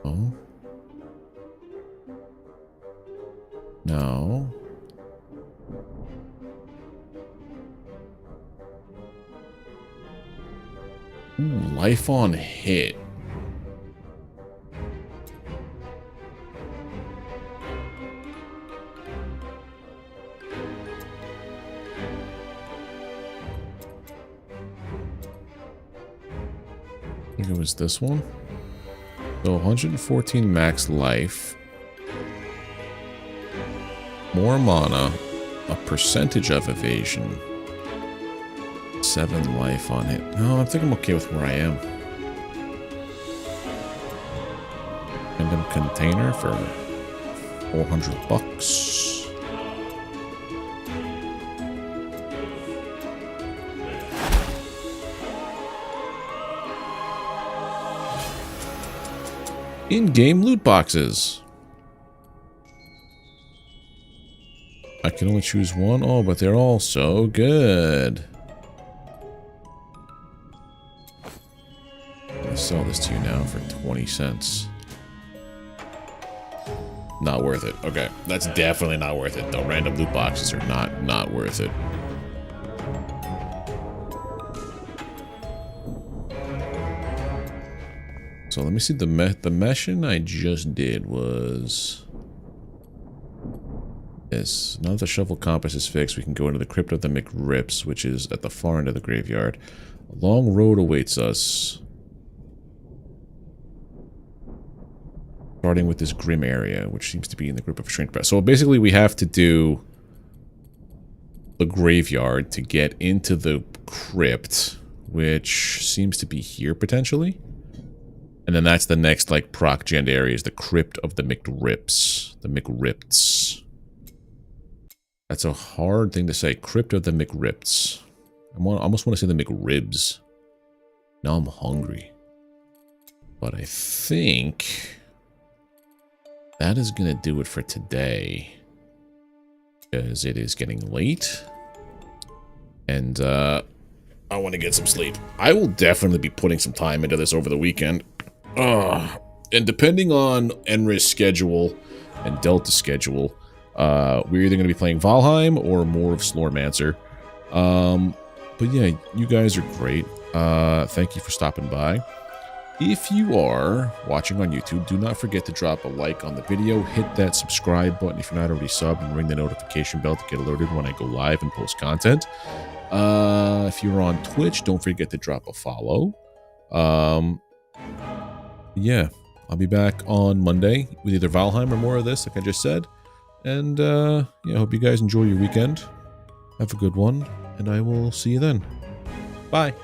Oh. No. Ooh, life on hit. I think it was this one. So 114 max life. More mana. A percentage of evasion. 7 life on it. No, I think I'm okay with where I am. Random container for 400 bucks. In-game loot boxes. I can only choose one. Oh, but they're all so good. I'll sell this to you now for 20 cents. Not worth it. Okay, that's definitely not worth it. The random loot boxes are not worth it. So let me see, the mission I just did was this. Now that the shovel compass is fixed, we can go into the Crypt of the McRips, which is at the far end of the graveyard. A long road awaits us, starting with this grim area, which seems to be in the group of shrink press. So basically we have to do the graveyard to get into the crypt, which seems to be here potentially. And then that's the next, like, proc gen area is the Crypt of the McRips. The McRips. That's a hard thing to say. Crypt of the McRips. I almost want to say the McRibs. Now I'm hungry. But I think that is going to do it for today. Because it is getting late. And I want to get some sleep. I will definitely be putting some time into this over the weekend. And depending on Enri's schedule and Delta's schedule, we're either going to be playing Valheim or more of Slormancer. But yeah, you guys are great. Thank you for stopping by. If you are watching on YouTube, do not forget to drop a like on the video, hit that subscribe button if you're not already subbed, and ring the notification bell to get alerted when I go live and post content. If you're on Twitch, don't forget to drop a follow. Yeah, I'll be back on Monday with either Valheim or more of this, like I just said. And, yeah, I hope you guys enjoy your weekend. Have a good one, and I will see you then. Bye.